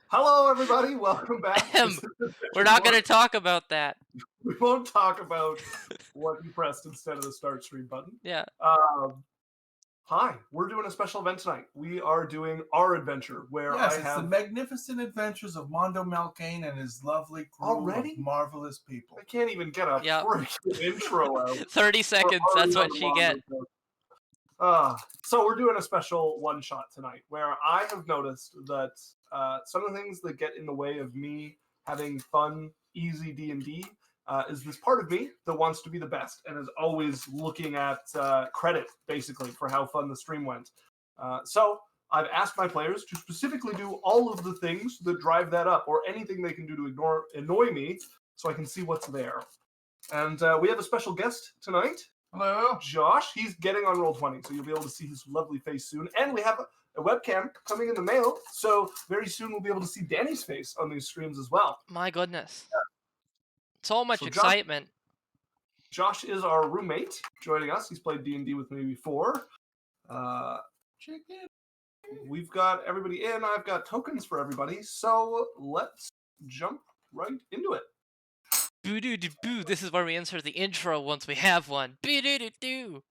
Hello, everybody. Welcome back. Ahem. We're not going to talk about that. We won't talk about what you pressed instead of the start stream button. Yeah. Hi, we're doing a special event tonight. We are doing our adventure where Yes, I it's have the magnificent adventures of Mondo Malkane and his lovely crew Already? of marvelous people. I can't even get a Yep. freaking intro out. 30 seconds, that's what she gets. So we're doing a special one-shot tonight where I have noticed that some of the things that get in the way of me having fun, easy D&D is this part of me that wants to be the best and is always looking at credit, basically, for how fun the stream went. So I've asked my players to specifically do all of the things that drive that up, or anything they can do to annoy me, so I can see what's there. And we have a special guest tonight. Hello. Josh. He's getting on Roll20, so you'll be able to see his lovely face soon. And we have a webcam coming in the mail, so very soon we'll be able to see Danny's face on these streams as well. My goodness. So much So excitement. Josh is our roommate joining us. He's played D&D with me before. Chicken. We've got everybody in. I've got tokens for everybody, so let's jump right into it. Boo-doo-doo-boo. This is where we insert the intro once we have one. Boo-doo-doo-doo.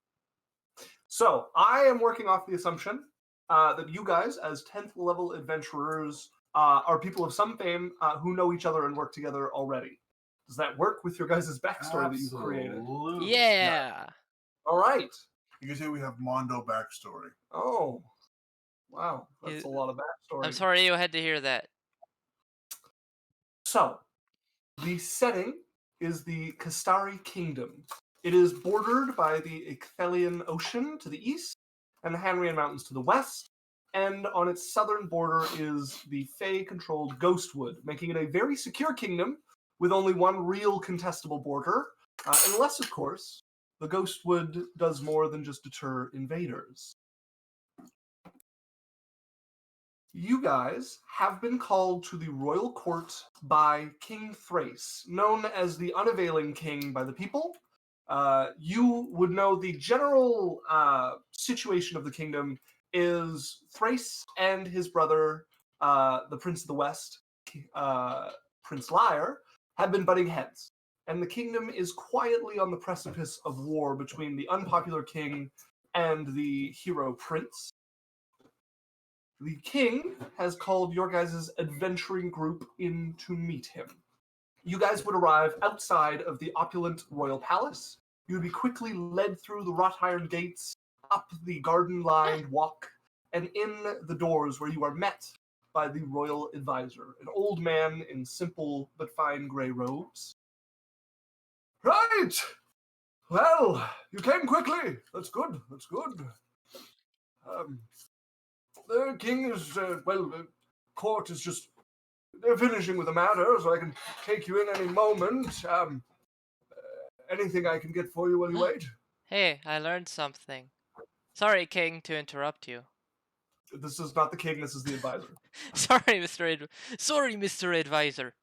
So I am working off the assumption that you guys, as 10th level adventurers, are people of some fame who know each other and work together already. Does that work with your guys' backstory that you've created? Yeah. All right. You can say we have Mondo backstory. Oh, wow. That's a lot of backstory. I'm sorry you had to hear that. So, the setting is the Kastari Kingdom. It is bordered by the Icthelian Ocean to the east and the Hanrian Mountains to the west, and on its southern border is the Fey-controlled Ghostwood, making it a very secure kingdom with only one real contestable border, unless, of course, the Ghostwood does more than just deter invaders. You guys have been called to the royal court by King Thrace, known as the Unavailing King by the people. You would know the general situation of the kingdom is Thrace and his brother, the Prince of the West, Prince Lyre, have been butting heads. And the kingdom is quietly on the precipice of war between the unpopular king and the hero prince. The king has called your guys' adventuring group in to meet him. You guys would arrive outside of the opulent royal palace. You would be quickly led through the wrought iron gates, up the garden-lined walk, and in the doors where you are met by the royal advisor, an old man in simple but fine grey robes. Right! Well, you came quickly. That's good. That's good. The king is, the court is just, they're finishing with the matter, so I can take you in any moment. Anything I can get for you while you wait? Hey, I learned something. Sorry, King, to interrupt you. This is not the king, this is the advisor. Sorry, Mr. Advisor.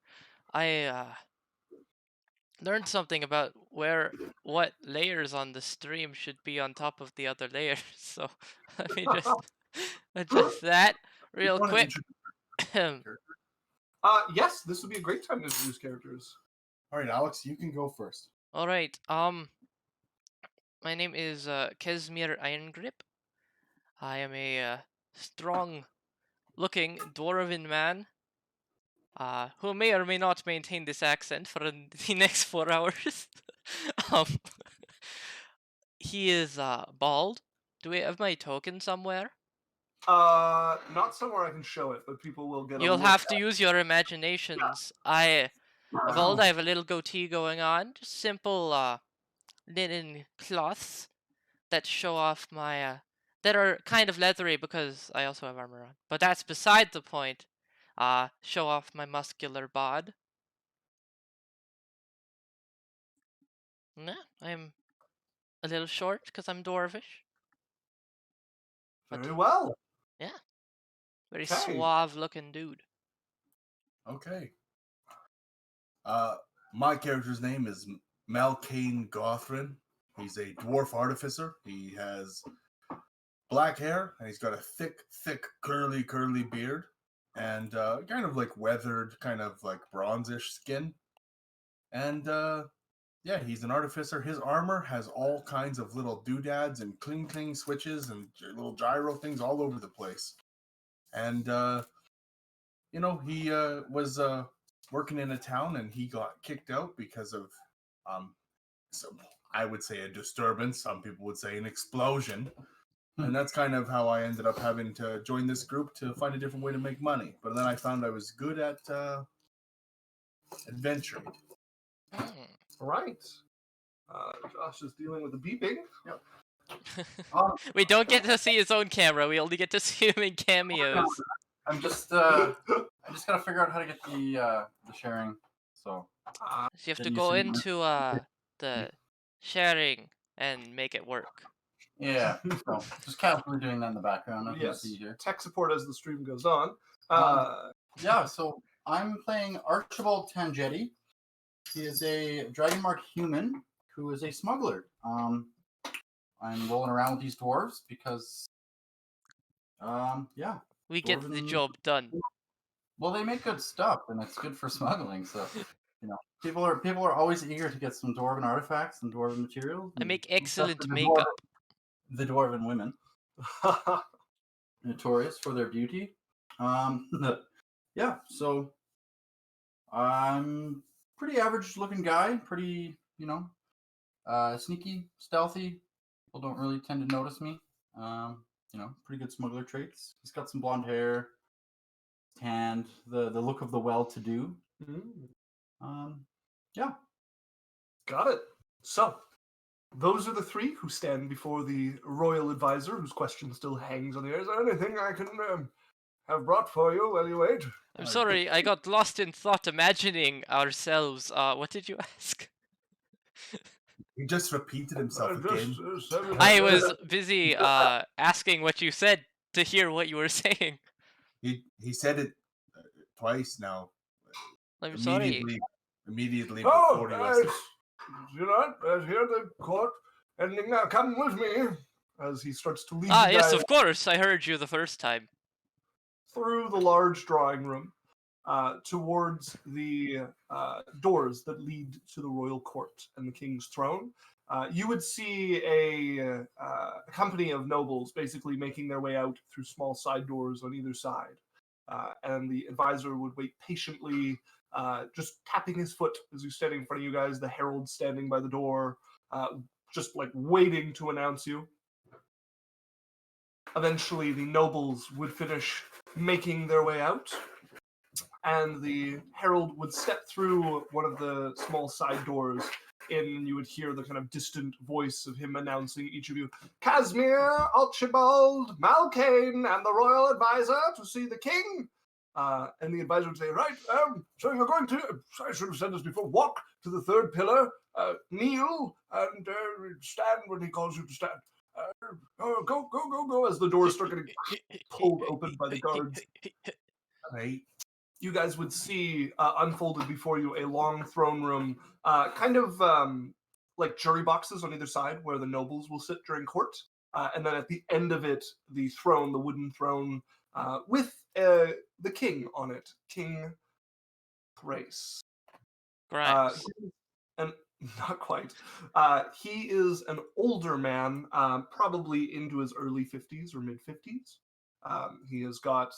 I learned something about what layers on the stream should be on top of the other layers. So let me just adjust that real quick. Yes, this would be a great time to introduce characters. All right, Alex, you can go first. All right. My name is Kesmir Irongrip. I am a strong-looking dwarven man who may or may not maintain this accent for the next 4 hours. He is bald. Do we have my token somewhere? Not somewhere I can show it, but people will get. You'll have to use your imaginations. Yeah. Bald. I have a little goatee going on. Just simple linen cloths that show off my that are kind of leathery because I also have armor on. But that's beside the point. Show off my muscular bod. Nah, I'm a little short because I'm dwarvish. Very well. Yeah. Very Okay. suave looking dude. Okay. My character's name is Malkane Gothrin. He's a dwarf artificer. He has black hair, and he's got a thick, curly beard. and kind of like weathered, kind of like bronzish skin. And yeah, he's an artificer. His armor has all kinds of little doodads and cling switches and little gyro things all over the place. And he was working in a town, and he got kicked out because of some, I would say, a disturbance. Some people would say an explosion. And that's kind of how I ended up having to join this group to find a different way to make money. But then I found I was good at adventuring. All right. Josh is dealing with the beeping. Yep. We don't get to see his own camera. We only get to see him in cameos. I'm just I just gotta figure out how to get the sharing. So So you have Did to you go see into the sharing and make it work. yeah, so just casually doing that in the background. Nothing to Yes. see here. Tech support as the stream goes on. Yeah, so I'm playing Archibald Tangetti. He is a Dragon Mark human who is a smuggler. I'm rolling around with these dwarves because, yeah. We get the Dwarven- job done. Well, they make good stuff, and it's good for smuggling. So, people are always eager to get some dwarven artifacts and dwarven materials. I and make stuff excellent for the makeup. The dwarven women, notorious for their beauty. Yeah. So, I'm pretty average looking guy. Pretty, sneaky, stealthy. People don't really tend to notice me. Pretty good smuggler traits. He's got some blonde hair, tanned, the look of the well-to-do. Yeah. Got it. So, those are the three who stand before the royal advisor, whose question still hangs on the air. Is there anything I can have brought for you while you wait? I'm sorry, I got lost in thought imagining ourselves. What did you ask? He just repeated himself again. I was busy asking what you said to hear what you were saying. He said it twice now. I'm sorry. Immediately Oh, before he was. Here the court ending now. Come with me. As he starts to lead Ah, you yes, guys of course. I heard you the first time. through the large drawing room towards the doors that lead to the royal court and the king's throne. You would see a company of nobles basically making their way out through small side doors on either side. And the advisor would wait patiently, just tapping his foot as he's standing in front of you guys, the herald standing by the door, just like waiting to announce you. Eventually, the nobles would finish making their way out, and the herald would step through one of the small side doors in, and you would hear the kind of distant voice of him announcing each of you, Casimir, Archibald, Malkane, and the royal advisor to see the king. And the advisor would say, right, so you're going to, I should have said this before, walk to the third pillar, kneel, and stand when he calls you to stand. Go, as the doors start getting pulled open by the guards. Right. You guys would see unfolded before you a long throne room, kind of like jury boxes on either side where the nobles will sit during court. And then at the end of it, the throne, the wooden throne, with the king on it, King Thrace. Grimes. And not quite. He is an older man, probably into his early 50s or mid 50s. He has got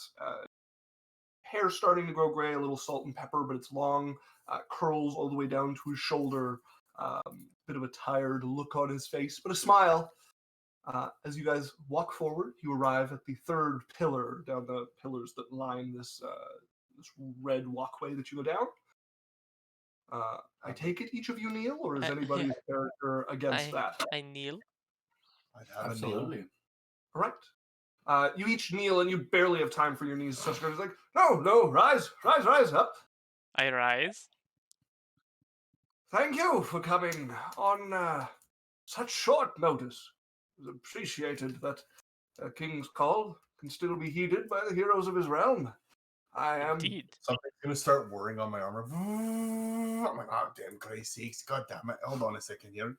hair starting to grow gray, a little salt and pepper, but it's long, curls all the way down to his shoulder, bit of a tired look on his face, but a smile. As you guys walk forward, you arrive at the third pillar, down the pillars that line this red walkway that you go down. I take it each of you kneel, or is anybody's character against that? I kneel. I'd have a Absolutely. kneel. All right. You each kneel, and you barely have time for your knees. Such as like, no, rise up. I rise. Thank you for coming on such short notice. It is appreciated that a king's call can still be heeded by the heroes of his realm. I am. Indeed. Something's gonna start whirring on my armor. I'm like, oh damn Christ sakes, god damn it. Hold on a second here.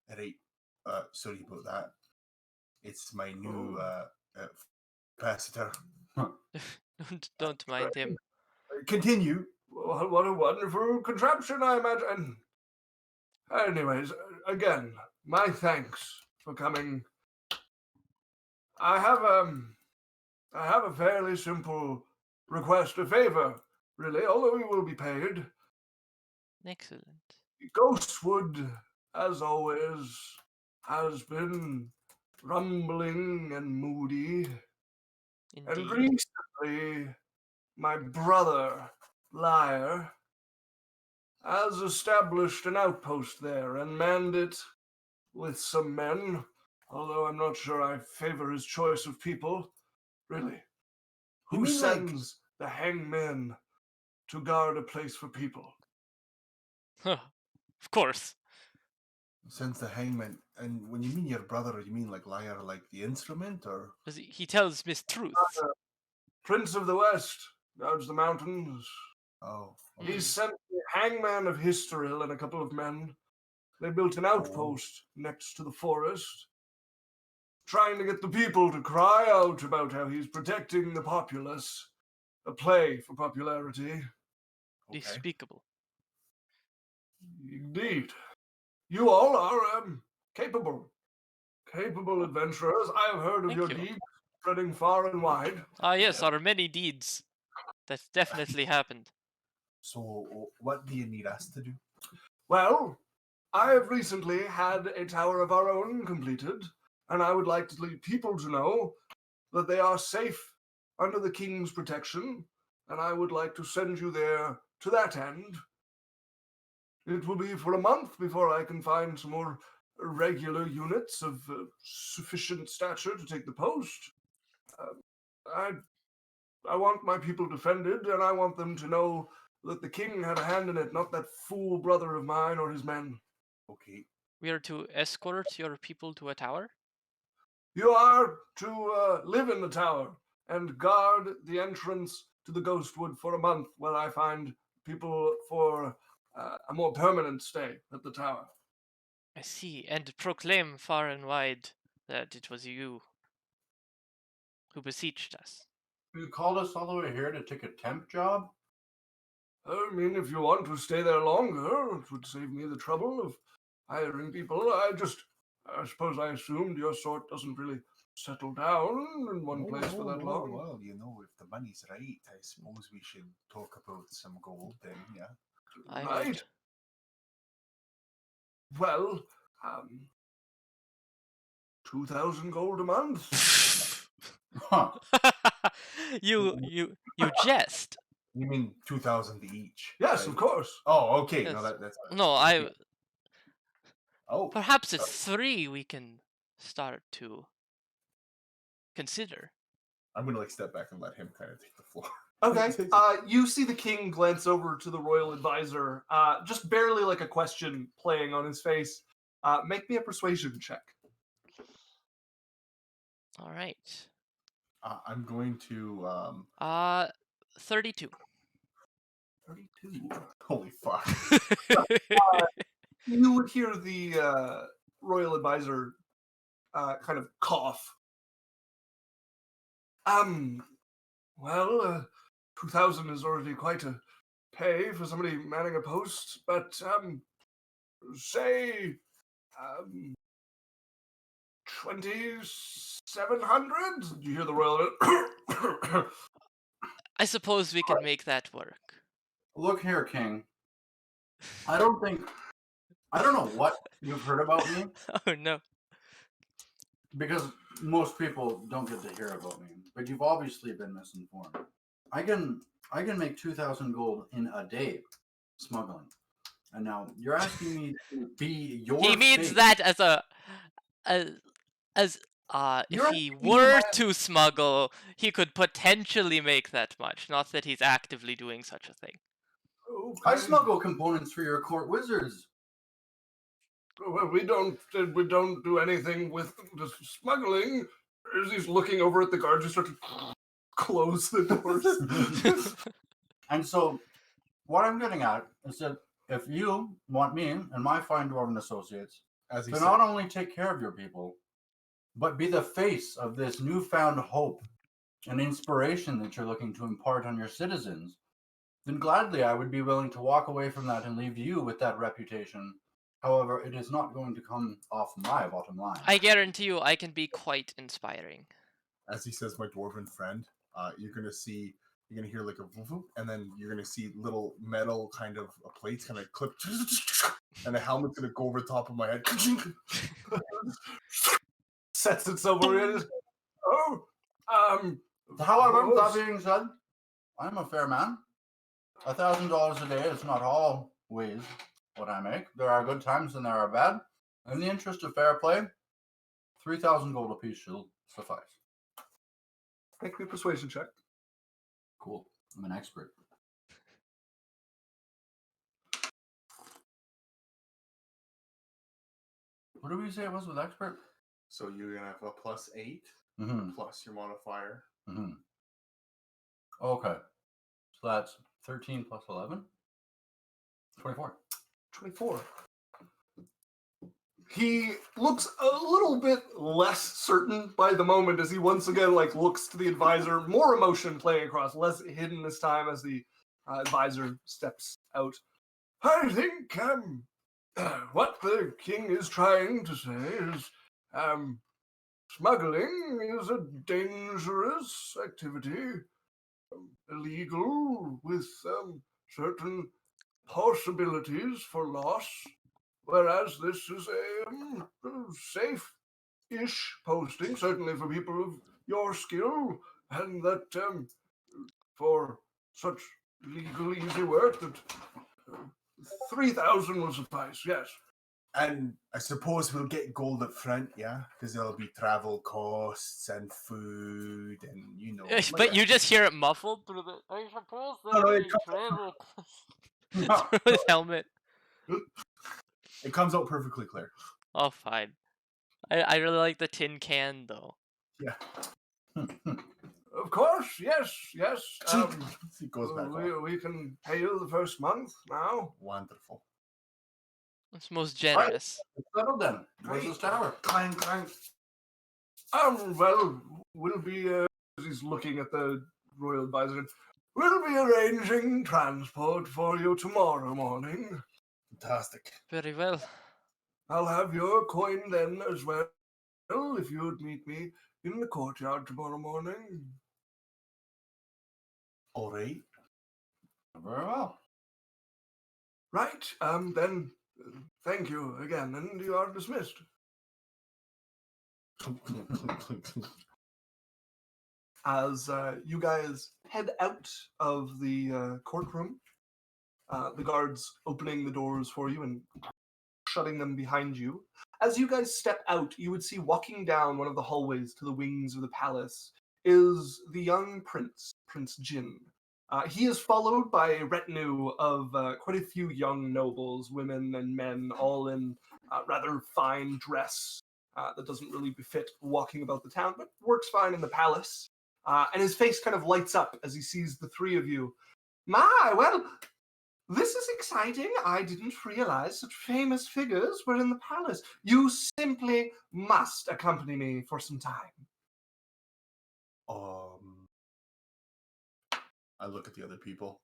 Alright. Sorry about that. It's my new capacitor. Don't mind him. Continue. What a wonderful contraption, I imagine. Anyways, again, my thanks for coming. I have a fairly simple request, a favor, really, although we will be paid. Excellent. Ghostwood, as always, has been rumbling and moody. And Indeed. recently, my brother, Liar, has established an outpost there and manned it with some men, although I'm not sure I favor his choice of people. Really. You Who mean like- sends the hangmen to guard a place for people? Huh. Of course. Since the hangman, and when you mean your brother, you mean like liar, like the instrument, or 'Cause he tells mistruths. Prince of the West guards the mountains. oh, He Mm. sent the hangman of Historil and a couple of men. They built an outpost next to the forest, trying to get the people to cry out about how he's protecting the populace. A play for popularity. okay. Despicable. Indeed. You all are capable adventurers. I have heard of Thank your you. deeds spreading far and wide. Ah, yes, our many deeds. That definitely happened. So, what do you need us to do? Well, I have recently had a tower of our own completed, and I would like the people to know that they are safe under the king's protection, and I would like to send you there to that end. It will be for a month before I can find some more regular units of sufficient stature to take the post. I want my people defended, and I want them to know that the king had a hand in it, not that fool brother of mine or his men. Okay. We are to escort your people to a tower? You are to live in the tower and guard the entrance to the Ghostwood for a month while I find people for a more permanent stay at the tower. I see, and proclaim far and wide that it was you who beseeched us. You called us all the way here to take a temp job? I mean, if you want to stay there longer, it would save me the trouble of hiring people. I suppose I assumed your sort doesn't really settle down in one place for that long. Well, you know, if the money's right, I suppose we should talk about some gold then, yeah. I Right. would. Well, 2,000 gold a month. Huh. you jest. You mean 2,000 each? Yes, right? of course. Oh, okay. No, Yes. that's No, I oh. perhaps it's 3 we can start to consider. I'm gonna like step back and let him kind of take the floor. Okay. You see the king glance over to the royal advisor, just barely like a question playing on his face. Make me a persuasion check. All right. I'm going to 32. 32. holy fuck. You would hear the royal advisor kind of cough. Well, 2,000 is already quite a pay for somebody manning a post, but say 2,700. You hear the royal. I suppose we can make that work. Look here, King. I don't know what you've heard about me, Oh no. because most people don't get to hear about me, but you've obviously been misinformed. I can make 2,000 gold in a day smuggling. And now you're asking me to be your He means face. that as if You're he asking me were my- to smuggle, he could potentially make that much. Not that he's actively doing such a thing. I smuggle components for your court wizards. Well, we don't do anything with the smuggling. As he's looking over at the guards, you start to close the doors. And so, what I'm getting at is that if you want me and my fine dwarven associates As he to said, not only take care of your people, but be the face of this newfound hope an inspiration that you're looking to impart on your citizens, then gladly I would be willing to walk away from that and leave you with that reputation. However, it is not going to come off my bottom line. I guarantee you I can be quite inspiring. As he says, my dwarven friend, you're gonna hear like a whoop, whoop, and then you're gonna see little metal kind of plates kind of clip, and a helmet's gonna go over the top of my head. Sets itself over it. Oh, However, that boss. being said, I'm a fair man. $1,000 a day is not always what I make. There are good times and there are bad. In the interest of fair play, 3,000 gold apiece shall suffice. Make me a persuasion check. Cool. I'm an expert. What did we say it was with expert? So you're gonna have a +8 Mm-hmm. plus your modifier. Mm-hmm. Okay. So that's 13 plus 11? 24. 24. He looks a little bit less certain by the moment as he once again looks to the advisor, more emotion playing across, less hidden this time as the advisor steps out. I think what the king is trying to say is smuggling is a dangerous activity, illegal with certain possibilities for loss, whereas this is a safe-ish posting, certainly for people of your skill, and that for such legal, easy work that 3,000 will suffice, yes. And I suppose we'll get gold up front, yeah? Because there'll be travel costs and food and, But you just hear it muffled through the. I suppose there'll be travel through his helmet. It comes out perfectly clear. Oh, fine. I really like the tin can though. Yeah. Of course, yes. It goes back off. We can pay you the first month now. Wonderful. It's most generous. It's settled then. Where's this tower? Clang. Well, we'll be, as he's looking at the royal advisor, we'll be arranging transport for you tomorrow morning. Fantastic. Very well. I'll have your coin then as well, if you would meet me in the courtyard tomorrow morning. All right. Very well. Right, then, thank you again, and you are dismissed. As you guys head out of the courtroom, the guards opening the doors for you and shutting them behind you. As you guys step out, you would see walking down one of the hallways to the wings of the palace is the young prince, Prince Jin. He is followed by a retinue of quite a few young nobles, women and men, all in rather fine dress that doesn't really befit walking about the town, but works fine in the palace. And his face kind of lights up as he sees the three of you. My, well, this is exciting. I didn't realize such famous figures were in the palace. You simply must accompany me for some time. I look at the other people.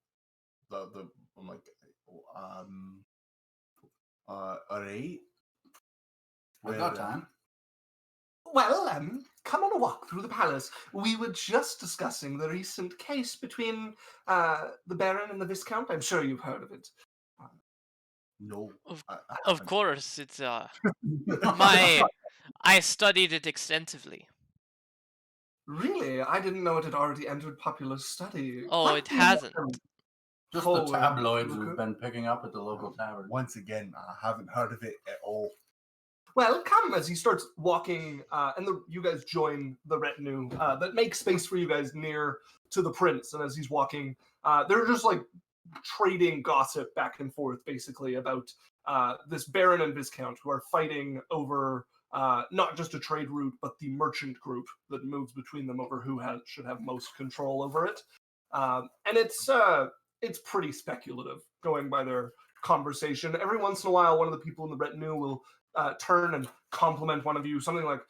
I'm like, all right. We've got time. Well, come on a walk through the palace. We were just discussing the recent case between the Baron and the Viscount. I'm sure you've heard of it. No. Of course, it's I studied it extensively. Really? I didn't know it had already entered popular study. Oh, What it do you hasn't. know? Just Oh, the tabloids okay. we've been picking up at the local tavern. Once again, I haven't heard of it at all. Well, come as he starts walking, and you guys join the retinue that makes space for you guys near to the prince. And as he's walking, they're just trading gossip back and forth, basically about this Baron and Viscount who are fighting over not just a trade route, but the merchant group that moves between them over who should have most control over it. And it's pretty speculative, going by their conversation. Every once in a while, one of the people in the retinue will turn and compliment one of you, something like,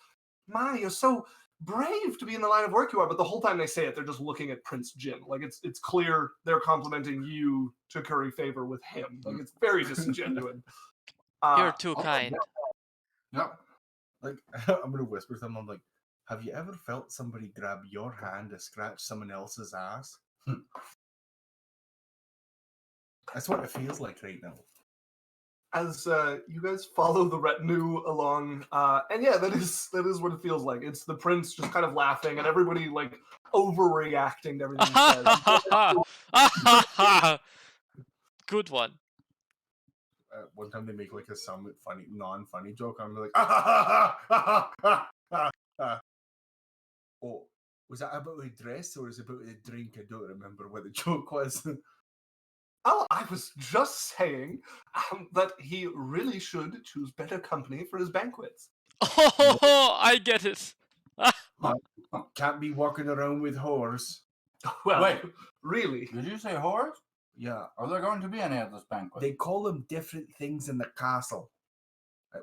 "My, you're so brave to be in the line of work you are, but the whole time they say it, they're just looking at Prince Jin. Like it's clear they're complimenting you to curry favor with him. Like it's very disingenuous. You're too oh, kind. Yeah. Like I'm gonna whisper to them. I'm like, have you ever felt somebody grab your hand to scratch someone else's ass? That's what it feels like right now. As you guys follow the retinue along, and yeah, that is what it feels like. It's the prince just kind of laughing, and everybody like overreacting to everything he says. Good one. One time they make like a some funny, non-funny joke. I'm like, oh, was that about the dress or was it about the drink? I don't remember what the joke was. Oh, I was just saying that he really should choose better company for his banquets. Oh, I get it. Can't be walking around with whores. Well, Wait. really? Did you say whores? Yeah, Are there going to be any at this banquet? they call them different things in the castle.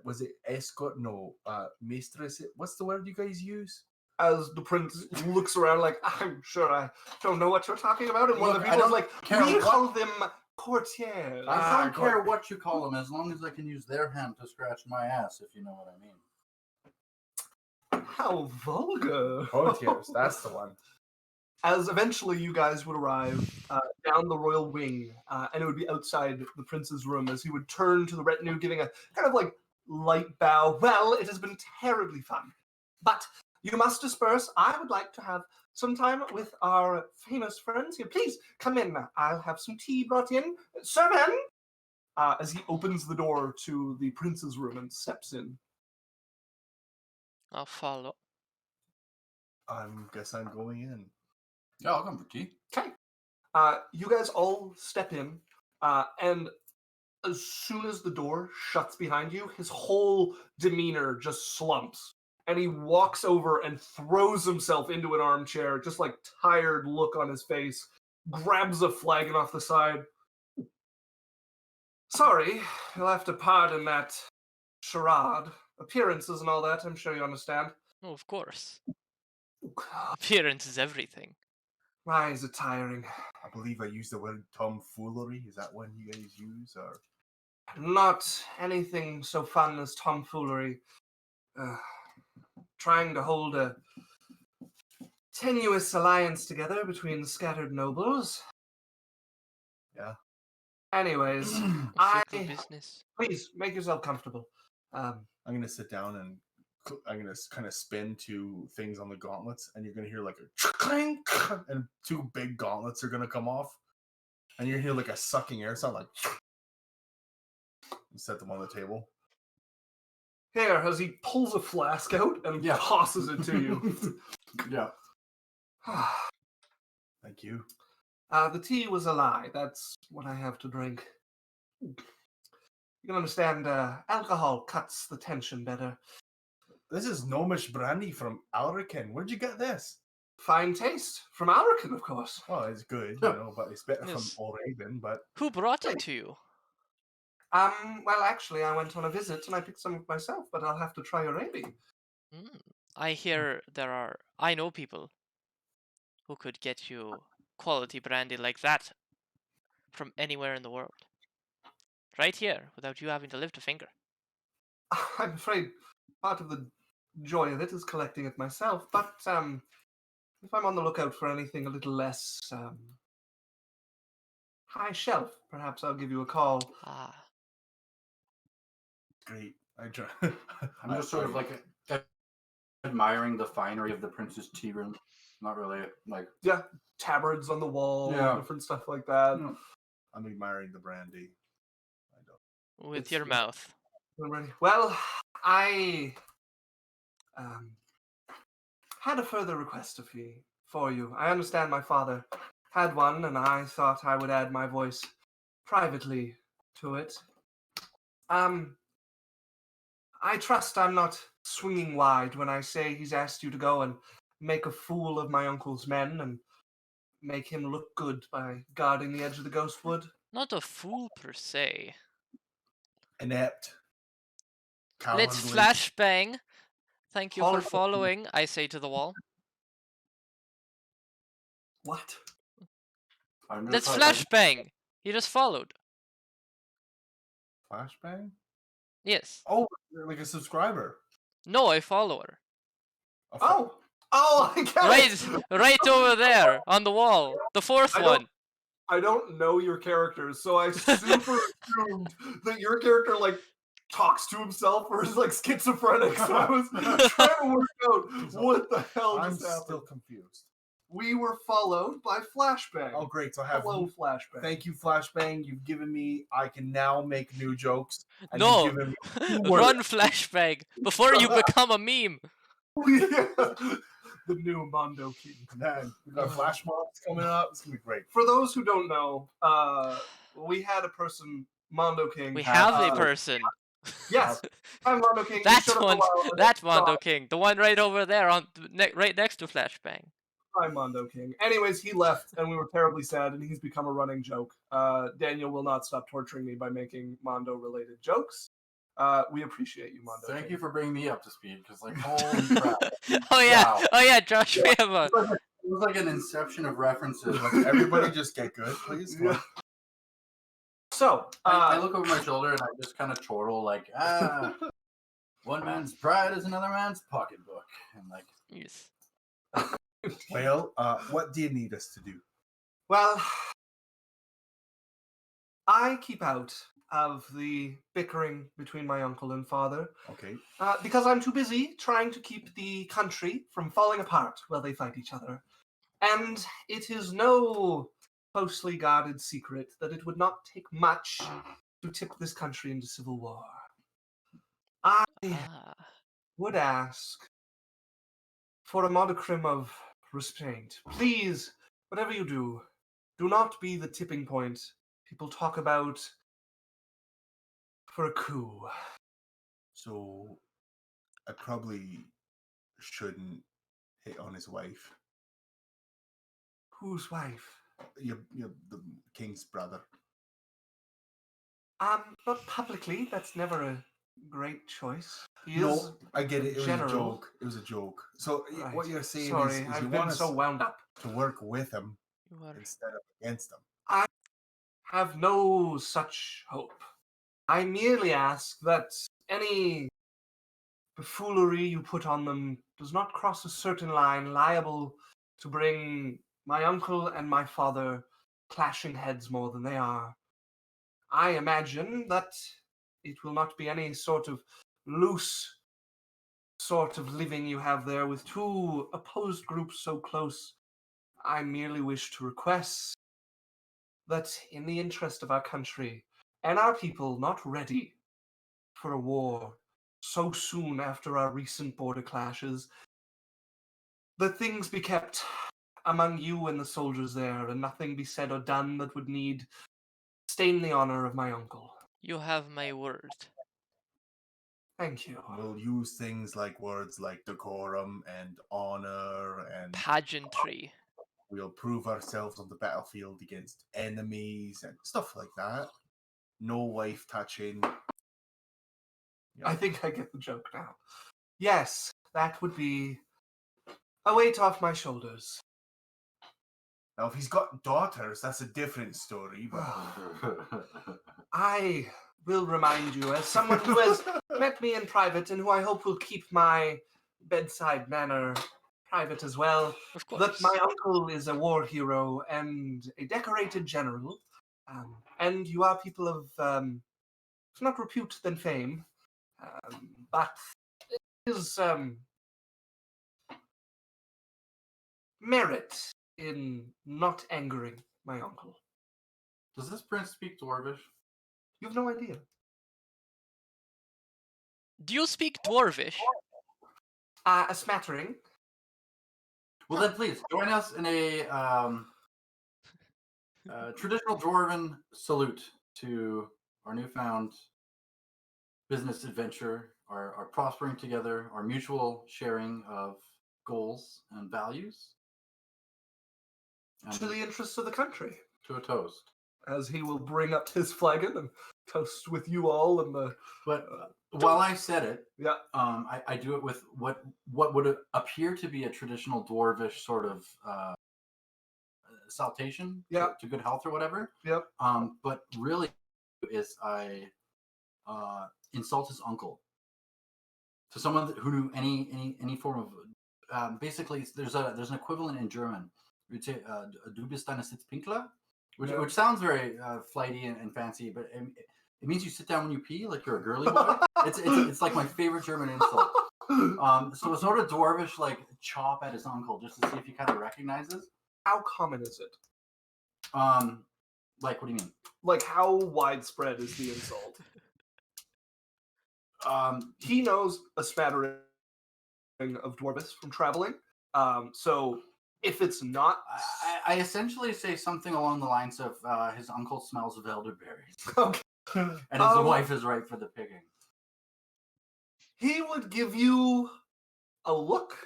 Was it escort? No, mistress. What's the word you guys use? As the prince looks around, like, I'm sure I don't know what you're talking about. And one of Look, the I people is don't like, care we what- call them courtiers. I don't care what you call them, as long as I can use their hand to scratch my ass, if you know what I mean. How vulgar. Courtiers, that's the one. As eventually you guys would arrive down the royal wing, and it would be outside the prince's room as he would turn to the retinue, giving a kind of like light bow. Well, it has been terribly fun, but you must disperse. I would like to have some time with our famous friends here. Please come in. I'll have some tea brought in. Servant! As he opens the door to the prince's room and steps in. I'll follow. Guess I'm going in. Yeah, I'll come for tea. Okay. You guys all step in, and as soon as the door shuts behind you, his whole demeanor just slumps. And he walks over and throws himself into an armchair, just like tired look on his face, grabs a flagon off the side. Sorry, you'll have to pardon that charade. Appearances and all that, I'm sure you understand. Oh, of course. Appearance is everything. Why is it tiring? I believe I used the word tomfoolery. Is that one you guys use, or? Not anything so fun as tomfoolery. Trying to hold a tenuous alliance together between scattered nobles. Yeah. Anyways, Fickle business. please make yourself comfortable. I'm gonna sit down and I'm gonna kind of spin two things on the gauntlets, and you're gonna hear like a clink, and two big gauntlets are gonna come off, and you're gonna hear like a sucking air sound, like. And set them on the table. Here, as he pulls a flask out and tosses it to you. Yeah. Thank you. The tea was a lie. That's what I have to drink. You can understand, alcohol cuts the tension better. This is gnomish brandy from Alrican. Where'd you get this? Fine taste. From Alrican, of course. Well, it's good, you know, but it's better Yes. from Oregon, but... Who brought it to you? Well, actually, I went on a visit and I picked some of myself, but I'll have to try your ale. I hear I know people who could get you quality brandy like that from anywhere in the world. Right here, without you having to lift a finger. I'm afraid part of the joy of it is collecting it myself, but if I'm on the lookout for anything a little less high shelf, perhaps I'll give you a call. Ah. Great. I try. I'm just sort of like admiring the finery of the prince's tea room. Not really like Tabards on the wall, Yeah. different stuff like that. Yeah. I'm admiring the brandy. I don't. With It's- your mouth. Already. Well, I had a further request for you. I understand my father had one, and I thought I would add my voice privately to it. I trust I'm not swinging wide when I say he's asked you to go and make a fool of my uncle's men and make him look good by guarding the edge of the Ghostwood. Not a fool per se. Inept. Let's Cowardly. flashbang Thank you Call for it- following, I say to the wall. What? I'm That's just flashbang! He just followed. Flashbang? Yes. Oh, you're like a subscriber. No, I follow her. A Oh, I get Right, it. right over there on the wall. The fourth I don't- one. I don't know your characters, so I super assumed that your character like talks to himself or is like schizophrenic. So I was trying to work out what the hell I'm just happened. still confused. We were followed by Flashbang. Oh, great. So I have. Hello, Flashbang. Thank you, Flashbang. You've given me. I can now make new jokes. And No, You've given me run flashbang before you become a meme. The new Mondo King. Man, we got flash mobs coming up. It's gonna be great. For those who don't know, we had a person, Mondo King. We have a uh, person. Yes, I'm Mondo King. He That showed up a one, while ago. that Mondo King, the one right over there on right next to Flashbang. I'm Mondo King. Anyways, he left, and we were terribly sad, and he's become a running joke. Daniel will not stop torturing me by making Mondo-related jokes. We appreciate you, Mondo. Thank King. you for bringing me up to speed, because like holy crap, Oh yeah, Wow. oh yeah, Josh, we have a. it was like an inception of references. Like, everybody just get good, please. Come on. Yeah. So, I look over my shoulder and I just kind of chortle like, one man's pride is another man's pocketbook, and like, Yes. Well, what do you need us to do? well, I keep out of the bickering between my uncle and father Okay. because I'm too busy trying to keep the country from falling apart while they fight each other. And it is no closely guarded secret that it would not take much to tip this country into civil war. I Ah, would ask for a modicum of restraint. Please, whatever you do, do not be the tipping point people talk about for a coup. So, I probably shouldn't hit on his wife. Whose wife? You're the king's brother. Not publicly. That's never a great choice. He is No, I get it. It was general. a joke. It was a joke. So Right. what you're saying Sorry, is you I've want been us so wound up. to work with him you are. instead of against him. Have no such hope. I merely ask that any buffoonery you put on them does not cross a certain line liable to bring my uncle and my father clashing heads more than they are. I imagine that it will not be any sort of loose sort of living you have there with two opposed groups so close. I merely wish to request that in the interest of our country and our people not ready for a war so soon after our recent border clashes, that things be kept among you and the soldiers there, and nothing be said or done that would need stain the honor of my uncle. You have my word. Thank you. We'll use things like words like decorum and honor, and Pageantry. we'll prove ourselves on the battlefield against enemies and stuff like that. No wife touching. I think I get the joke now. Yes, that would be a weight off my shoulders. Now, if he's got daughters, that's a different story. But I will remind you, as someone who has met me in private and who I hope will keep my bedside manner private as well, Of course. that my uncle is a war hero and a decorated general, and you are people of, if not repute, then fame, but is merit in not angering my uncle. does this prince speak Dwarvish? You have no idea. Do you speak Dwarvish? A smattering. Well, then please join us in a traditional Dwarven salute to our newfound business adventure, our prospering together, our mutual sharing of goals and values, and To the interests of the country. to a toast. as he will bring up his flagon and toast with you all and the. But while I said it, Yeah. I do it with what would appear to be a traditional dwarvish sort of salutation to good health or whatever. Yep. But really, is I insult his uncle. To someone who knew any form of basically there's an equivalent in German. You'd say "Du bist eine Sitzpinkler," which sounds very flighty and fancy, but it means you sit down when you pee, like you're a girly boy. it's like my favorite German insult. So a sort of dwarvish like chop at his uncle just to see if he kind of recognizes. How common is it? Like what do you mean? Like how widespread is the insult? He knows a smattering of Dwarvis from traveling. So if it's not, I essentially say something along the lines of his uncle smells of elderberries, okay. And his wife is ripe for the picking. He would give you a look.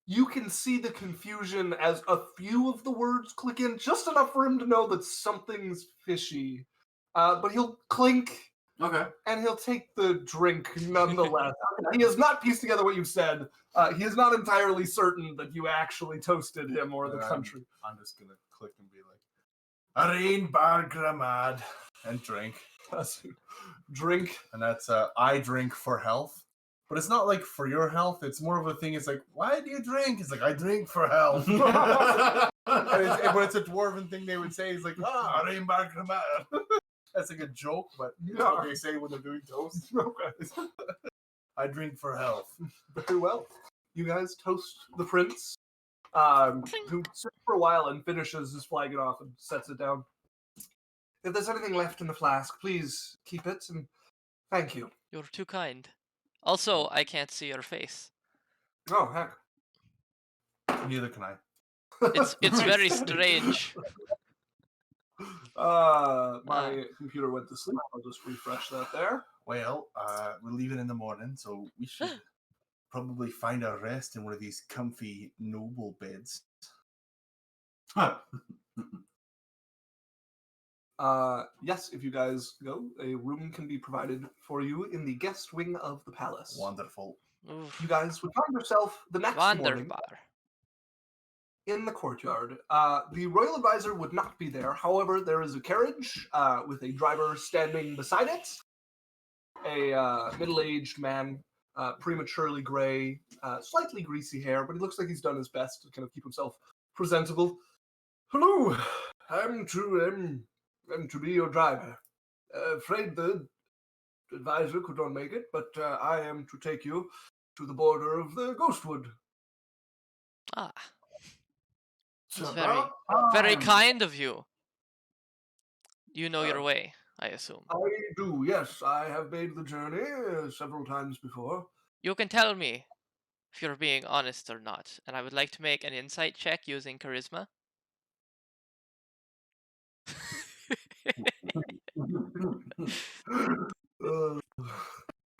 You can see the confusion as a few of the words click in, just enough for him to know that something's fishy. But he'll clink. Okay. And he'll take the drink nonetheless. He has not pieced together what you said. He is not entirely certain that you actually toasted him or the country. I'm just going to click and be like, Areen bar gramad, and drink. Drink. And that's I drink for health. But it's not like for your health. It's more of a thing. It's like, why do you drink? It's like, I drink for health. But it's a dwarven thing they would say. It's like, Areen bar gramad. That's like a joke, but you know what they say when they're doing toast. Okay. I drink for health. Very well. You guys toast the prince, who sits for a while and finishes his flagon off and sets it down. If there's anything left in the flask, please keep it, and thank you. You're too kind. Also, I can't see your face. Oh, heck. Neither can I. It's very strange. My computer went to sleep. I'll just refresh that there. Well, we're leaving in the morning, so we should probably find our rest in one of these comfy noble beds. Yes, if you guys go, a room can be provided for you in the guest wing of the palace. Wonderful. Oof. You guys would find yourself the next morning Wonderbar. in the courtyard. The royal advisor would not be there. However, there is a carriage with a driver standing beside it. A middle-aged man, prematurely gray, slightly greasy hair, but he looks like he's done his best to kind of keep himself presentable. Hello, I'm to be your driver. Afraid the advisor could not make it, but I am to take you to the border of the Ghostwood. Ah, So, that's very kind of you. You know your way, I assume. I do, yes. I have made the journey several times before. You can tell me if you're being honest or not, and I would like to make an insight check using charisma.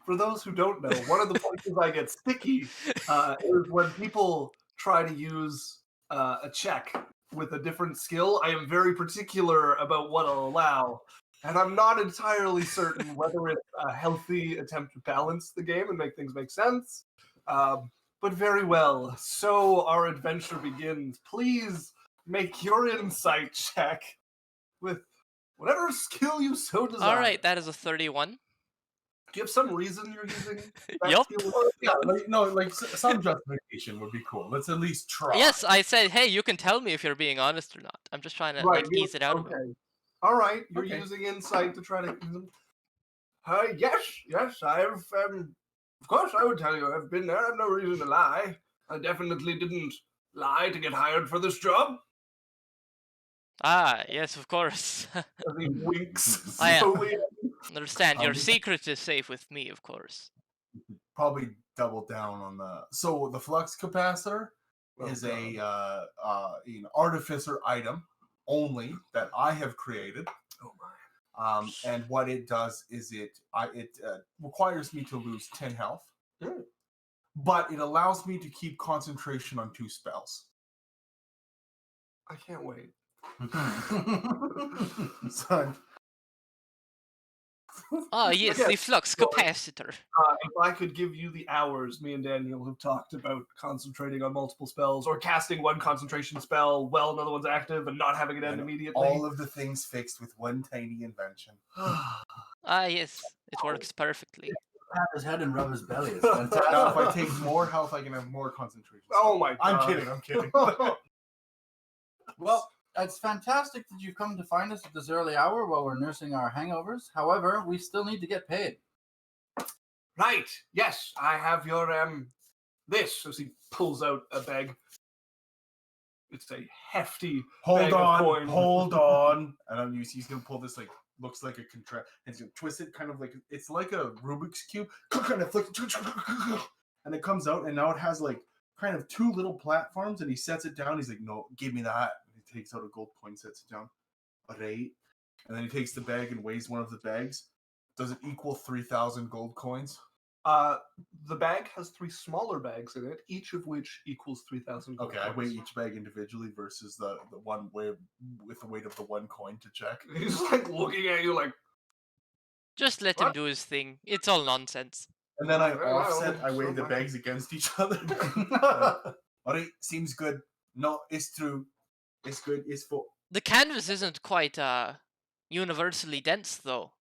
For those who don't know, one of the places I get sticky is when people try to use a check with a different skill. I am very particular about what I'll allow, and I'm not entirely certain whether it's a healthy attempt to balance the game and make things make sense. But very well. So our adventure begins. Please make your insight check with whatever skill you so desire. All right, that is a 31. Do you have some reason you're using that Yup. skill? Yeah, some justification would be cool. Let's at least try. Yes, I said, hey, you can tell me if you're being honest or not. I'm just trying to ease it out of him. Okay. All right, you're Okay. using insight to try to. Yes, I have. Of course, I would tell you I've been there. I have no reason to lie. I definitely didn't lie to get hired for this job. Ah, yes, of course. As he winks I slowly. understand. Your secret is safe with me, of course. Probably double down on the. So the flux capacitor is an artificer item only that I have created. Oh my. And what it does is it requires me to lose 10 health, but it allows me to keep concentration on 2 spells. I can't wait. Son. Ah, yes, Okay, the flux so- capacitor. If I could give you the hours me and Daniel have talked about concentrating on multiple spells or casting one concentration spell while another one's active and not having it end And immediately. all of the things fixed with one tiny invention. Ah, yes, it works perfectly. Pat his head and rub his belly. It's Now, fantastic. if I take more health, I can have more concentration. Oh my I'm God. kidding. I'm kidding. Well, it's fantastic that you've come to find us at this early hour while we're nursing our hangovers. However, we still need to get paid. Right. Yes, I have your this as he pulls out a bag. It's a hefty bag of coin. Hold on. And he's gonna pull this, like, looks like a contract, and he's gonna twist it kind of like it's like a Rubik's cube, kind of flick, and it comes out, and now it has like kind of two little platforms, and he sets it down. He's like, "No, give me that." And he takes out a gold coin, sets it down. All right, and then he takes the bag and weighs one of the bags. Does it equal 3,000 gold coins? The bag has 3 smaller bags in it, each of which equals 3,000 gold Okay, I weigh coins. each bag individually versus the one with the weight of the one coin to check. He's like looking at you like, Just let him What? do his thing. It's all nonsense. And then I Well, offset, I weigh so the much. bags against each other. All right, seems good. No, it's true. It's good. It's for. The canvas isn't quite universally dense, though.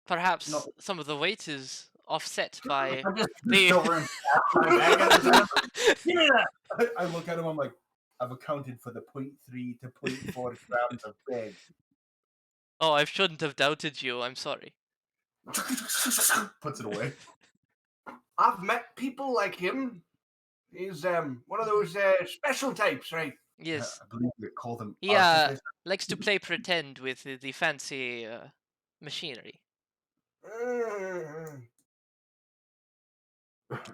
Perhaps No. some of the weight is offset by I just the. reached over and snapped my bag out of his hand. Give me that. I look at him. I'm like, I've accounted for the 0.3 to 0.4 grams of bag. Oh, I shouldn't have doubted you. I'm sorry. Puts it away. I've met people like him. He's one of those special types, right? Yes, I believe they call them. Yeah. artifice. likes to play pretend with the fancy machinery.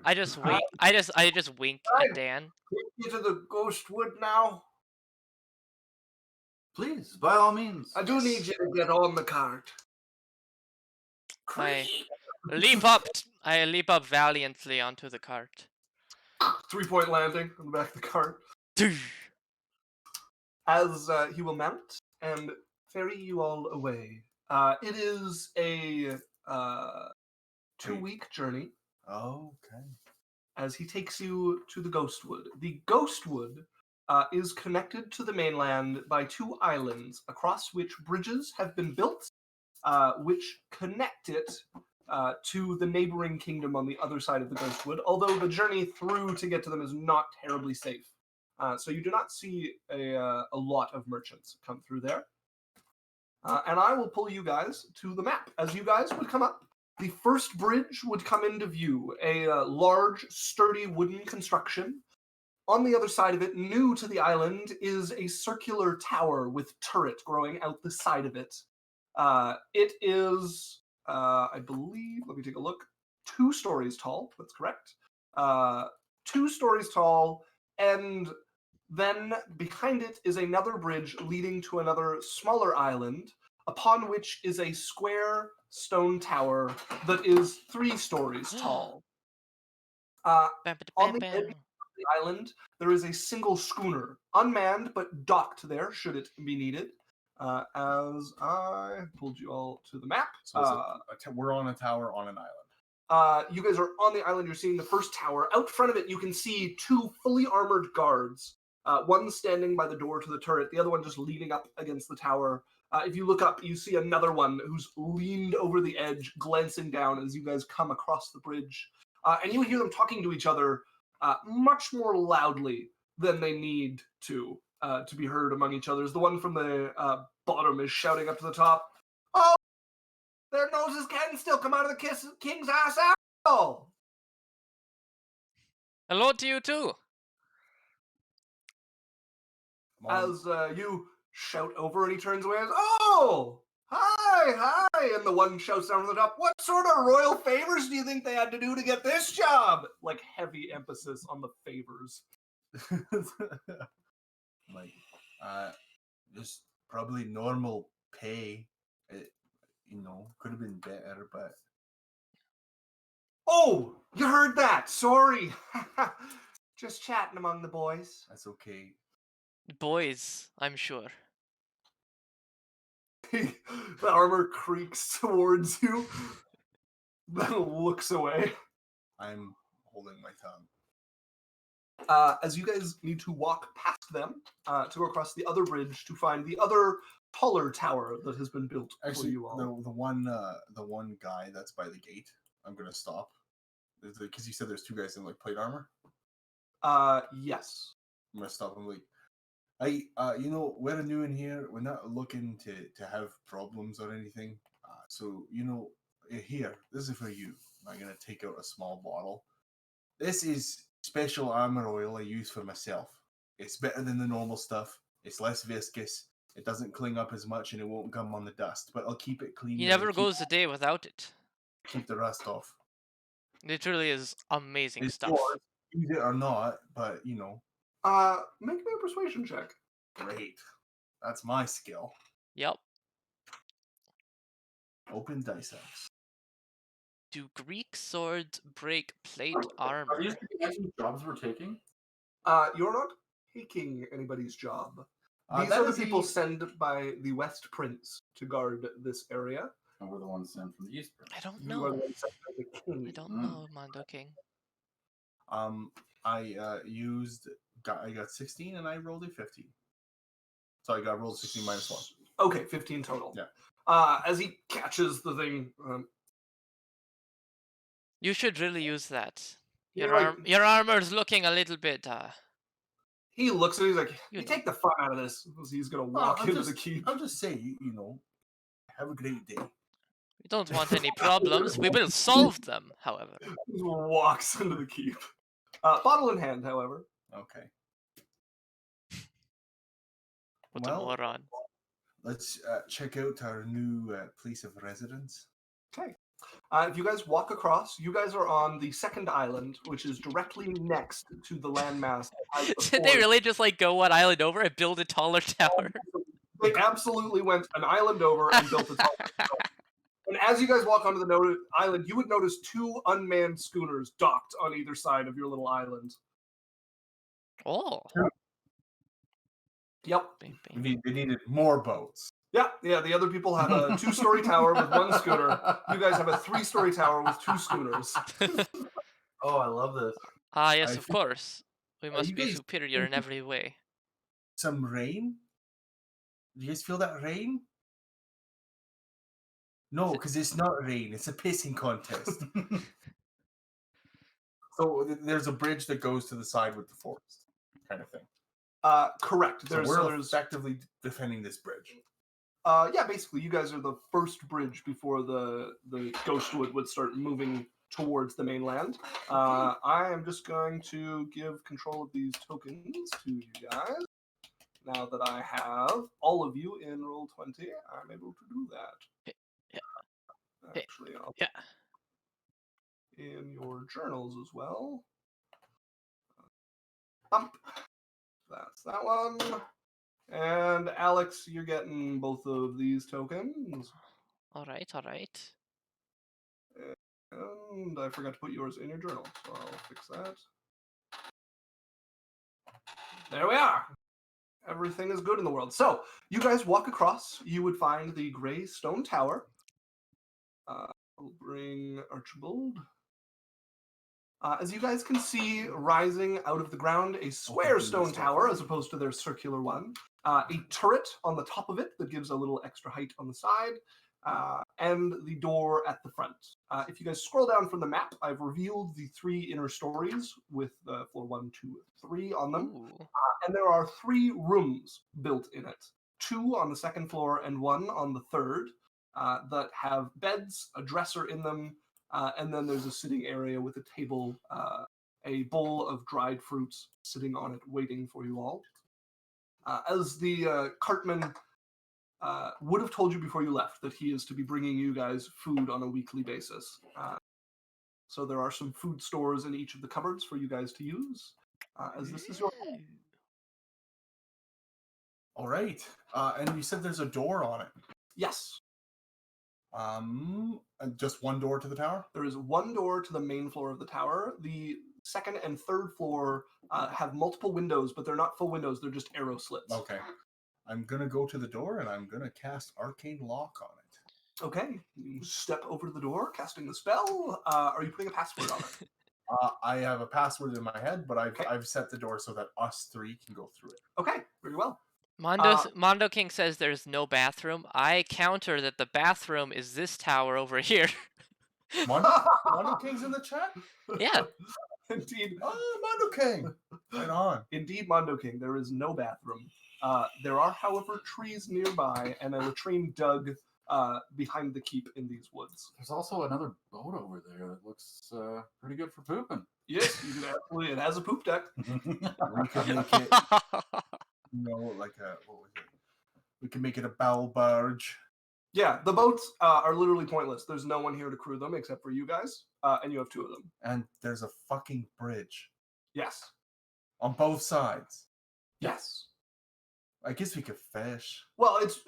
I just wink. I just wink Right. at Dan. Take you to the Ghostwood now. Please, by all means. I do need you to get on the cart. I leap up. I leap up valiantly onto the cart. 3-point landing on the back of the cart. As he will mount and ferry you all away. It is a 2-week journey Oh, okay. as he takes you to the Ghostwood. The Ghostwood is connected to the mainland by 2 islands across which bridges have been built, which connect it to the neighboring kingdom on the other side of the Ghostwood, although the journey through to get to them is not terribly safe. So you do not see a lot of merchants come through there. And I will pull you guys to the map. As you guys would come up, the first bridge would come into view, a large, sturdy wooden construction. On the other side of it, new to the island, is a circular tower with turret growing out the side of it. It is, I believe, let me take a look, 2 stories tall. That's correct. 2 stories tall, and then behind it is another bridge leading to another smaller island, upon which is a square stone tower that is 3 stories tall. On the edge of the island, there is a single schooner, unmanned but docked there should it be needed. As I pulled you all to the map. So we're on a tower on an island. You guys are on the island. You're seeing the first tower. Out front of it, you can see 2 fully armored guards. One standing by the door to the turret, the other one just leaning up against the tower. If you look up, you see another one who's leaned over the edge, glancing down as you guys come across the bridge. And you hear them talking to each other much more loudly than they need to be heard among each other. The one from the bottom is shouting up to the top, "Oh, their noses can still come out of the king's ass apple!" Hello to you too. As you shout over and he turns away and says, "Oh, hi. And the one shouts down from the top, "What sort of royal favors do you think they had to do to get this job?" Like heavy emphasis on the favors. Like, just probably normal pay. Could have been better, but "Oh, you heard that. Sorry. Just chatting among the boys." that's okay. Boys, I'm sure. The armor creaks towards you, then looks away. I'm holding my tongue. As you guys need to walk past them to go across the other bridge to find the other taller tower that has been built for Actually, you all. the one guy that's by the gate, I'm gonna stop. Because you said there's two guys in like plate armor. Yes. I'm gonna stop him. Like, we're new in here. We're not looking to have problems or anything. So here, this is for you. I'm gonna take out a small bottle. This is special armor oil I use for myself. It's better than the normal stuff. It's less viscous. It doesn't cling up as much, and it won't gum on the dust. But I'll keep it clean. He and never keep, goes a day without it. keep the rust off. Literally is amazing It's stuff. yours, use it or not, but Make me a persuasion check. great. That's my skill. Yep. Open dice X. Do Greek swords break plate Are armor? these the actual jobs we're taking? You're not taking anybody's job. These That are the is people sent by the West Prince to guard this area. And we're the ones sent from the East. I don't You are the know. ones sent by the king. I don't know, Mondo King. I got 16 and I rolled a 15. So I got rolled 16 minus 1. Okay, 15 total. Yeah. As he catches the thing, You should really use that. you're Your armor's looking a little bit. he looks at it, he's like, You you know. take the fun out of this. He's going to walk into the keep. I'll just say, have a great day. We don't want any problems. We will solve them, however. He walks into the keep. Bottle in hand, however. Okay. What a moron. Let's check out our new place of residence. Okay. If you guys walk across, you guys are on the second island, which is directly next to the landmass. Did they really just go one island over and build a taller tower? They absolutely went an island over and built a taller tower. And as you guys walk onto the island, you would notice 2 unmanned schooners docked on either side of your little island. Oh. Yep. They needed more boats. Yeah. The other people have a 2-story tower with 1 schooner. You guys have a 3-story tower with 2 schooners. Oh, I love this. Yes, of course. We must you be guys superior in every way. Some rain? Do you guys feel that rain? No, because it's not rain. It's a pissing contest. So there's a bridge that goes to the side with the forest, kind of thing. Correct. So we're effectively defending this bridge. Yeah, basically, you guys are the first bridge before the Ghostwood would start moving towards the mainland. I am just going to give control of these tokens to you guys. Now that I have all of you in Roll20, I'm able to do that. Actually, I'll in your journals as well. That's that one. And Alex, you're getting both of these tokens. All right. And I forgot to put yours in your journal, so I'll fix that. There we are. Everything is good in the world. So, you guys walk across. You would find the gray stone tower. I'll bring Archibald. As you guys can see, rising out of the ground, a square stone tower as opposed to their circular one. A turret on the top of it that gives a little extra height on the side. And the door at the front. If you guys scroll down from the map, I've revealed the 3 inner stories with floor 1, 2, 3 on them. And there are 3 rooms built in it. 2 on the second floor and 1 on the third that have beds, a dresser in them, and then there's a sitting area with a table, a bowl of dried fruits sitting on it waiting for you all. As the cartman would have told you before you left that he is to be bringing you guys food on a weekly basis. So there are some food stores in each of the cupboards for you guys to use, as this is your home. All right. And you said there's a door on it. Yes. Just one door to the tower? There is one door to the main floor of the tower. The second and third floor have multiple windows, but they're not full windows. They're just arrow slits. Okay. I'm gonna go to the door and I'm gonna cast Arcane Lock on it. Okay, you step over to the door, casting the spell. Are you putting a password on it? I have a password in my head, but I've set the door so that us three can go through it. Okay, very well. Mondo King says there's no bathroom. I counter that the bathroom is this tower over here. Mondo King's in the chat? Yeah. Indeed. Oh, Mondo King! Right on. Indeed, Mondo King, there is no bathroom. There are, however, trees nearby and a latrine dug behind the keep in these woods. There's also another boat over there that looks pretty good for pooping. Yes, you can absolutely. It has a poop deck. We could make it, like a, what was it? We can make it a bowel barge. Yeah, the boats are literally pointless. There's no one here to crew them except for you guys, and you have 2 of them. And there's a fucking bridge Yes. on both sides. Yes. I guess we could fish. Well, it's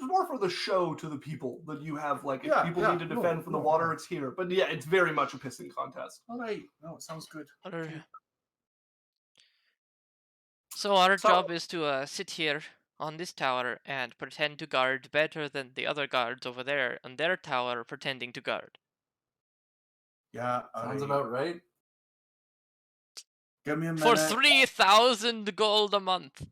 more for the show to the people that you have. Like, if people need to defend from the water, it's here. But yeah, it's very much a pissing contest. All right. No, it sounds good. So our job is to sit here on this tower and pretend to guard better than the other guards over there on their tower pretending to guard. Yeah. Sounds about right. Give me a minute. For 3,000 gold a month.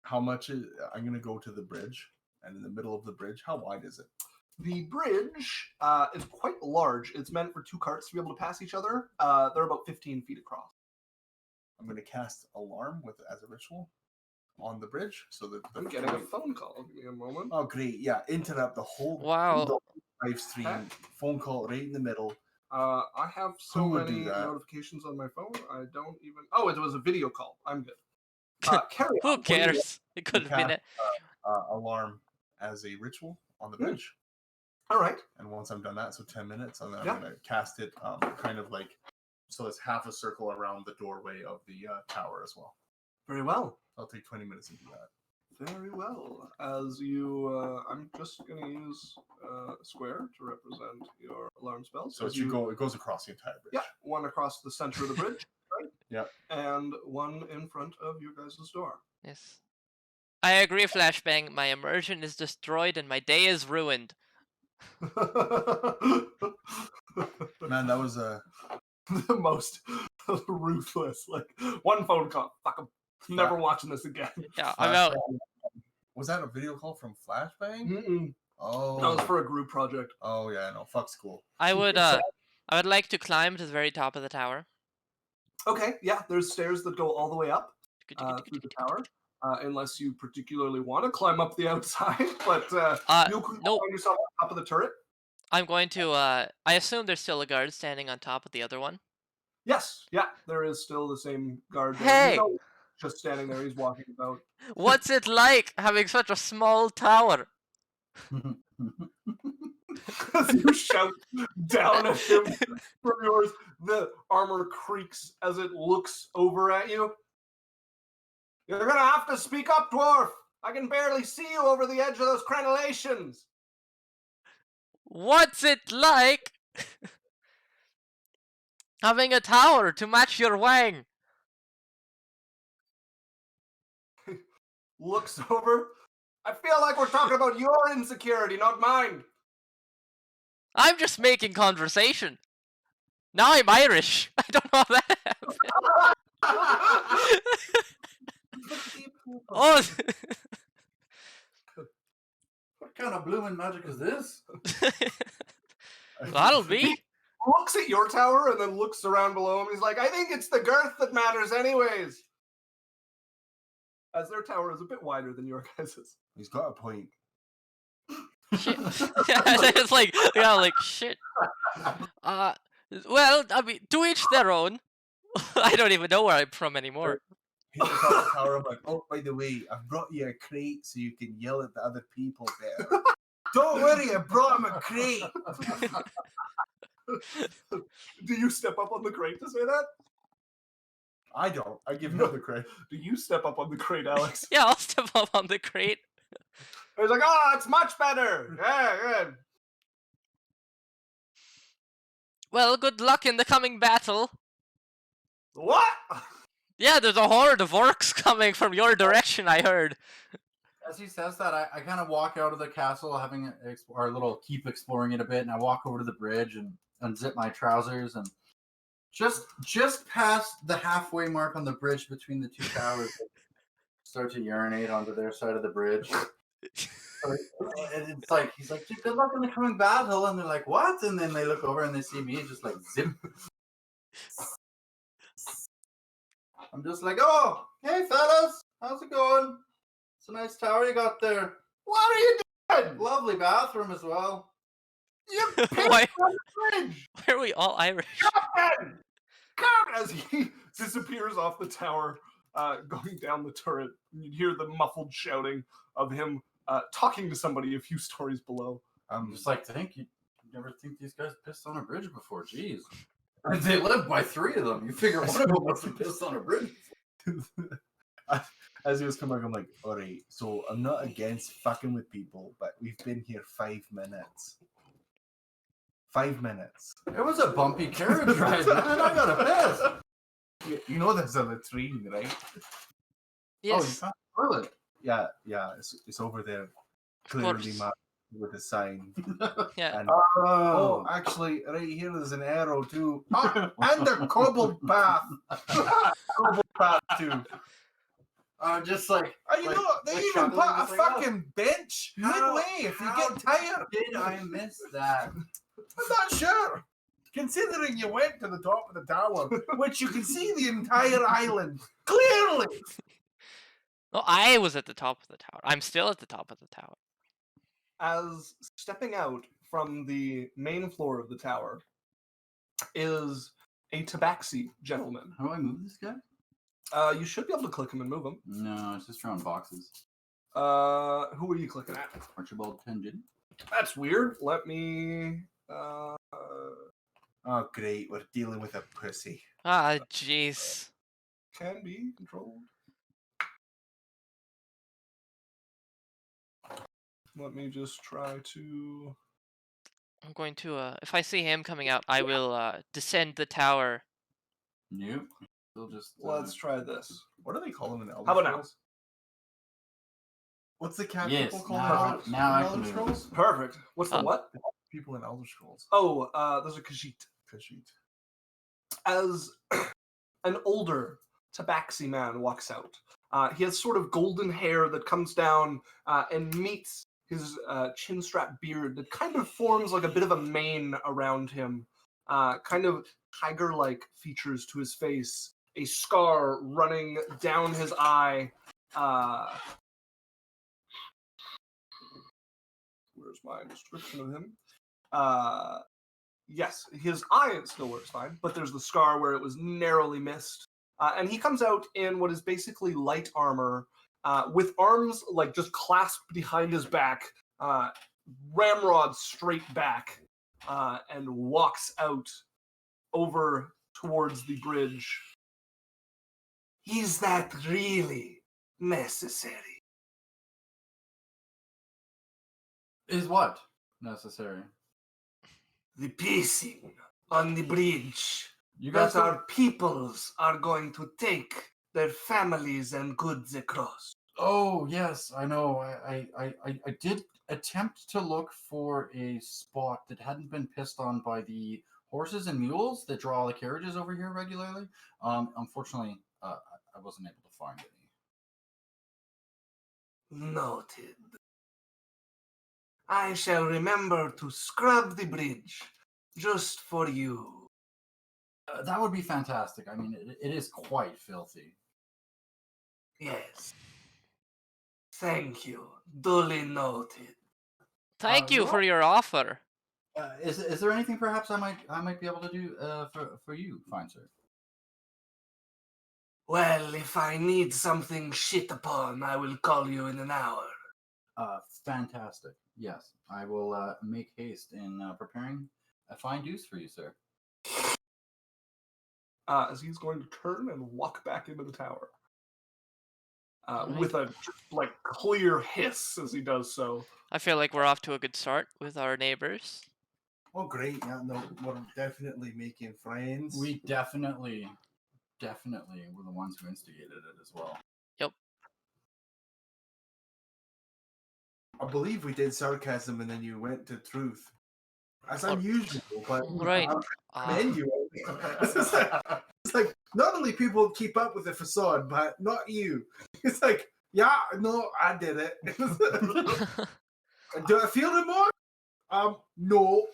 How much is... I'm going to go to the bridge. And in the middle of the bridge, how wide is it? The bridge is quite large. It's meant for 2 carts to be able to pass each other. They're about 15 feet across. I'm going to cast Alarm as a ritual on the bridge. So that I'm getting a phone call. Give me a moment. Oh, great. Yeah, interrupt the whole live stream. Phone call right in the middle. I have so many notifications on my phone. I don't even... Oh, it was a video call. I'm good. Carry on. Who cares? It could have been it. Alarm as a ritual on the bridge. All right. And once I'm done that, so 10 minutes, and then I'm going to cast it kind of like... So it's half a circle around the doorway of the tower as well. Very well. I'll take 20 minutes to do that. Very well. As you, I'm just going to use square to represent your alarm spell. So it goes across the entire bridge. Yeah, 1 across the center of the bridge, right? Yeah. And 1 in front of your guys' door. Yes. I agree, Flashbang. My immersion is destroyed and my day is ruined. Man, that was the most ruthless. Like, 1 phone call. Fuck 'em. Never watching this again. Yeah, I'm out. Was that a video call from Flashbang? Mm-mm. Oh. That was for a group project. Oh yeah, no, fuck school. I would like to climb to the very top of the tower. Okay, yeah, there's stairs that go all the way up through the tower. Unless you particularly want to climb up the outside, but you can find yourself on top of the turret. I'm going to, I assume there's still a guard standing on top of the other one. Yes, yeah, there is still the same guard there. Hey! He's just standing there, he's walking about. What's it like having such a small tower? As you shout down at him from yours, the armor creaks as it looks over at you. You're gonna have to speak up, dwarf! I can barely see you over the edge of those crenellations! What's it like having a tower to match your wang? Looks over. I feel like we're talking about your insecurity, not mine. I'm just making conversation. Now I'm Irish. I don't know that. Oh. What kind of blooming magic is this? That'll be. He looks at your tower and then looks around below him. He's like, I think it's the girth that matters anyways. As their tower is a bit wider than your guys's. He's got a point. Shit. It's like, yeah, like shit. Well, I mean, to each their own. I don't even know where I'm from anymore. He's at the top of the tower. I'm like, oh, by the way, I've brought you a crate so you can yell at the other people better. Don't worry, I brought him a crate. Do you step up on the crate to say that? I don't. I give him the crate. Do you step up on the crate, Alex? Yeah, I'll step up on the crate. He's like, oh, it's much better. Yeah, good. Well, good luck in the coming battle. What? Yeah, there's a horde of orcs coming from your direction, I heard. As he says that, I kind of walk out of the castle, having our little keep exploring it a bit, and I walk over to the bridge and unzip my trousers, and just past the halfway mark on the bridge between the two towers, start to urinate onto their side of the bridge. And it's like he's like, "Good luck in the coming battle," and they're like, "What?" And then they look over and they see me, just like zip. I'm just like, "Oh, hey fellas, how's it going? It's a nice tower you got there. What are you doing? Lovely bathroom as well." You Why, pissed on the bridge! why are we all Irish? Captain! Captain! As he disappears off the tower, going down the turret, you hear the muffled shouting of him talking to somebody a few stories below. I'm just like, you never think these guys pissed on a bridge before? Jeez. And they live by 3 of them. You figure one of them must have pissed on a bridge. As he was coming back, I'm like, all right, so I'm not against fucking with people, but we've been here 5 minutes. 5 minutes. It was a bumpy carriage ride, man. I got a piss. You know there's a latrine, right? Oh, you Yes. found the toilet. Yeah, it's over there, clearly marked with a sign. Yeah. And, oh, actually, right here there's an arrow too. Oh, and a cobbled path. Cobbled path too. Just like, Oh, you know, they like even put chuckling, a just like, oh, fucking bench how- midway if you how get tired. did I miss that? I'm not sure. Considering you went to the top of the tower, which you can see the entire island clearly. No, I was at the top of the tower. I'm still at the top of the tower. As stepping out from the main floor of the tower is a tabaxi gentleman. How do I move this guy? You should be able to click him and move him. No, it's just drawing boxes. Who are you clicking at? Archibald Tangent. That's weird. Let me. Oh, great. We're dealing with a pussy. Ah, jeez. Can be controlled. Let me just try to. I'm going to, if I see him coming out, I will, descend the tower. Nope. Still just. Let's try this. What do they call them in Elder How about now? Scrolls? What's the cat Yes, people call now- them? now I in Elder can move. Scrolls? Perfect. What's the Um, what? People in Elder Scrolls. Oh, those are Khajiit. Khajiit. As an older tabaxi man walks out, he has sort of golden hair that comes down and meets his chin strap beard that kind of forms like a bit of a mane around him, kind of tiger-like features to his face, a scar running down his eye. Where's my description of him? Yes, his eye still works fine, but there's the scar where it was narrowly missed. And he comes out in what is basically light armor, with arms like just clasped behind his back, ramrod straight back, and walks out over towards the bridge. Is that really necessary? Is what necessary? The pacing on the bridge. You guys That our peoples are going to take their families and goods across. Oh yes, I know. I did attempt to look for a spot that hadn't been pissed on by the horses and mules that draw the carriages over here regularly. Unfortunately, I wasn't able to find any. Noted. I shall remember to scrub the bridge just for you. That would be fantastic. I mean, it is quite filthy. Yes. Thank you. Duly noted. Thank you well- for your offer. Is there anything perhaps I might be able to do for you, fine sir? Well, if I need something shit upon, I will call you in an hour. Fantastic. Yes, I will make haste in preparing a fine deuce for you, sir. As he's going to turn and walk back into the tower. With a like clear hiss as he does so. I feel like we're off to a good start with our neighbors. Oh, great. Yeah, no, we're definitely making friends. We definitely were the ones who instigated it as well. I believe we did sarcasm and then you went to truth. That's Or- unusual, but Right. I'm anyway. It's like not only people keep up with the facade, but not you. It's like, yeah, no, I did it. Do I feel remorse? No.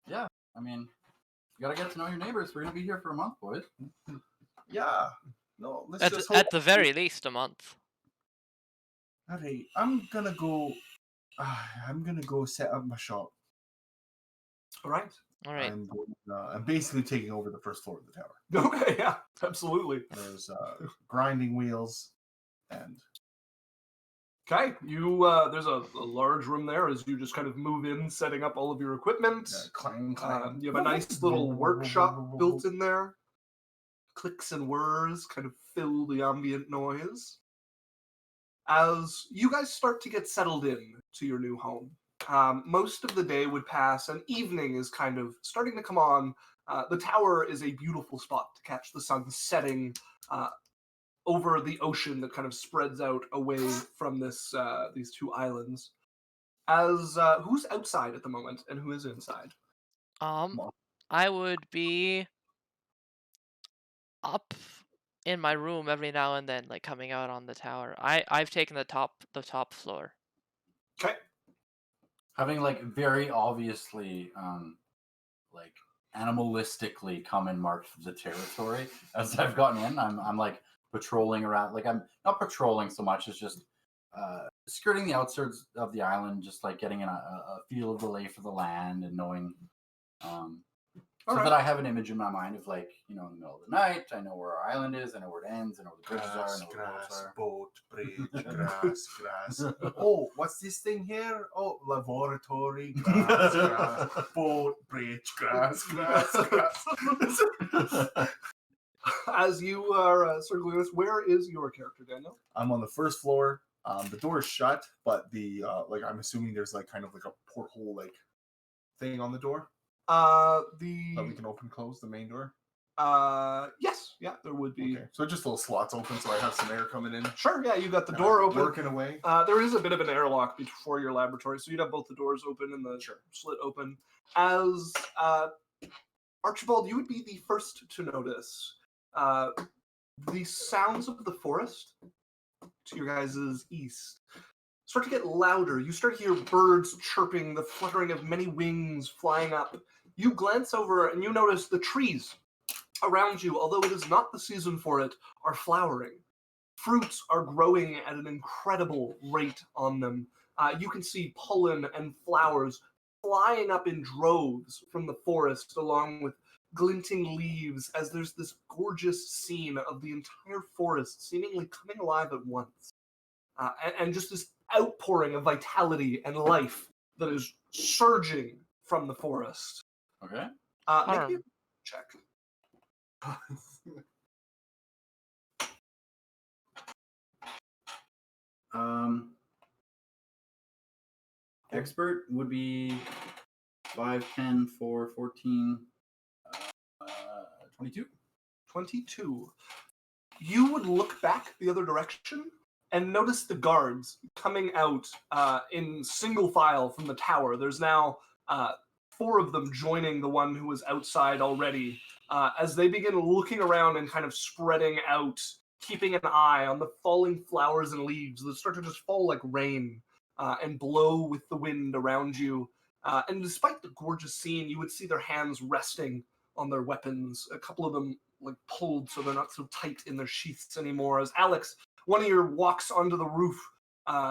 Yeah, I mean, you gotta get to know your neighbors. We're gonna be here for a month, boys. Yeah. No, let's at, just the, hope. at the very least, a month. All right, I'm gonna go. I'm gonna go set up my shop. All right. All right. I'm basically taking over the first floor of the tower. Okay, yeah, absolutely. There's grinding wheels, and Okay, you there's a large room there as you just kind of move in, setting up all of your equipment. clang clang. You have a nice little workshop built in there. Clicks and whirs kind of fill the ambient noise. As you guys start to get settled in to your new home, most of the day would pass, and evening is kind of starting to come on. The tower is a beautiful spot to catch the sun setting over the ocean that kind of spreads out away from these two islands. As who's outside at the moment and who is inside? I would be up in my room every now and then, like coming out on the tower. I've taken the top floor. Okay. Having like very obviously, like animalistically come and marked the territory as I've gotten in. I'm like patrolling around. Like I'm not patrolling so much as just skirting the outskirts of the island, just like getting a feel of the lay for the land and knowing. So that I have an image in my mind of like, in the middle of the night, I know where our island is, I know where it ends, I know where the bridges are, I know where the boats are. Boat, bridge, grass. Oh, what's this thing here? Oh, laboratory, grass, boat, bridge, grass. As you are circling this, where is your character, Daniel? I'm on the first floor. The door is shut, but the I'm assuming there's like kind of like a porthole like thing on the door. That we can open close the main door. Yes, yeah, there would be. Okay. So just little slots open, so I have some air coming in. Sure, yeah, you got the door open. Working away. There is a bit of an airlock before your laboratory, so you'd have both the doors open and the slit open. As Archibald, you would be the first to notice the sounds of the forest to your guys' east start to get louder. You start to hear birds chirping, the fluttering of many wings flying up. You glance over and you notice the trees around you, although it is not the season for it, are flowering. Fruits are growing at an incredible rate on them. You can see pollen and flowers flying up in droves from the forest, along with glinting leaves, as there's this gorgeous scene of the entire forest seemingly coming alive at once. And just this outpouring of vitality and life that is surging from the forest. Okay. Make me a check. Expert would be 5, 10, 4, 14, 22. 22. You would look back the other direction and notice the guards coming out in single file from the tower. There's now 4 of them joining the one who was outside already, as they begin looking around and kind of spreading out, keeping an eye on the falling flowers and leaves that start to just fall like rain and blow with the wind around you. And despite the gorgeous scene, you would see their hands resting on their weapons. A couple of them like pulled so they're not so tight in their sheaths anymore. As Alex, one of your walks onto the roof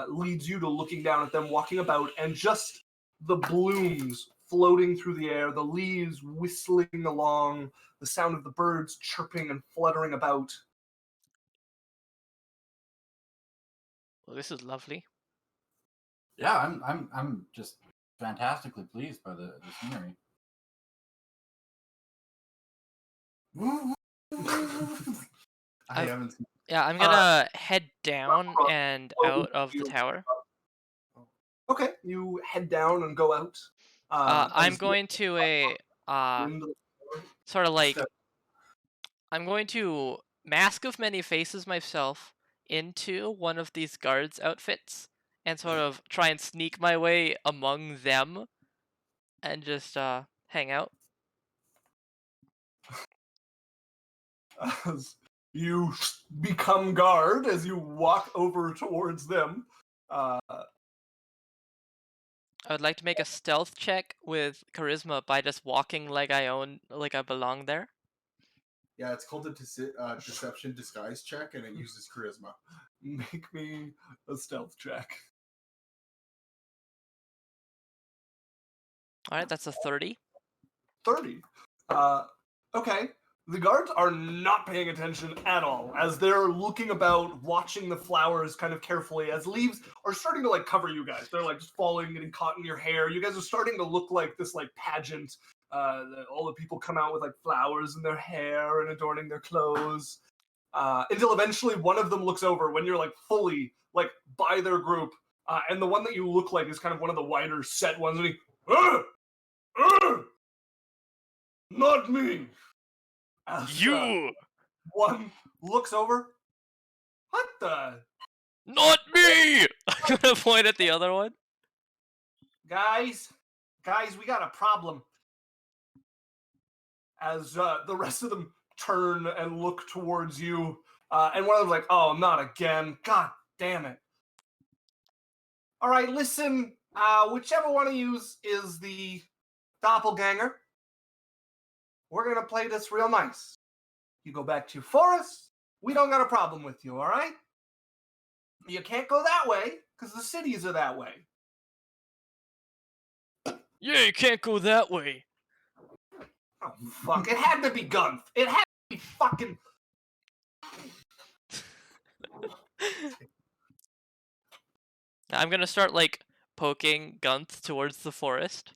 leads you to looking down at them walking about, and just the blooms floating through the air, the leaves whistling along, the sound of the birds chirping and fluttering about. Well, this is lovely. Yeah, I'm just fantastically pleased by the scenery. I haven't seen. Yeah, I'm gonna head down and out of the tower. Okay, you head down and go out. I'm going to sort of like I'm going to Mask of Many Faces myself into one of these guards' outfits and sort of try and sneak my way among them and just hang out. As you become guard as you walk over towards them. I would like to make a stealth check with charisma by just walking like I belong there. Yeah, it's called a deception disguise check, and it uses charisma. Make me a stealth check. All right, that's a 30. 30. Okay. The guards are not paying attention at all as they're looking about, watching the flowers kind of carefully as leaves are starting to like cover you guys. They're like just falling, getting caught in your hair. You guys are starting to look like this like pageant. All the people come out with like flowers in their hair and adorning their clothes. Until eventually one of them looks over when you're like fully like by their group. And the one that you look like is kind of one of the wider set ones. And he, not me. As, You! one looks over. What the? Not me! I'm gonna point at the other one. Guys, we got a problem. As the rest of them turn and look towards you. And one of them's like, oh, not again. God damn it. All right, listen. Whichever one of you is the doppelganger, we're going to play this real nice. You go back to your forest. We don't got a problem with you, all right? You can't go that way because the cities are that way. Yeah, you can't go that way. Oh, fuck. It had to be Gunth. It had to be fucking... I'm gonna start like poking Gunth towards the forest.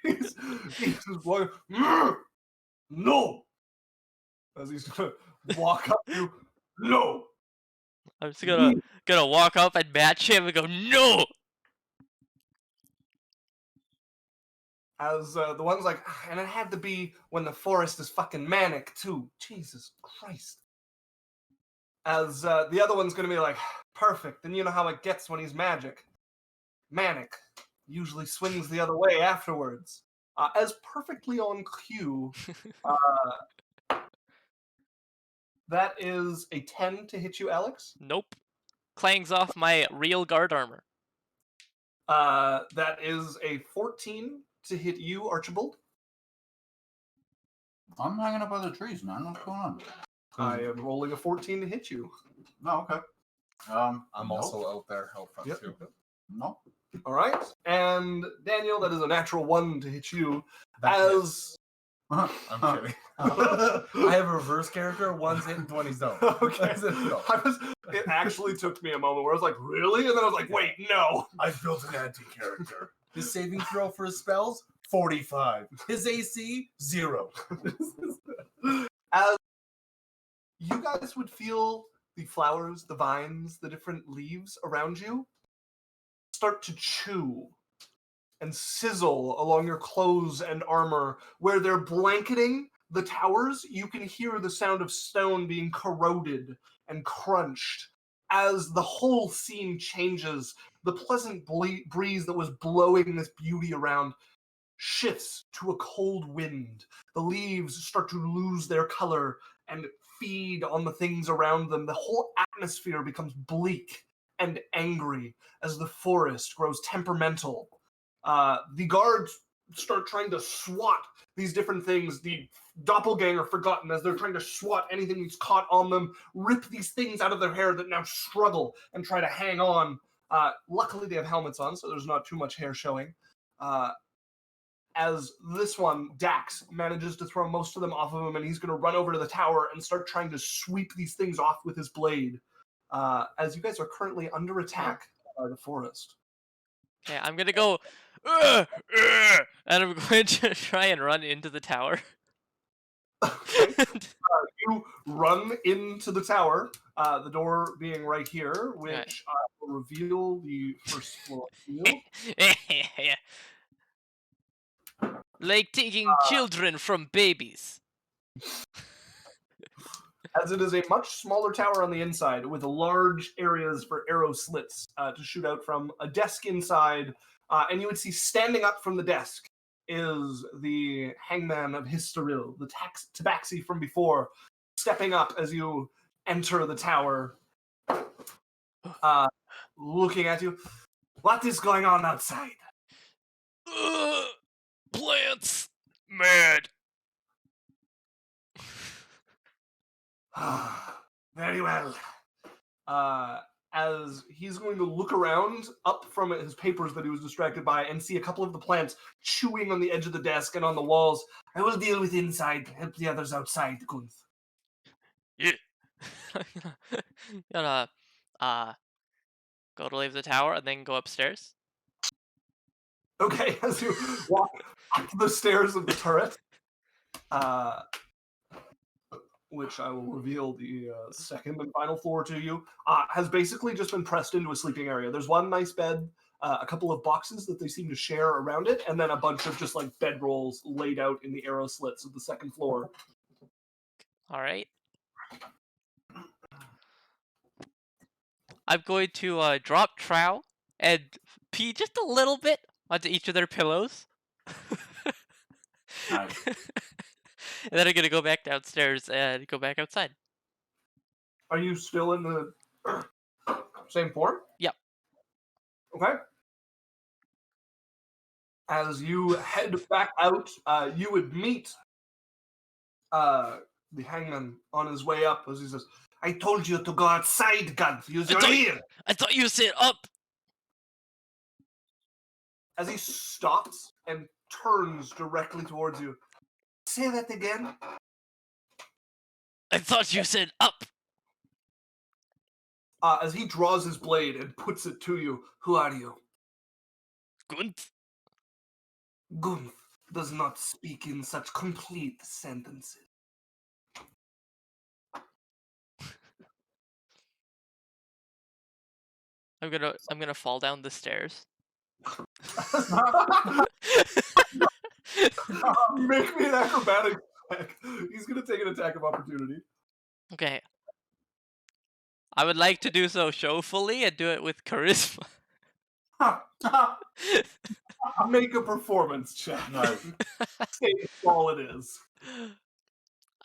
he's just like, no! As he's gonna walk up to you, no! I'm just gonna walk up and match him and go, no! As the one's like, and it had to be when the forest is fucking manic too. Jesus Christ. As the other one's gonna be like, perfect. And you know how it gets when he's magic. Manic. Usually swings the other way afterwards. As perfectly on cue, that is a 10 to hit you, Alex. Nope. Clangs off my real guard armor. That is a 14 to hit you, Archibald. I'm hanging up by the trees, man. What's going on? I am rolling a 14 to hit you. No, okay. I'm nope. also out there out front Yep. too. No. All right. And Daniel, that is a natural 1 to hit you. That As I'm kidding. I have a reverse character. One's hitting, 20's don't. okay. No. It actually took me a moment where I was like, really? And then I was like, wait, no. I've built an anti-character. His saving throw for his spells, 45. His AC, 0. As you guys would feel the flowers, the vines, the different leaves around you start to chew and sizzle along your clothes and armor. Where they're blanketing the towers, you can hear the sound of stone being corroded and crunched. As the whole scene changes, the pleasant breeze that was blowing this beauty around shifts to a cold wind. The leaves start to lose their color and feed on the things around them. The whole atmosphere becomes bleak and angry as the forest grows temperamental. The guards start trying to swat these different things. The doppelganger forgotten as they're trying to swat anything that's caught on them, rip these things out of their hair that now struggle and try to hang on. Luckily they have helmets on, so there's not too much hair showing. As this one, Dax, manages to throw most of them off of him, and he's going to run over to the tower and start trying to sweep these things off with his blade. As you guys are currently under attack by the forest. Okay, I'm gonna go, and I'm going to try and run into the tower. Okay. You run into the tower, the door being right here, which Right. will reveal the first floor view. Like taking children from babies. as it is a much smaller tower on the inside with large areas for arrow slits to shoot out from, a desk inside, and you would see standing up from the desk is the hangman of Historil, the tabaxi from before, stepping up as you enter the tower, looking at you. What is going on outside? Plants! Mad! Very well. As he's going to look around up from his papers that he was distracted by and see a couple of the plants chewing on the edge of the desk and on the walls. I will deal with inside, help the others outside, Gunth. Yeah. Gonna go to leave the tower and then go upstairs. Okay, as you walk up the stairs of the turret, which I will reveal the second and final floor to you, has basically just been pressed into a sleeping area. There's one nice bed, a couple of boxes that they seem to share around it, and then a bunch of just like bedrolls laid out in the arrow slits of the second floor. All right. I'm going to drop trowel and pee just a little bit onto each of their pillows. Nice. And then I'm gonna go back downstairs and go back outside. Are you still in the same form? Yep. Okay. As you head back out, you would meet the hangman on his way up as he says, I told you to go outside, God. Use your ear. I thought you said up. As he stops and turns directly towards you. Say that again. I thought you said up. As he draws his blade and puts it to you, who are you? Gunt. Gunth does not speak in such complete sentences. I'm gonna fall down the stairs. Make me an acrobatics check. He's gonna take an attack of opportunity. Okay. I would like to do so showfully and do it with charisma. Make a performance check. Nice. Say all it is.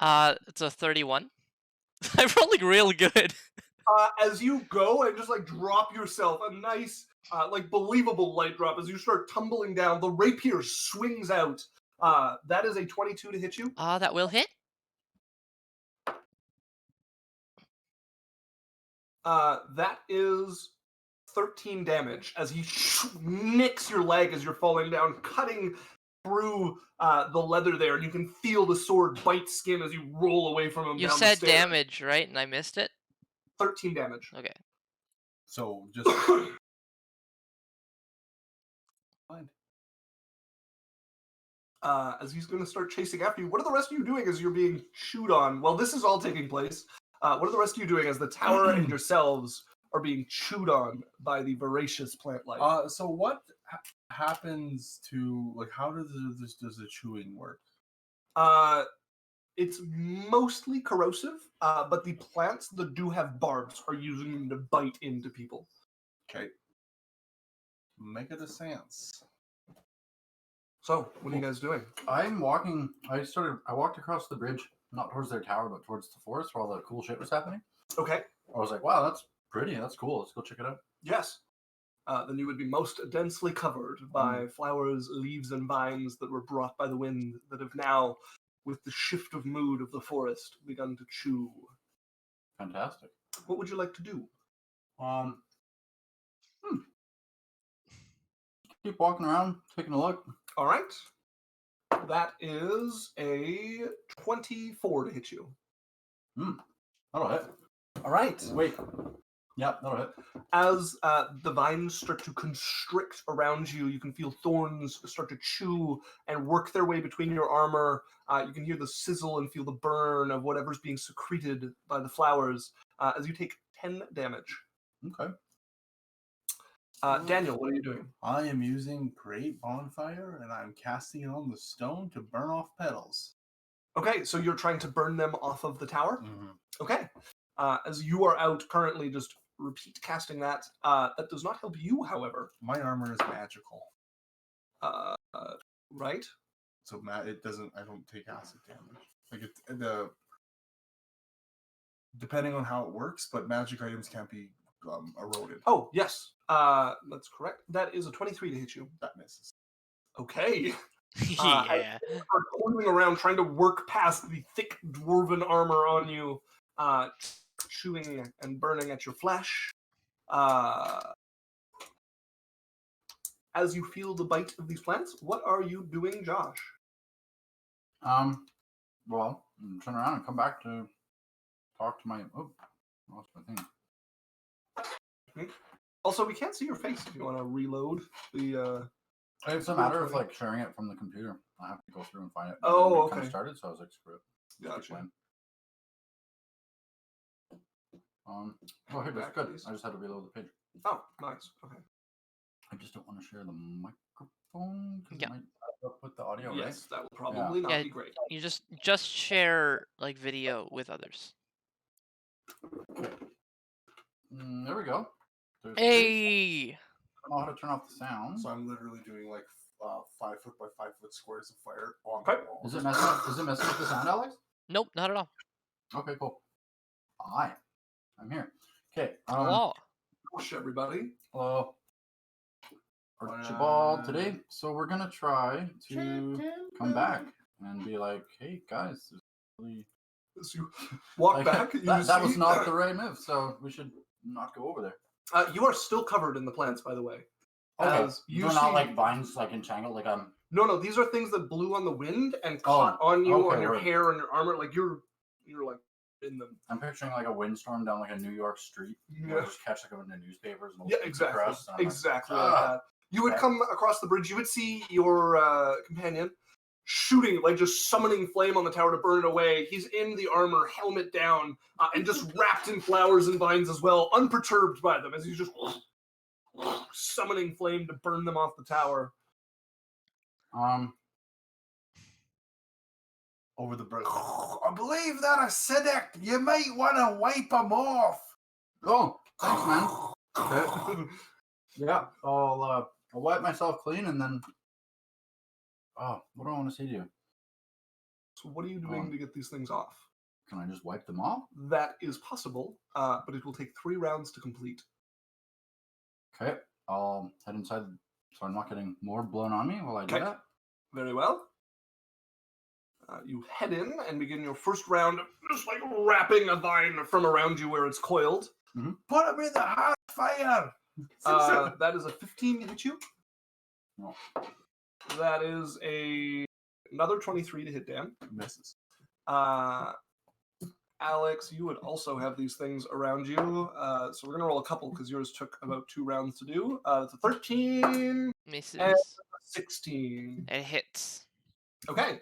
It's a 31. I'm rolling real good. As you go and just like drop yourself, a nice, like believable light drop. As you start tumbling down, the rapier swings out. That is a 22 to hit you. That will hit. That is 13 damage as he nicks your leg as you're falling down, cutting through the leather there, and you can feel the sword bite skin as you roll away from him. You down said the stairs. damage, right? And I missed it? 13 damage. Okay. So just fine. As he's going to start chasing after you, what are the rest of you doing as you're being chewed on? Well, this is all taking place. What are the rest of you doing as the tower and yourselves are being chewed on by the voracious plant life? So what happens to, like, how does the chewing work? It's mostly corrosive, but the plants that do have barbs are using them to bite into people. Okay. Make it a seance. So, what are you guys doing? I'm walking. I walked across the bridge, not towards their tower, but towards the forest where all the cool shit was happening. Okay. I was like, wow, that's pretty. That's cool. Let's go check it out. Yes. Then you would be most densely covered by flowers, leaves, and vines that were brought by the wind that have now, with the shift of mood of the forest, begun to chew. Fantastic. What would you like to do? Keep walking around, taking a look. All right. That is a 24 to hit you. That'll hit. All right. Wait. Yep, that'll hit. As the vines start to constrict around you, you can feel thorns start to chew and work their way between your armor. You can hear the sizzle and feel the burn of whatever's being secreted by the flowers as you take 10 damage. Okay. Daniel, what are you doing? I am using Create Bonfire, and I'm casting it on the stone to burn off petals. Okay, so you're trying to burn them off of the tower? Mm-hmm. Okay. As you are out currently, just repeat casting that. That does not help you, however. My armor is magical, Right? so it doesn't. I don't take acid damage. Like the depending on how it works, but magic items can't be eroded. Oh, yes. That's correct. That is a 23 to hit you. That misses. Okay. Yeah. Are toiling around trying to work past the thick dwarven armor on you, chewing and burning at your flesh. As you feel the bite of these plants, what are you doing, Josh? Well, turn around and come back to talk to my. Oh, lost my thing. Also, we can't see your face if you want to reload the. It's a matter of like sharing it from the computer. I have to go through and find it. Oh, When we okay. Kind of started, so I was like, screw it. Gotcha. Oh, here, that's good. I just had to reload the page. Oh, nice. Okay. I just don't want to share the microphone because Yeah. it might mess up with the audio, right? Yes, that will probably not Yeah. be great. You just share like video with others. There we go. There's the page. Hey. I don't know how to turn off the sound. So I'm literally doing like 5 foot by 5 foot squares of fire on Okay. the wall. Is it messing with the sound, Alex? Nope, not at all. Okay, cool. Hi, I'm here. Okay. Hello. Gosh, everybody. Hello. Archibald today. So we're gonna try to come back and be like, hey guys, there's really As you walk like, back, you that was see- not the right move, so we should not go over there. You are still covered in the plants, by the way. Okay. As you They're not see- like vines like entangled, like No, these are things that blew on the wind and caught on you, okay, on your right. hair, and your armor. Like you're like in them. I'm picturing like a windstorm down like a New York street. Yeah. Where just catch like in the newspapers and Yeah, exactly. press, and I'm like, Exactly like "Ah." that. You would Okay. come across the bridge. You would see your companion shooting, like just summoning flame on the tower to burn it away. He's in the armor, helmet down, and just wrapped in flowers and vines as well, unperturbed by them as he's just summoning flame to burn them off the tower. Over the bridge. I believe that acidic. You might want to wipe them off. Oh, thanks, man. Okay. Yeah, I'll wipe myself clean and then. Oh, what do I want to say to you? So what are you doing to get these things off? Can I just wipe them off? That is possible, but it will take 3 rounds to complete. Okay, I'll head inside so I'm not getting more blown on me while I do Okay. that. Very well. You head in and begin your first round, just like wrapping a vine from around you where it's coiled. Put them in the hot fire. That is a 15 to hit you. No. That is another 23 to hit Dan. Misses. Alex, you would also have these things around you. So we're going to roll a couple because yours took about 2 rounds to do. It's a 13 Misses. and a 16. It hits. Okay.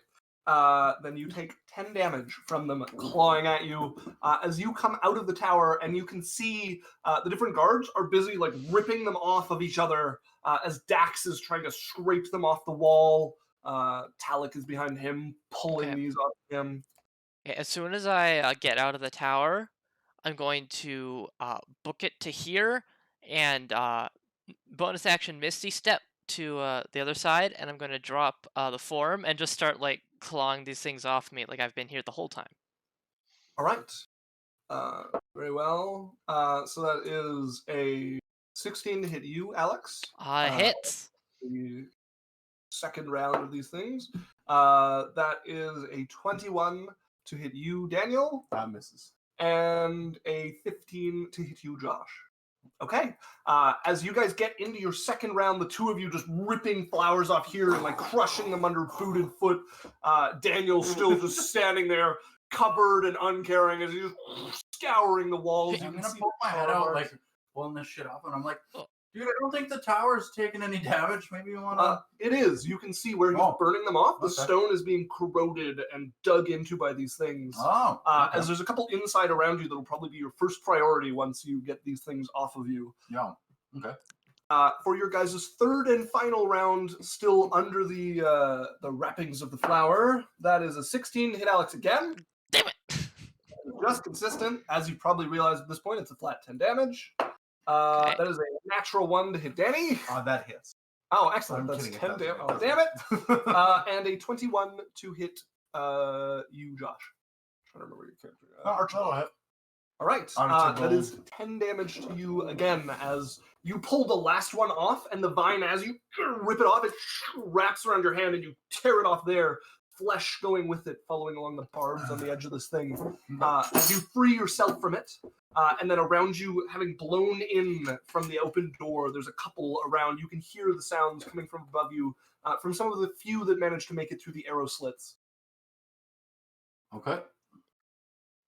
Then you take 10 damage from them clawing at you as you come out of the tower, and you can see the different guards are busy like ripping them off of each other as Dax is trying to scrape them off the wall. Talik is behind him, pulling Okay. these off him. Yeah, as soon as I get out of the tower, I'm going to book it to here and bonus action Misty Step to the other side, and I'm going to drop the form and just start like clawing these things off me like I've been here the whole time. All right. Very well. So that is a 16 to hit you, Alex. Hits. The second round of these things. That is a 21 to hit you, Daniel, That misses. and a 15 to hit you, Josh. Okay. As you guys get into your second round, the two of you just ripping flowers off here and like crushing them under booted foot. Daniel's still just standing there, covered and uncaring, as he's just scouring the walls. You I'm can gonna see poke my head tar out, marks. like pulling this shit off, and I'm like, dude, I don't think the tower's taking any damage. Maybe you wanna. It is. You can see where he's Oh, burning them off. The okay. stone is being corroded and dug into by these things. Oh. Okay. As there's a couple inside around you that will probably be your first priority once you get these things off of you. Yeah. Okay. For your guys' third and final round, still under the wrappings of the flower, that is a 16 to hit Alex again. Damn it! just consistent. As you probably realized at this point, it's a flat 10 damage. Okay. That is a natural 1 to hit Danny. That hits. Oh, excellent. I'm That's kidding, it 10 doesn't, damage. it Oh, doesn't. damn it. And a 21 to hit you, Josh. I'm trying to remember your character. Archibald hit. All right. Archibald. That is 10 damage to you again as you pull the last one off, and the vine, as you rip it off, it wraps around your hand, and you tear it off there, flesh going with it, following along the barbs on the edge of this thing. As you free yourself from it, and then around you, having blown in from the open door, there's a couple around. You can hear the sounds coming from above you, from some of the few that managed to make it through the arrow slits. Okay.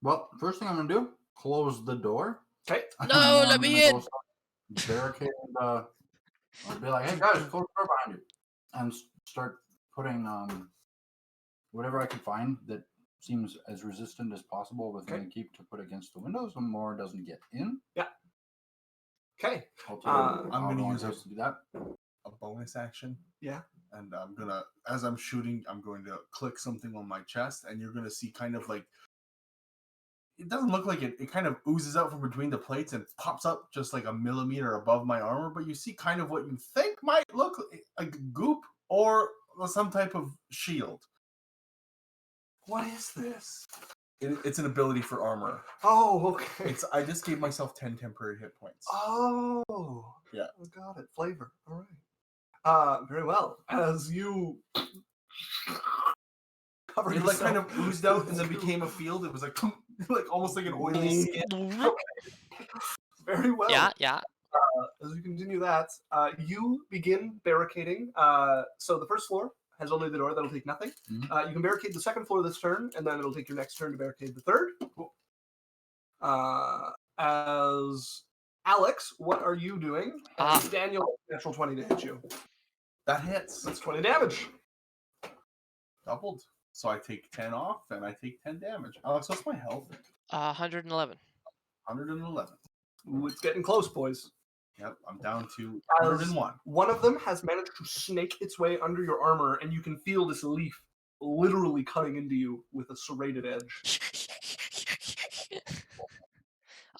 Well, first thing I'm gonna do, close the door. Okay. No, let me in. Barricade. I'll be like, hey guys, close the door behind you, and start putting whatever I can find that seems as resistant as possible within the keep to put against the windows, so more doesn't get in. Yeah. Okay. I'm I'll gonna go use on to do that. a bonus action. Yeah. And I'm gonna, as I'm shooting, I'm going to click something on my chest, and you're gonna see kind of like, it doesn't look like it kind of oozes out from between the plates and pops up just like a millimeter above my armor, but you see kind of what you think might look like goop or some type of shield. What is this? It's an ability for armor. Oh, okay. I just gave myself 10 temporary hit points. Oh. Yeah. Oh, got it. Flavor. All right. Very well. As you cover It like yourself. kind of oozed out and then became a field. It was like almost like an oily skin. Very well. Yeah. As you continue that, you begin barricading. So the first floor has only the door. That'll take nothing. You can barricade the second floor this turn, and then it'll take your next turn to barricade the third. As Alex, what are you doing? Daniel, natural 20 to hit you. That hits. That's 20 damage. Doubled. So I take 10 off, and I take 10 damage. Alex, what's my health? 111. 111. Ooh, it's getting close, boys. Yep, I'm down to As 101. one of them has managed to snake its way under your armor, and you can feel this leaf literally cutting into you with a serrated edge.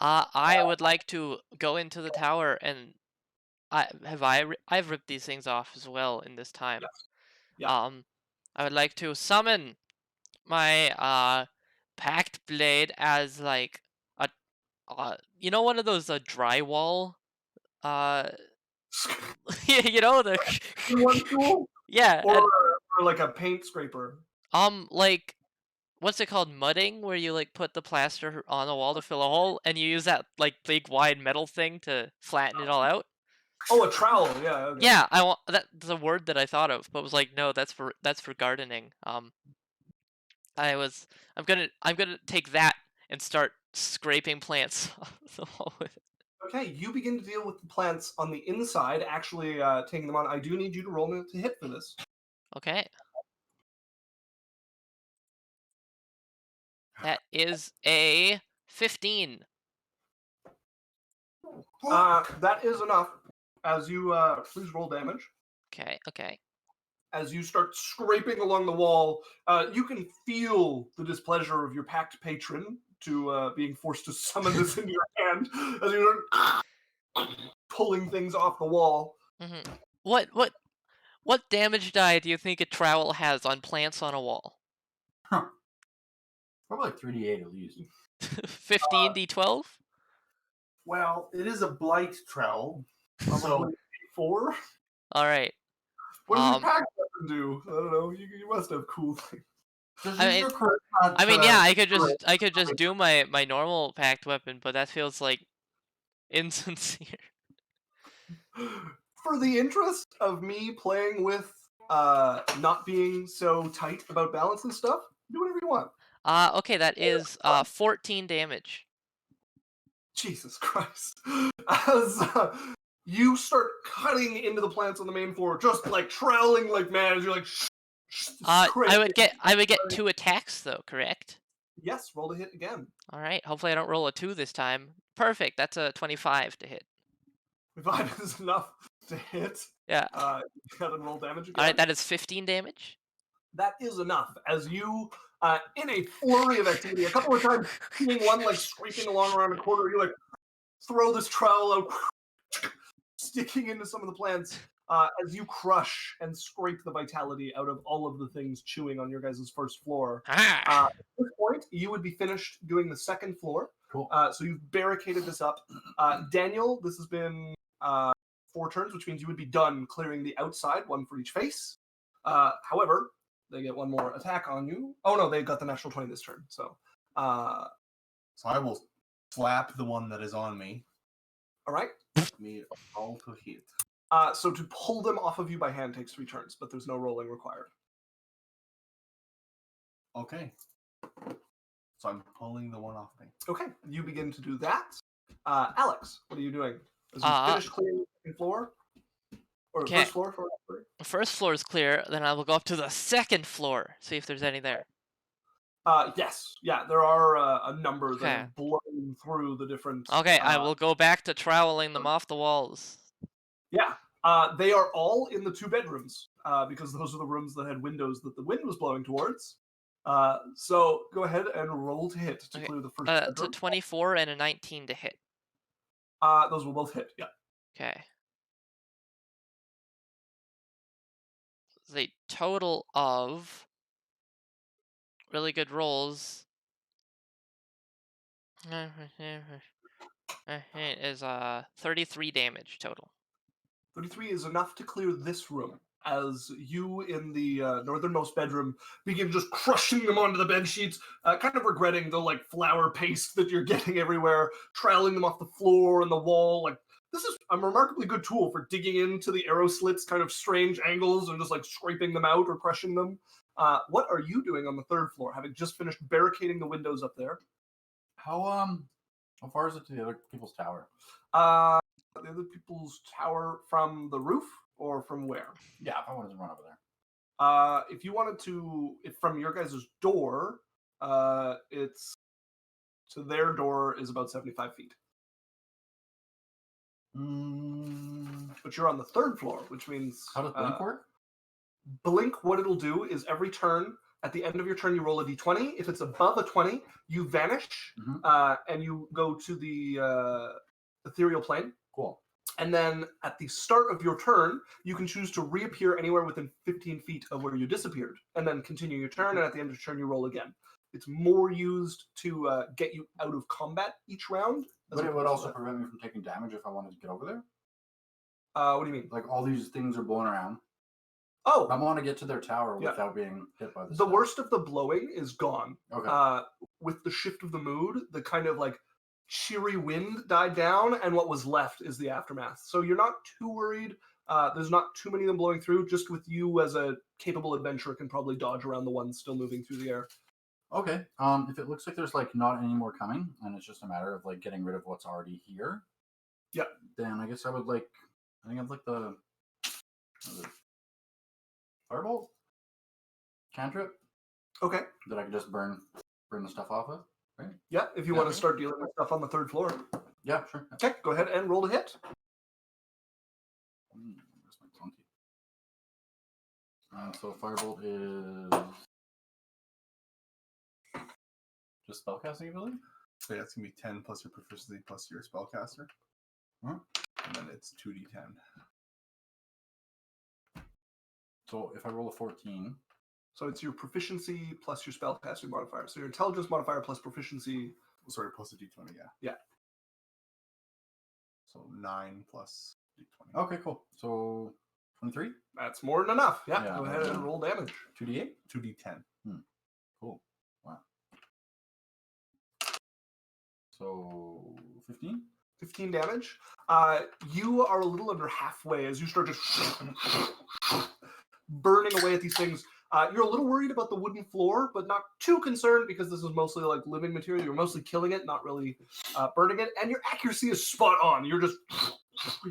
I would like to go into the tower, and I've ripped these things off as well in this time. Yes. Yeah. I would like to summon my packed blade as like a you know, one of those drywall you know, the One tool? yeah, Or, and, or like a paint scraper. like, what's it called, mudding, where you like put the plaster on the wall to fill a hole, and you use that like big wide metal thing to flatten it all out. Oh, a trowel. Yeah. Okay. Yeah, I want that's a word that I thought of, but was like, no, that's for gardening. I'm gonna take that and start scraping plants off the wall with it. Okay, you begin to deal with the plants on the inside, actually taking them on. I do need you to roll me to hit for this. Okay. That is a 15. That is enough. As you please roll damage. Okay. As you start scraping along the wall, you can feel the displeasure of your packed patron to being forced to summon this into your hand as you start pulling things off the wall. Mm-hmm. What damage die do you think a trowel has on plants on a wall? Probably like 3d8 at least. 15 d12? Well, it is a blight trowel. So 4. All right. What does your packed weapon do? I don't know. You must have cool things. I mean, yeah, I could just do my normal packed weapon, but that feels like insincere. For the interest of me playing with not being so tight about balance and stuff, do whatever you want. Okay, that is 14 damage. Jesus Christ. As you start cutting into the plants on the main floor, just like troweling like mad, as you're like I would get 2 attacks though, correct? Yes, roll to hit again. All right, hopefully I don't roll a 2 this time. Perfect. That's a 25 to hit. 5 is enough to hit. Yeah. Go ahead and roll damage again. All right, that is 15 damage. That is enough. As you in a flurry of activity. A couple of times, seeing one like scraping along around a corner, you like throw this trowel out, sticking into some of the plants as you crush and scrape the vitality out of all of the things chewing on your guys' first floor. At this point, you would be finished doing the second floor. Cool. So you've barricaded this up. Daniel, this has been 4 turns, which means you would be done clearing the outside, 1 for each face. However, they get 1 more attack on you. Oh no, they got the natural 20 this turn. So I will slap the one that is on me. all right. Me all to hit. So to pull them off of you by hand takes 3 turns, but there's no rolling required. Okay. So I'm pulling the one off me. Okay, you begin to do that. Alex, what are you doing? As you finish clearing the second floor? Or Okay. first floor? The first floor is clear, then I will go up to the second floor, see if there's any there. Yes. Yeah, there are a number that Okay. have blown through the different... Okay, I will go back to troweling them off the walls. Yeah. They are all in the 2 bedrooms, because those are the rooms that had windows that the wind was blowing towards. So go ahead and roll to hit to clear the first bedroom. To 24 and a 19 to hit. Those will both hit, yeah. Okay. The total of really good rolls is 33 damage total. 33 is enough to clear this room, as you in the northernmost bedroom begin just crushing them onto the bed sheets, kind of regretting the like flour paste that you're getting everywhere, troweling them off the floor and the wall. Like, this is a remarkably good tool for digging into the arrow slits, kind of strange angles, and just like scraping them out or crushing them. What are you doing on the 3rd floor, having just finished barricading the windows up there? How far is it to the other people's tower? The other people's tower from the roof, or from where? Yeah, if I wanted to run over there. If you wanted to, if from your guys' door, it's to their door is about 75 feet. But you're on the 3rd floor, which means... How does Blink work? Blink, what it'll do is every turn, at the end of your turn, you roll a d20. If it's above a 20, you vanish, and you go to the ethereal plane. Cool. And then at the start of your turn, you can choose to reappear anywhere within 15 feet of where you disappeared, and then continue your turn, and at the end of your turn, you roll again. It's more used to get you out of combat each round. But it would also prevent me from taking damage if I wanted to get over there? What do you mean? Like, all these things are blowing around. Oh! I want to get to their tower without being hit by this. The worst of the blowing is gone. Okay. With the shift of the mood, the kind of like cheery wind died down, and what was left is the aftermath. So you're not too worried. There's not too many of them blowing through. Just with you as a capable adventurer can probably dodge around the ones still moving through the air. Okay. If it looks like there's like not any more coming, and it's just a matter of like getting rid of what's already here. Yeah. Then I guess I would like. I think I'd like the firebolt cantrip. Okay. That I could just burn the stuff off of. Right. Yeah. If you want to start dealing with stuff on the 3rd floor. Yeah. Sure. Okay. Go ahead and roll to hit. Where's my 20? So firebolt is just spellcasting ability. So yeah, it's gonna be 10 plus your proficiency plus your spellcaster. And then it's 2d10. So if I roll a 14. So it's your proficiency plus your spellcasting modifier. So your intelligence modifier plus proficiency. Sorry, plus a d20, yeah. Yeah. So 9 plus d20. Okay, cool. So 23? That's more than enough. Yeah, Yeah, go ahead and roll damage. 2d8? 2d10. Cool. Wow. So 15? 15 damage. You are a little under halfway as you start just burning away at these things. You're a little worried about the wooden floor, but not too concerned because this is mostly like living material. You're mostly killing it, not really burning it. And your accuracy is spot on. You're just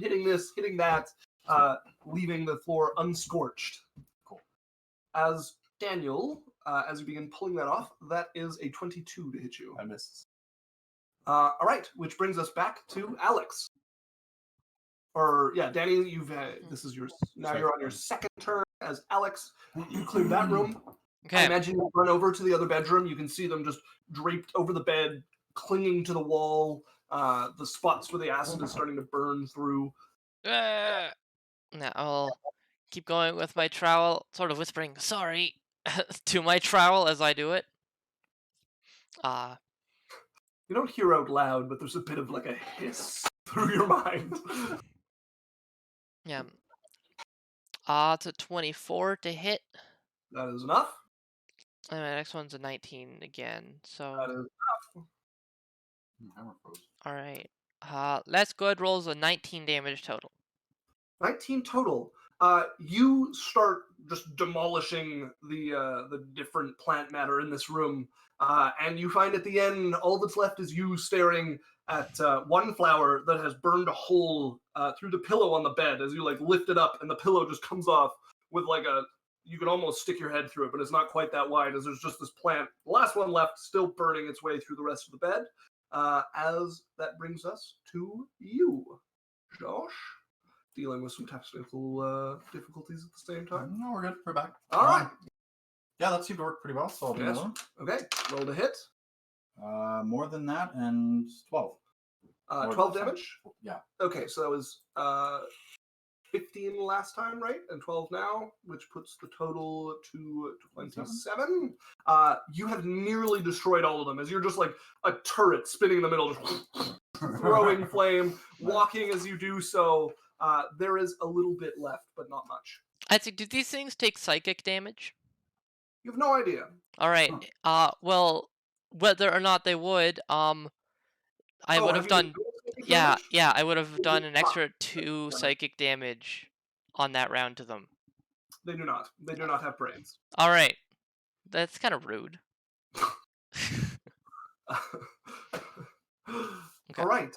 hitting this, hitting that, leaving the floor unscorched. Cool. As Daniel, as you begin pulling that off, that is a 22 to hit you. I missed. All right, which brings us back to Alex. Or yeah, Danny, you've this is yours. Now you're on your 2nd turn as Alex. You cleared that room. Okay. I imagine you run over to the other bedroom. You can see them just draped over the bed, clinging to the wall. The spots where the acid is starting to burn through. Now I'll keep going with my trowel, sort of whispering "sorry" to my trowel as I do it. You don't hear out loud, but there's a bit of like a hiss through your mind. Yeah. It's a 24 to hit. That is enough. And my next one's a 19 again. That So, is all right. Let's go ahead. Rolls a 19 damage total. 19 total. You start just demolishing the different plant matter in this room, and you find at the end all that's left is you staring at one flower that has burned a hole through the pillow on the bed as you like lift it up, and the pillow just comes off with like you can almost stick your head through it, but it's not quite that wide as there's just this plant. The last one left, still burning its way through the rest of the bed. As that brings us to you, Josh. Dealing with some technical difficulties at the same time. No, we're good. We're back. All right. Yeah, that seemed to work pretty well. So I'll do Yes. another Okay. Roll to hit. one. More than that, and 12. 12 damage. Yeah. Okay, so that was 15 last time, right? And 12 now, which puts the total to 27. You have nearly destroyed all of them as you're just like a turret spinning in the middle, just throwing flame, walking as you do so. There is a little bit left, but not much. I think, do these things take psychic damage? You have no idea. All right. Well, whether or not they would, I would have done. Yeah, I would have done an extra 2 psychic damage on that round to them. They do not. They do not have brains. All right. That's kind of rude. All right.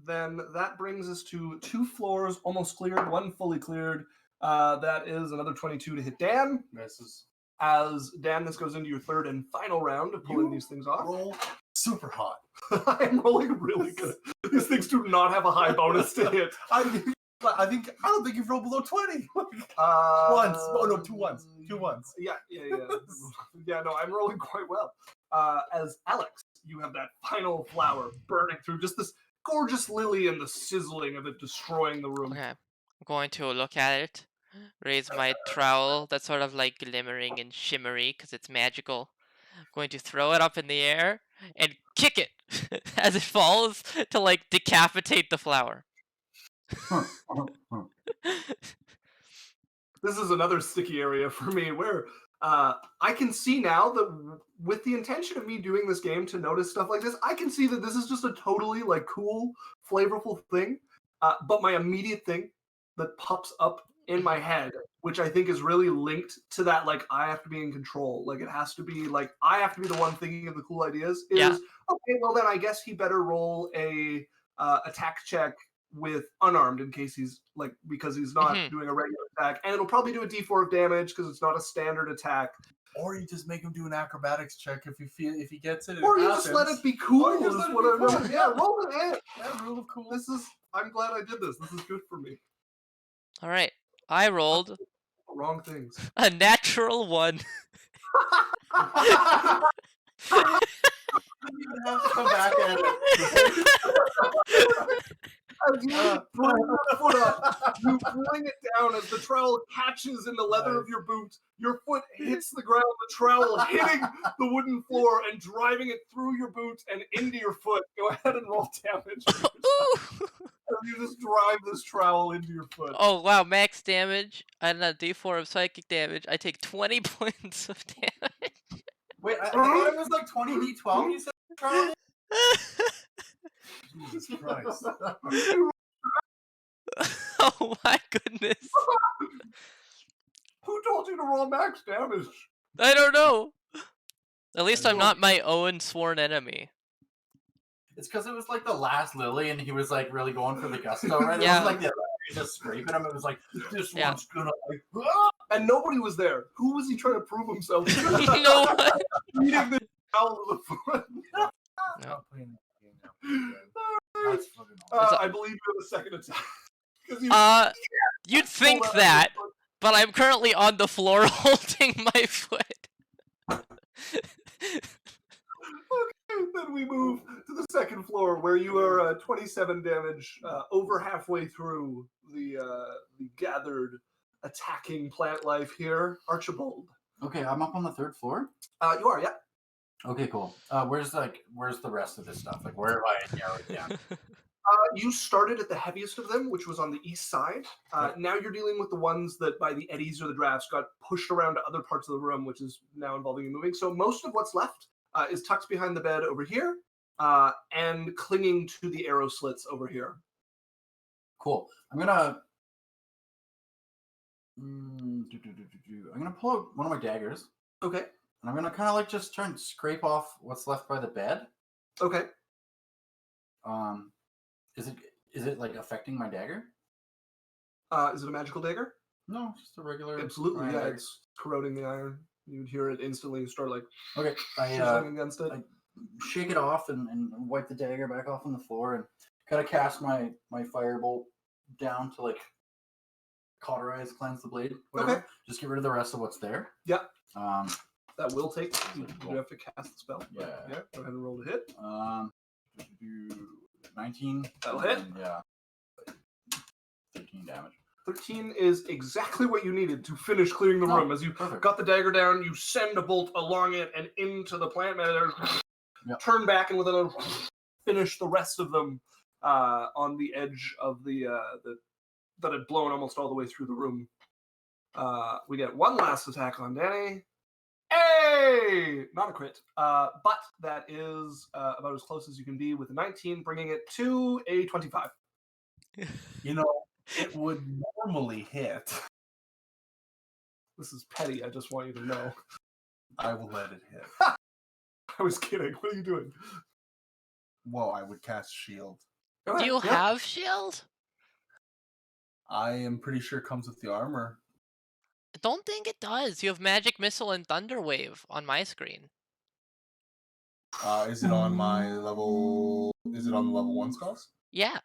Then that brings us to 2 floors almost cleared, 1 fully cleared. That is another 22 to hit Dan. Misses. As Dan, this goes into your third and final round of pulling these things off. Roll super hot. I'm rolling really good. These things do not have a high bonus to hit. I don't think you've rolled below 20. Once. Oh no, 2 ones. 2 ones. Yeah. Yeah, no, I'm rolling quite well. As Alex, you have that final flower burning through just this gorgeous lily and the sizzling of it destroying the room. Okay. I'm going to look at it, raise my trowel that's sort of like glimmering and shimmery because it's magical. I'm going to throw it up in the air and kick it as it falls to like decapitate the flower. This is another sticky area for me where I can see now that with the intention of me doing this game to notice stuff like this, I can see that this is just a totally like cool, flavorful thing. But my immediate thing that pops up in my head, which I think is really linked to that, like I have to be in control. Like it has to be like I have to be the one thinking of the cool ideas. Is okay. Well, then I guess he better roll a attack check with unarmed in case he's like because he's not doing a regular attack, and it'll probably do a D4 of damage because it's not a standard attack. Or you just make him do an acrobatics check if he gets it. Or you just let it be cool. Or you just let it be cool. Yeah, roll it in. Yeah, rule of cool. I'm glad I did this. This is good for me. All right. I rolled Wrong things. a natural 1. You have to come back at it. As you bring your foot up, you bring it down as the trowel catches in the leather of your boot. Your foot hits the ground, the trowel hitting the wooden floor and driving it through your boot and into your foot. Go ahead and roll damage. You just drive this trowel into your foot. Oh wow, max damage and a D4 of psychic damage. I take 20 points of damage. Wait, I thought it was like 20d12. You said, Charlie? Jesus Christ. Oh my goodness. Who told you to roll max damage? I don't know. At least I'm not my own sworn enemy. It's because it was like the last lily, and he was like really going for the gusto, right? Yeah. It was like the just scraping him. It was like this one's gonna like, and nobody was there. Who was he trying to prove himself? No one. Beating the trowel to the foot. Not playing that game now. That's fucking I believe you have a second attack. You'd think that. but I'm currently on the floor holding my foot. Then we move to the second floor, where you are 27 damage, over halfway through the gathered attacking plant life here. Archibald. Okay, I'm up on the third floor. You are, yeah. Okay, cool. Where's the rest of this stuff? Like, where have I narrowed it down? You started at the heaviest of them, which was on the east side. Now you're dealing with the ones that, by the eddies or the drafts, got pushed around to other parts of the room, which is now involving you moving. So most of what's left is tucked behind the bed over here, and clinging to the arrow slits over here. Cool. I'm gonna pull out one of my daggers, Okay. and I'm gonna kind of like just try and scrape off what's left by the bed. Okay. Is it like affecting my dagger? Is it a magical dagger? No, just a regular. Absolutely, iron yeah. dagger. It's corroding the iron. You'd hear it instantly. You start like Okay, chiseling against it. I shake it off and wipe the dagger back off on the floor and kind of cast my firebolt down to like cauterize, cleanse the blade. Whatever. Okay. Just get rid of the rest of what's there. Yeah. Um. That will take. You have to cast the spell. Yeah. Yeah. Go ahead and roll to hit. 19. That'll hit. Yeah. 13 damage. 13 is exactly what you needed to finish clearing the room. As you Perfect. got the dagger down, you send a bolt along it and into the plant matter. Yep. Turn back and with another finish the rest of them on the edge of the that had blown almost all the way through the room. We get one last attack on Danny. Hey! Not a crit. But that is about as close as you can be with a 19, bringing it to a 25. You know, it would normally hit. This is petty, I just want you to know. I will let it hit. I was kidding. What are you doing? Well, I would cast shield. Do you have shield? I am pretty sure it comes with the armor. I don't think it does. You have magic missile and thunder wave on my screen. Is it on my level? Is it on the level 1 spells? Yeah.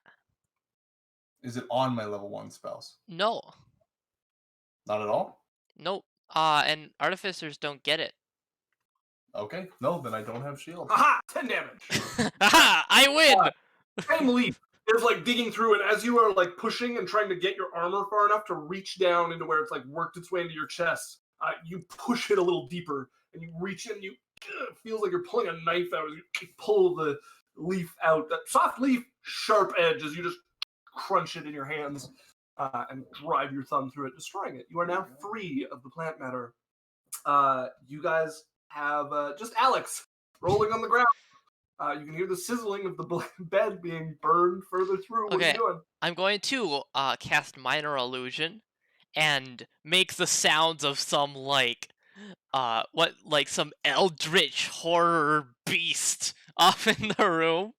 Is it on my level 1 spells? No. Not at all? Nope. And artificers don't get it. Okay. No, then I don't have shield. Aha! 10 damage. Haha! I win! Same leaf is like digging through, and as you are like pushing and trying to get your armor far enough to reach down into where it's like worked its way into your chest, you push it a little deeper, and you reach in, and it feels like you're pulling a knife out as you pull the leaf out. That soft leaf, sharp edge as you just crunch it in your hands and drive your thumb through it, destroying it. You are now free of the plant matter. You guys have just Alex rolling on the ground. You can hear the sizzling of the bed being burned further through. What are you doing? I'm going to cast Minor Illusion and make the sounds of some some eldritch horror beast off in the room.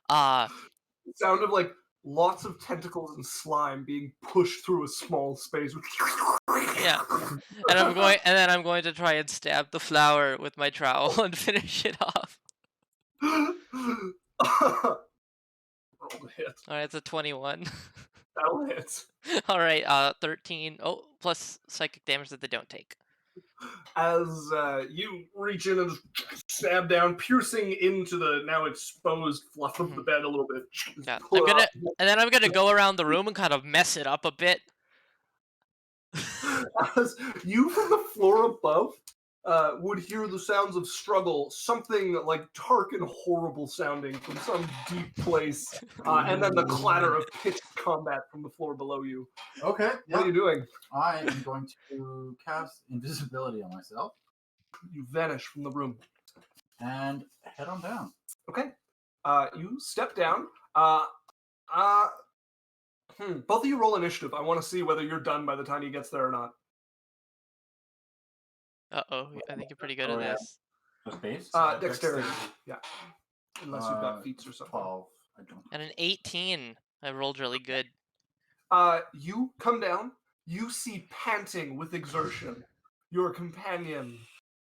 The sound of like lots of tentacles and slime being pushed through a small space. Yeah. And I'm going to try and stab the flower with my trowel and finish it off. Roll the hit. Alright, it's a 21. That'll hit. Alright, 13. Oh, plus psychic damage that they don't take. As you reach in and stab down, piercing into the now exposed fluff of the bed a little bit. Yeah. I'm gonna go around the room and kind of mess it up a bit. As you from the floor above would hear the sounds of struggle, something like dark and horrible sounding from some deep place, and then the clatter of pitched combat from the floor below you. Okay. What are you doing? I am going to cast invisibility on myself You vanish from the room. and head on down. Okay. You step down. Both of you roll initiative. I want to see whether you're done by the time he gets there or not. Uh-oh, I think you're pretty good at yeah. this. Just base? Dexterity. Yeah. Unless you've got feats or something. 12. I don't. And an 18. I rolled really good. You come down. You see panting with exertion your companion,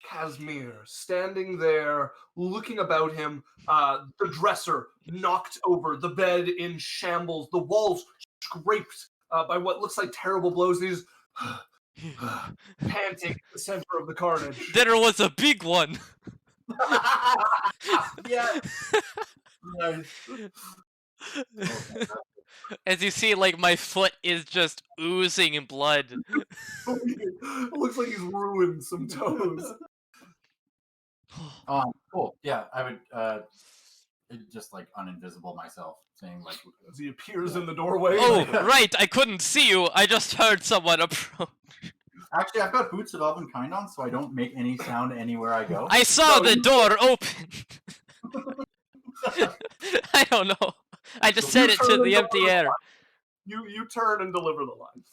Casimir, standing there, looking about him, the dresser knocked over, the bed in shambles, the walls scraped by what looks like terrible blows. And he's panting at the center of the carnage. There was a big one. Yeah. Nice. As you see, like my foot is just oozing in blood. It looks like he's ruined some toes. Cool. Yeah, I would just like uninvisible myself, saying like As he appears in the doorway. Oh, right, I couldn't see you. I just heard someone approach. Actually, I've got boots of elvenkind on, so I don't make any sound anywhere I go. I saw No, the you- door open. I don't know. I just You said it turn to and the deliver empty the air. line. You turn and deliver the line.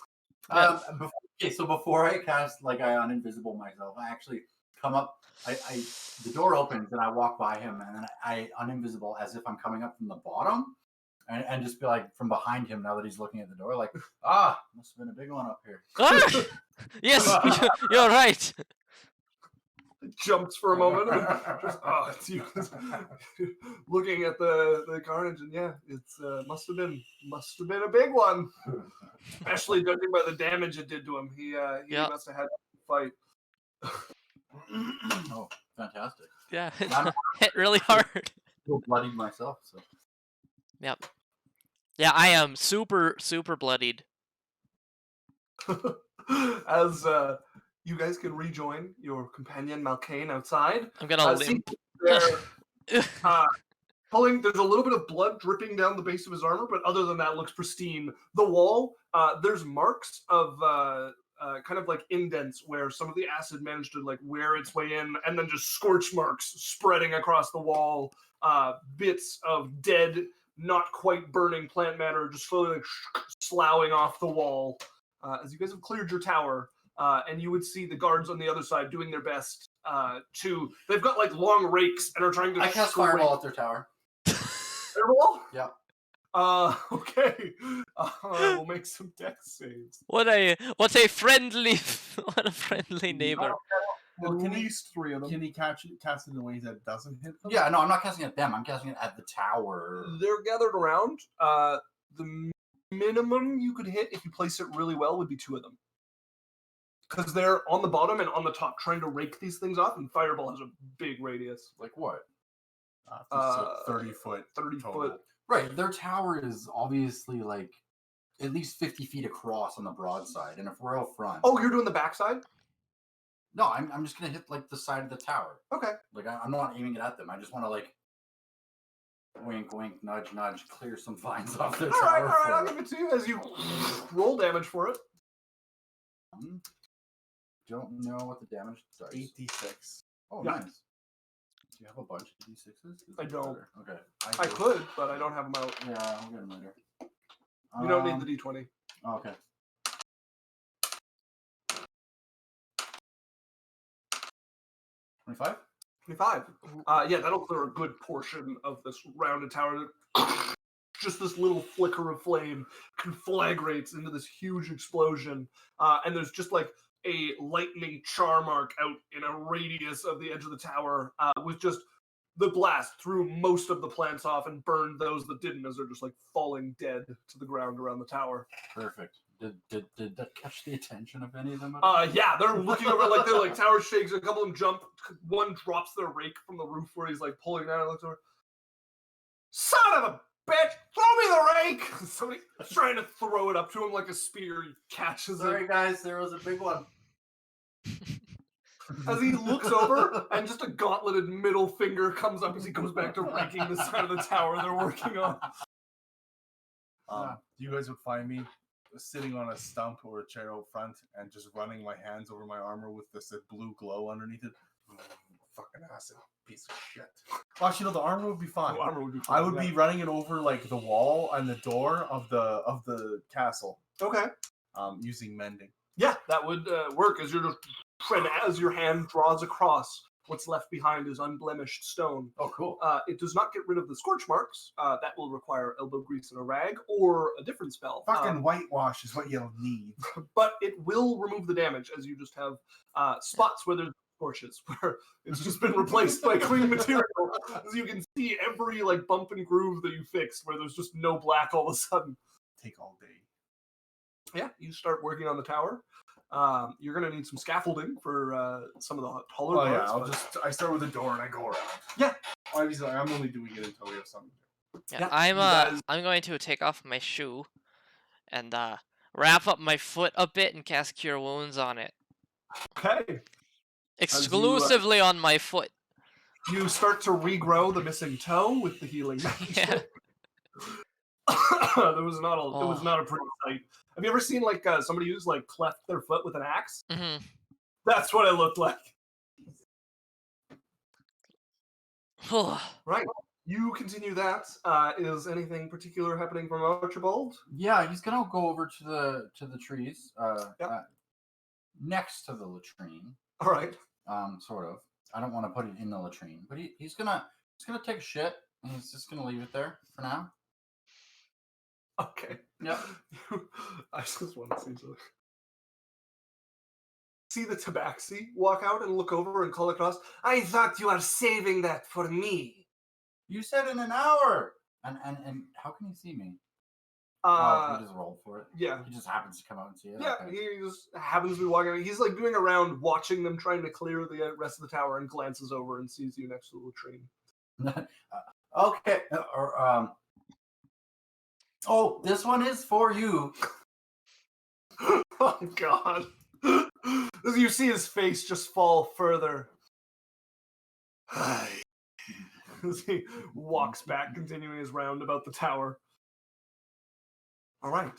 So before I cast, like I uninvisible myself, I actually come up. The door opens and I walk by him, and then I uninvisible as if I'm coming up from the bottom, and just be like from behind him now that he's looking at the door, like must have been a big one up here. Ah! Yes, you're right. Jumps for a moment and just it's you looking at the carnage, and yeah, it's must have been a big one, especially judging by the damage it did to him. He must have had to fight. Oh, fantastic! Yeah, I'm- hit really hard. Still bloodied myself, so Yep. Yeah, I am super bloodied. As you guys can rejoin your companion Malkain outside. I'm gonna See, limp. they're, pulling. There's a little bit of blood dripping down the base of his armor, but other than that, it looks pristine. The wall, there's marks of kind of like indents where some of the acid managed to like wear its way in, and then just scorch marks spreading across the wall. Bits of dead, not quite burning plant matter just slowly like sloughing off the wall. As you guys have cleared your tower, and you would see the guards on the other side doing their best to. They've got like long rakes and are trying to. I cast fireball at their tower. Fireball? Yeah. Okay. We'll make some dex saves. What a friendly neighbor. At Can he- least 3 of them. Can he cast it in a way that doesn't hit them? Yeah, no, I'm not casting it at them. I'm casting it at the tower. They're gathered around. The minimum you could hit if you place it really well would be 2 of them. Because they're on the bottom and on the top trying to rake these things off, and Fireball has a big radius. Like what? So 30 foot. 30 total. foot. Right, their tower is obviously like at least 50 feet across on the broad side, and if we're out front. Oh, you're doing the backside? No, I'm just gonna hit like the side of the tower. Okay. Like I'm not aiming it at them. I just want to like wink, wink, nudge, nudge, clear some vines off their All right, tower. I'll give it to you as you roll damage for it. Don't know what the damage does. 8d6. Oh, Yeah. nice. Do you have a bunch of d6s? I don't. Okay. I could, but I don't have them out. Yeah, I'll get them later. You don't need the d20. Oh, okay. $25? 25. Yeah, that'll clear a good portion of this rounded tower. Just this little flicker of flame conflagrates into this huge explosion. And there's just like a lightning char mark out in a radius of the edge of the tower with just the blast threw most of the plants off and burned those that didn't as they're just like falling dead to the ground around the tower. Perfect. Did that catch the attention of any of them? Yeah, they're looking over like they're like tower shakes. A couple of them jump. One drops their rake from the roof where he's like pulling down and looks over. Son of a bitch! Throw me the rake! Somebody's trying to throw it up to him like a spear. He catches Sorry, it guys, there was a big one. as he looks over, and just a gauntleted middle finger comes up as he goes back to raking the side of the tower they're working on. You guys would find me sitting on a stump or a chair out front and just running my hands over my armor with this blue glow underneath it. Fucking acid piece of shit. Actually, no, the armor would be fine. Oh, armor would be I fine, would yeah. be running it over like the wall and the door of the castle, Okay. using mending. Yeah, that would work as you're just as your hand draws across. What's left behind is unblemished stone. Oh, cool. It does not get rid of the scorch marks. That will require elbow grease and a rag or a different spell. Fucking whitewash is what you'll need. But it will remove the damage as you just have spots where there's scorches, where it's just been replaced by clean material. As you can see every like bump and groove that you fixed where there's just no black all of a sudden. Take all day. Yeah, you start working on the tower. You're gonna need some scaffolding for some of the taller Oh yeah, parts. I start with the door and I go around. Yeah. Obviously, I'm only doing it until we have something. Yeah, Yeah, you guys- I'm going to take off my shoe and wrap up my foot a bit and cast Cure Wounds on it. Okay. Exclusively on my foot. You start to regrow the missing toe with the healing magic. Yeah. It was not a pretty sight. Have you ever seen like somebody who's like cleft their foot with an axe? Mm-hmm. That's what it looked like. Right. You continue that. Is anything particular happening from Archibald? Yeah, he's gonna go over to the trees, Yep. next to the latrine. All right. Sort of. I don't want to put it in the latrine, but he's gonna take a shit and he's just gonna leave it there for now. Okay. Yep. I just want to see something. See the tabaxi walk out and look over and call across. I thought you were saving that for me. You said in an hour. And how can he see me? He just rolled for it. Yeah. He just happens to come out and see it. Yeah, Okay. he just happens to be walking. He's like doing around, watching them, trying to clear the rest of the tower, and glances over and sees you next to the latrine. Okay. Oh, this one is for you. Oh God! As you see his face just fall further. As he walks back, continuing his round about the tower. All right.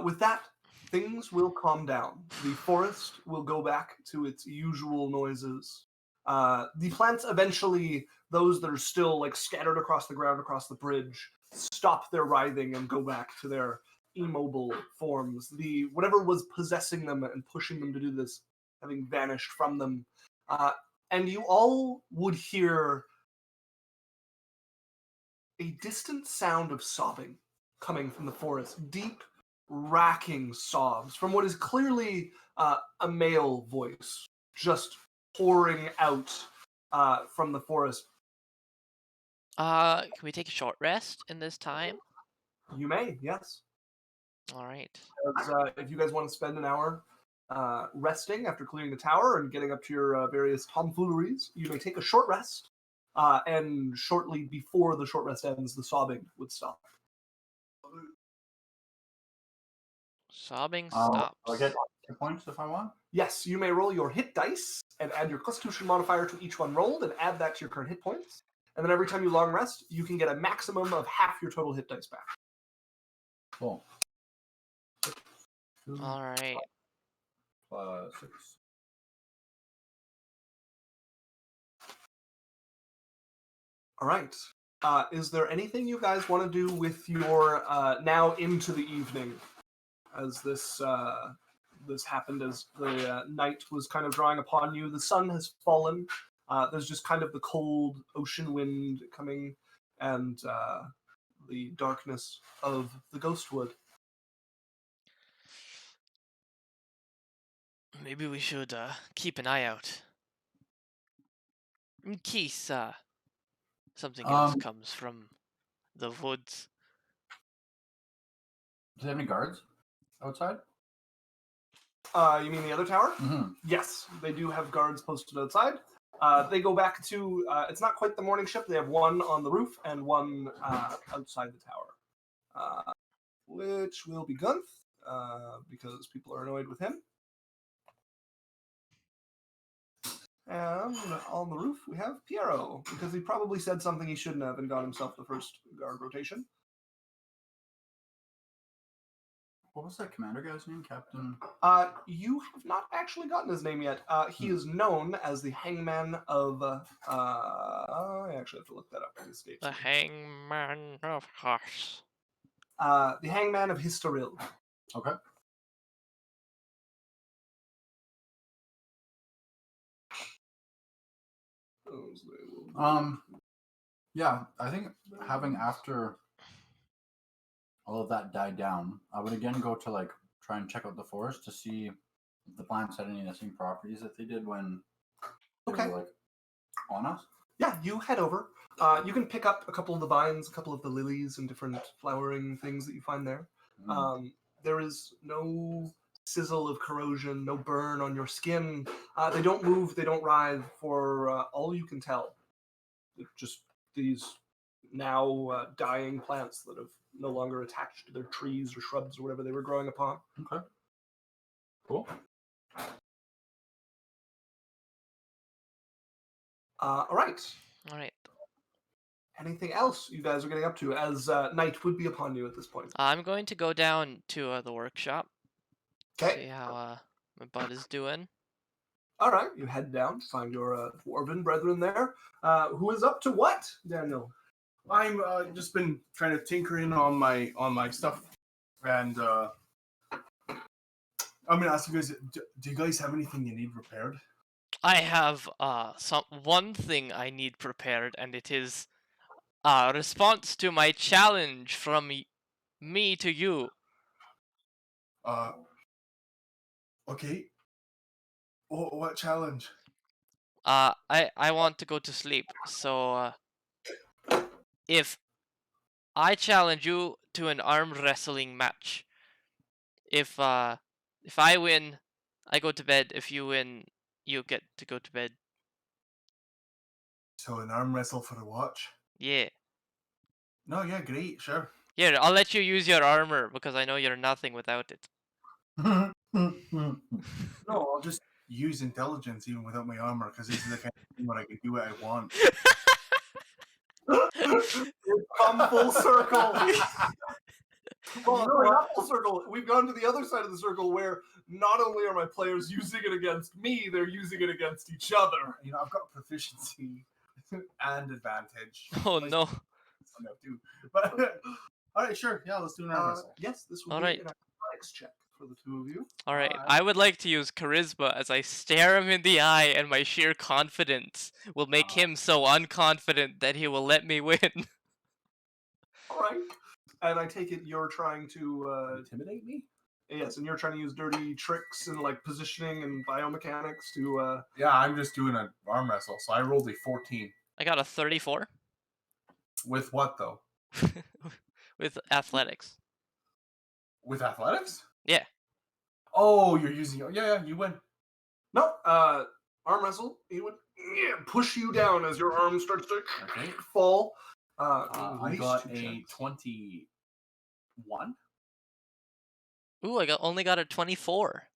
With that, things will calm down. The forest will go back to its usual noises. The plants eventually, those that are still like scattered across the ground, across the bridge, stop their writhing and go back to their immobile forms. The whatever was possessing them and pushing them to do this, having vanished from them. And you all would hear a distant sound of sobbing coming from the forest. Deep, racking sobs from what is clearly a male voice, just pouring out from the forest. Can we take a short rest in this time? You may, yes. All right. If you guys want to spend an hour resting after clearing the tower and getting up to your various tomfooleries, you may take a short rest. And shortly before the short rest ends, the sobbing would stop. Sobbing I'll stops. get 2 points if I want. Yes, you may roll your hit dice and add your Constitution modifier to each one rolled and add that to your current hit points. And then every time you long rest, you can get a maximum of half your total hit dice back. Cool. All right. Plus 6. All right. Is there anything you guys want to do with your now into the evening as this happened, as the night was kind of drawing upon you? The sun has fallen. There's just kind of the cold ocean wind coming and the darkness of the Ghostwood. Maybe we should keep an eye out in case something else comes from the woods. Do they have any guards outside? You mean the other tower? Mm-hmm. Yes, they do have guards posted outside. They go back to, it's not quite the morning shift. They have one on the roof and one outside the tower, which will be Gunth, because people are annoyed with him. And on the roof, we have Piero, because he probably said something he shouldn't have and got himself the first guard rotation. What was that commander guy's name? Captain? You have not actually gotten his name yet. He is known as the Hangman of... I actually have to look that up. It escapes The me. Hangman of Hearts. The Hangman of Historil. Okay. Yeah, I think having after all of that died down, I would again go to like try and check out the forest to see if the plants had any of the same properties that they did when they Okay. were like on us. Yeah, you head over. You can pick up a couple of the vines, a couple of the lilies and different flowering things that you find there. There is no sizzle of corrosion, no burn on your skin. They don't move, they don't writhe for all you can tell. They're just these now dying plants that have no longer attached to their trees or shrubs or whatever they were growing upon. Okay. Cool. All right. All right. Anything else you guys are getting up to as night would be upon you at this point? I'm going to go down to the workshop. Okay. See how my bud is doing. All right. You head down, find your dwarven brethren there. Who is up to what, Daniel? I'm just been trying to tinker in on my stuff, and I'm gonna ask you guys: do you guys have anything you need repaired? I have one thing I need prepared, and it is response to my challenge from me to you. Okay. What challenge? I want to go to sleep. So if I challenge you to an arm wrestling match, if I win, I go to bed. If you win, you get to go to bed. So an arm wrestle for a watch? Yeah. No, yeah, great, sure. Here, I'll let you use your armor because I know you're nothing without it. No, I'll just use intelligence even without my armor because this is the kind of thing where I can do what I want. It's come full circle. Well, no, not full circle. We've gone to the other side of the circle where not only are my players using it against me, they're using it against each other. You know, I've got proficiency and advantage. Oh no. But all right, sure, yeah, let's do an arm wrestle. Yes, this will All be right. an athletics check for the two of you. All right, I would like to use charisma as I stare him in the eye, and my sheer confidence will make him so unconfident that he will let me win. All right. And I take it you're trying to Intimidate me? yes, and you're trying to use dirty tricks and like positioning and biomechanics to Yeah, I'm just doing an arm wrestle. So I rolled a 14. I got a 34 With what though? with athletics. With athletics? Yeah. Oh, you're using. Yeah, you win. no arm wrestle. He would push you down as your arm starts to Okay. fall. I release got 2 a checks. 21. Ooh, only got a 24.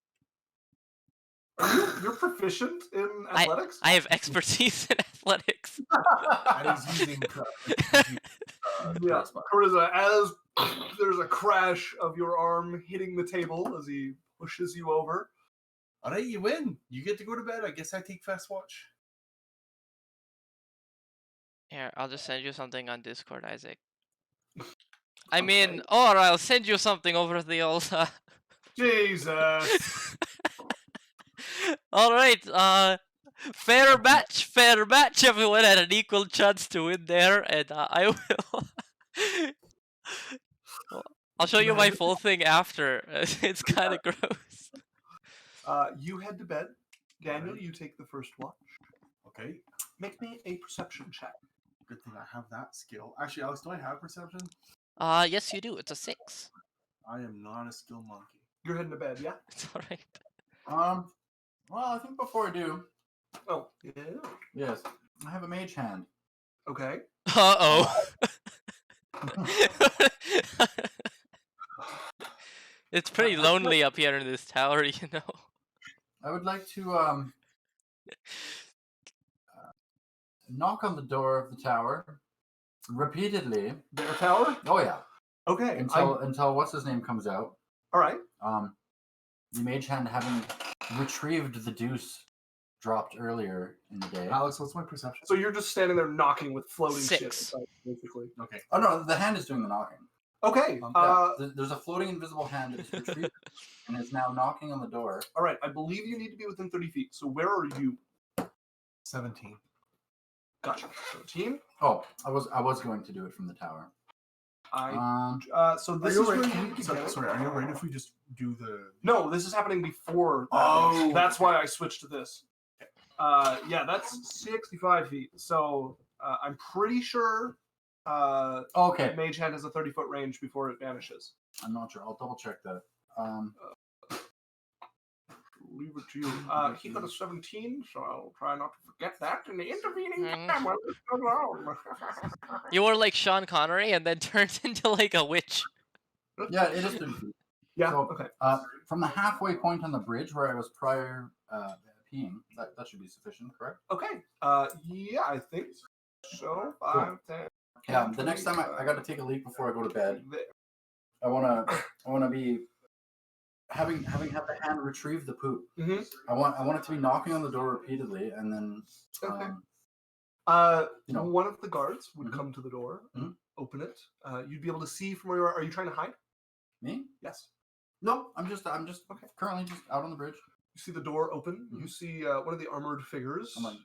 You're proficient in athletics? I have expertise in athletics. I was using. Yeah, Charisma, as there's a crash of your arm hitting the table as he pushes you over. All right, you win. You get to go to bed. I guess I take fast watch. Here, I'll just send you something on Discord, Isaac. I mean, or I'll send you something over the old. Jesus. All right, fair match, everyone had an equal chance to win there, and I will. I'll show you my full thing after. It's kind of gross. You head to bed. Daniel, you take the first watch. Okay. Make me a perception check. Good thing I have that skill. Actually, Alex, do I have perception? Yes, you do. It's a 6. I am not a skill monkey. You're heading to bed, yeah? It's all right. Well, I think before I do, Oh, yeah. yes, I have a mage hand. Okay. Uh-oh. It's pretty lonely up here in this tower, you know. I would like to knock on the door of the tower repeatedly. Their tower? Oh yeah, Okay. until what's his name comes out. All right. The mage hand having retrieved the deuce dropped earlier in the day. Alex, what's my perception? So you're just standing there knocking with floating shit, 6. basically. Okay. Oh no, the hand is doing the knocking. Okay. There's a floating invisible hand that is retrieved and is now knocking on the door. All right. I believe you need to be within 30 feet. So where are you? 17. Gotcha. 17. Oh, I was going to do it from the tower. So Are this you is where alright? you need to go. Sorry, are you alright if we just do the? No, this is happening before. That Oh, that's why I switched to this. Yeah, that's 65 feet. So I'm pretty sure Okay, Mage Hand has a 30-foot range before it vanishes. I'm not sure. I'll double check that. leave it to you. He got a 17, so I'll try not to forget that in the intervening Mm. time while this goes on. You were like Sean Connery and then turned into like a witch. Yeah, it is 30 feet. Yeah, So, okay. From the halfway point on the bridge where I was prior peeing, that should be sufficient, correct? Okay. Yeah, I think so. 5, 10. Yeah. The next time I got to take a leak before I go to bed. I wanna be having had the hand retrieve the poop. Mm-hmm. I want it to be knocking on the door repeatedly, and then Okay. You know. One of the guards would Mhm. come to the door, Mhm. open it. You'd be able to see from where you are. Are you trying to hide? me? Yes. No, I'm just Okay. currently just out on the bridge. You see the door open. Mhm. You see one of the armored figures I'm like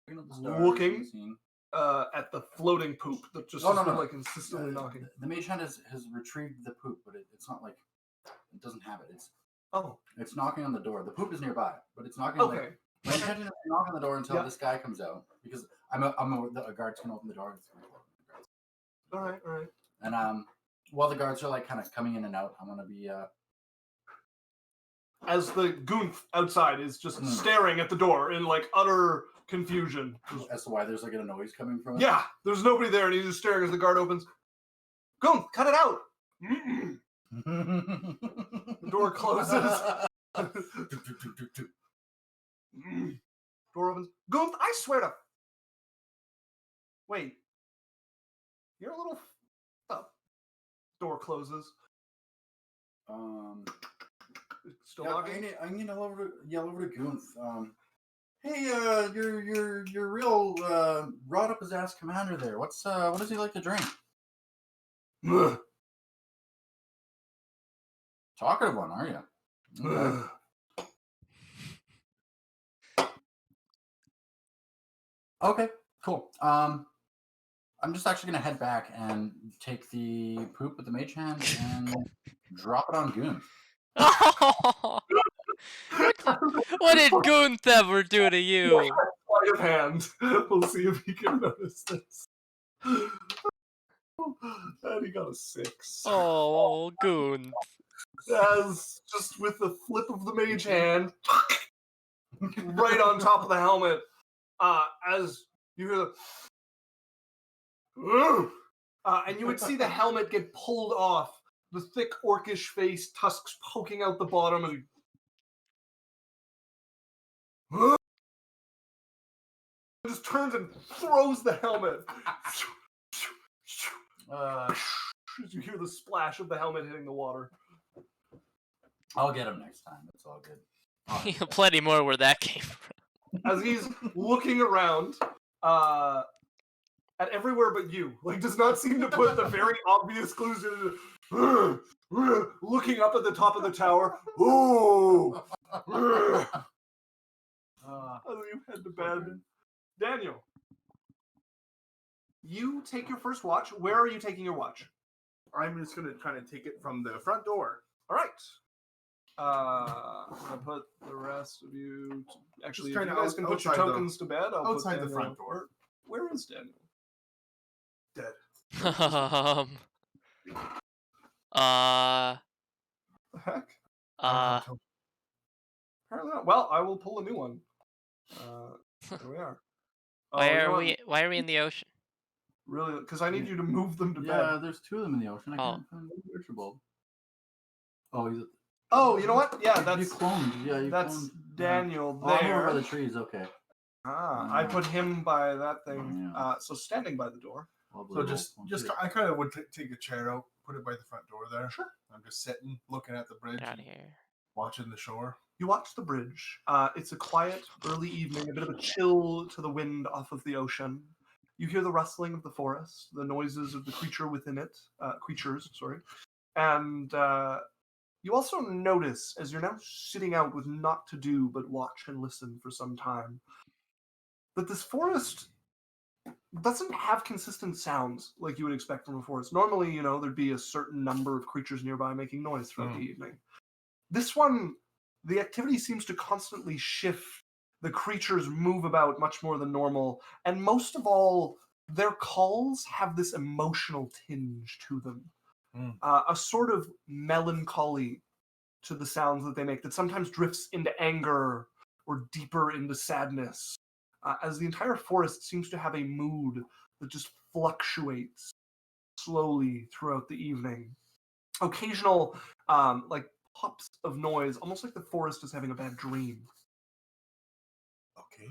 looking at the stars, Looking. seeing- at the floating poop that just Oh, has no, been no. like consistently knocking. The mage hand has retrieved the poop, but it's not like it doesn't have it. Oh, It's knocking on the door. The poop is nearby, but it's knocking. okay. My intention is to knock on the door until Yeah. this guy comes out, because a guard's gonna open the door. All right. And while the guards are like kind of coming in and out, I'm gonna be As the goon outside is just Hmm. staring at the door in like utter confusion. as to why there's like a noise coming from it. Yeah, there's nobody there, and he's just staring as the guard opens. Goon, cut it out. The door closes. Door opens. Goon, I swear to. Wait. You're a little. Up. Door closes. Still Yeah, knocking. I'm gonna yell over to Goonth. Hey, your real wrought up his ass commander there. What does he like to drink? Ugh. Talkative one, are you? Okay. Ugh. Okay, cool. I'm just actually gonna head back and take the poop with the mage hand and drop it on Goon. What did Gunther ever do to you? Sleight of hand. We'll see if he can notice this. And he got a 6. Oh, Gunther. As just with the flip of the mage hand, right on top of the helmet, as you hear the, and you would see the helmet get pulled off, the thick orcish face, tusks poking out the bottom, and he just turns and throws the helmet. As you hear the splash of the helmet hitting the water. I'll get him next time. It's all good. Plenty more where that came from. As he's looking around at everywhere but you. Like, does not seem to put the very obvious clues in. Looking up at the top of the tower. Ooh! As you head to bed. Daniel, you take your first watch. Where are you taking your watch? I'm just gonna kind of take it from the front door. All right. I'm gonna put the rest of you. Actually, if you kinda guys can put your outside the- tokens to bed, I'll outside put the Daniel- front door. Where is Daniel? Dead. The heck? Apparently not. Well, I will pull a new one. There we are. Oh, Why you know are what? we? Why are we in the ocean? Really? Because I need you to move them to Yeah, bed. there's 2 of them in the ocean. I Oh. can't find Archibald. Oh, he's. Oh, you know what? Yeah, You that's cloned. Yeah, you that's cloned. Daniel Oh, I'm over there. by the trees. Okay. I put him by that thing. Yeah. So standing by the door. Lovely So roll. just I kind of would take a chair out, put it by the front door there. Sure. I'm just sitting, looking at the bridge, Get out of and here. watching the shore. You watch the bridge. It's a quiet, early evening, a bit of a chill to the wind off of the ocean. You hear the rustling of the forest, the noises of the creatures within it, and you also notice, as you're now sitting out with naught to do but watch and listen for some time, that this forest doesn't have consistent sounds like you would expect from a forest. Normally, there'd be a certain number of creatures nearby making noise throughout the evening. This one, the activity seems to constantly shift. The creatures move about much more than normal. And most of all, their calls have this emotional tinge to them. A sort of melancholy to the sounds that they make that sometimes drifts into anger or deeper into sadness, as the entire forest seems to have a mood that just fluctuates slowly throughout the evening. Occasional, like pops of noise, almost like the forest is having a bad dream. Okay.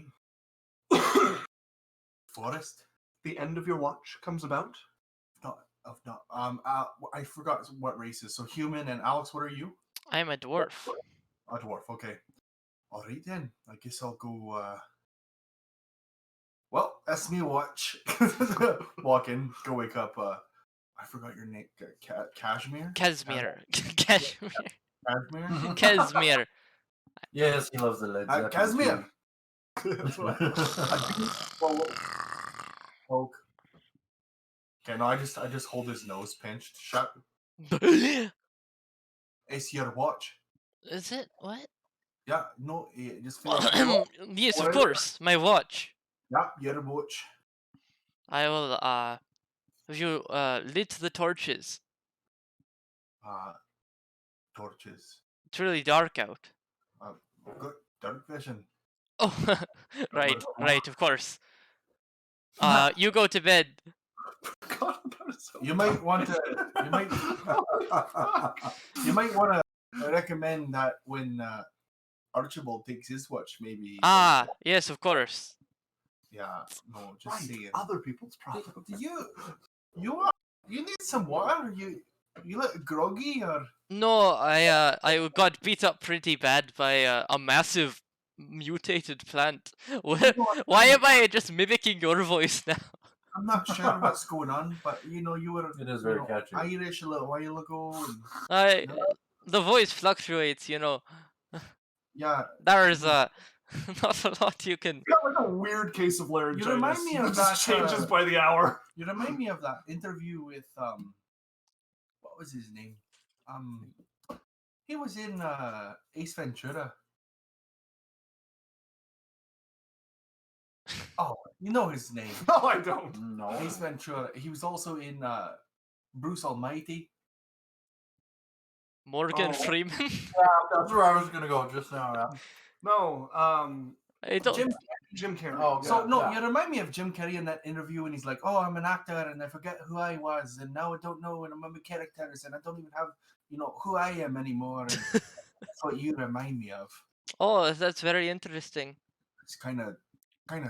Forest. The end of your watch comes about. I forgot what races. So human and Alex, what are you? I'm a dwarf. A dwarf. Okay. All right then. I guess I'll go. Well, that's me. Watch. Walk in. Go wake up. I forgot your name. Kashmir. Casimir. Cashmere. Kashmir. Casimir. Yes, he loves the Led Zeppelin. Kashmir. That's what Poke. Okay, no, I just hold his nose pinched shut. It's your watch. Is it? What? Yeah, no, it just feels. Yes, of What is it? course. My watch. Yeah, your watch. I will, have you, lit the torches? Torches. It's really dark out. Good dark vision. Oh, right, right, of course. Nah. You go to bed. forgot about it so You might want to. You might want to recommend that when Archibald takes his watch, maybe. Ah, yes, of course. Yeah. No, just right, saying. other people's property. Do you need some water? You look groggy or? No, I got beat up pretty bad by a massive mutated plant. Why am I just mimicking your voice now? I'm not sure what's going on, but you were It is very catchy. Irish a little while ago. And, The voice fluctuates, yeah, There's not a lot you can. Got like a weird case of laryngitis. You remind me of It that, changes by the hour. you remind me of that interview with what was his name? He was in Ace Ventura. Oh, you know his name. No, I don't. No. Ace Ventura. He was also in Bruce Almighty. Morgan Oh. Freeman. That's where I was gonna go just now. Yeah. No, I don't. Jim Carrey. Oh, yeah. So no, yeah. you remind me of Jim Carrey in that interview, and he's like, "Oh, I'm an actor, and I forget who I was, and now I don't know, and I'm a characters, and I don't even have, who I am anymore." And that's what you remind me of. Oh, that's very interesting. It's kind of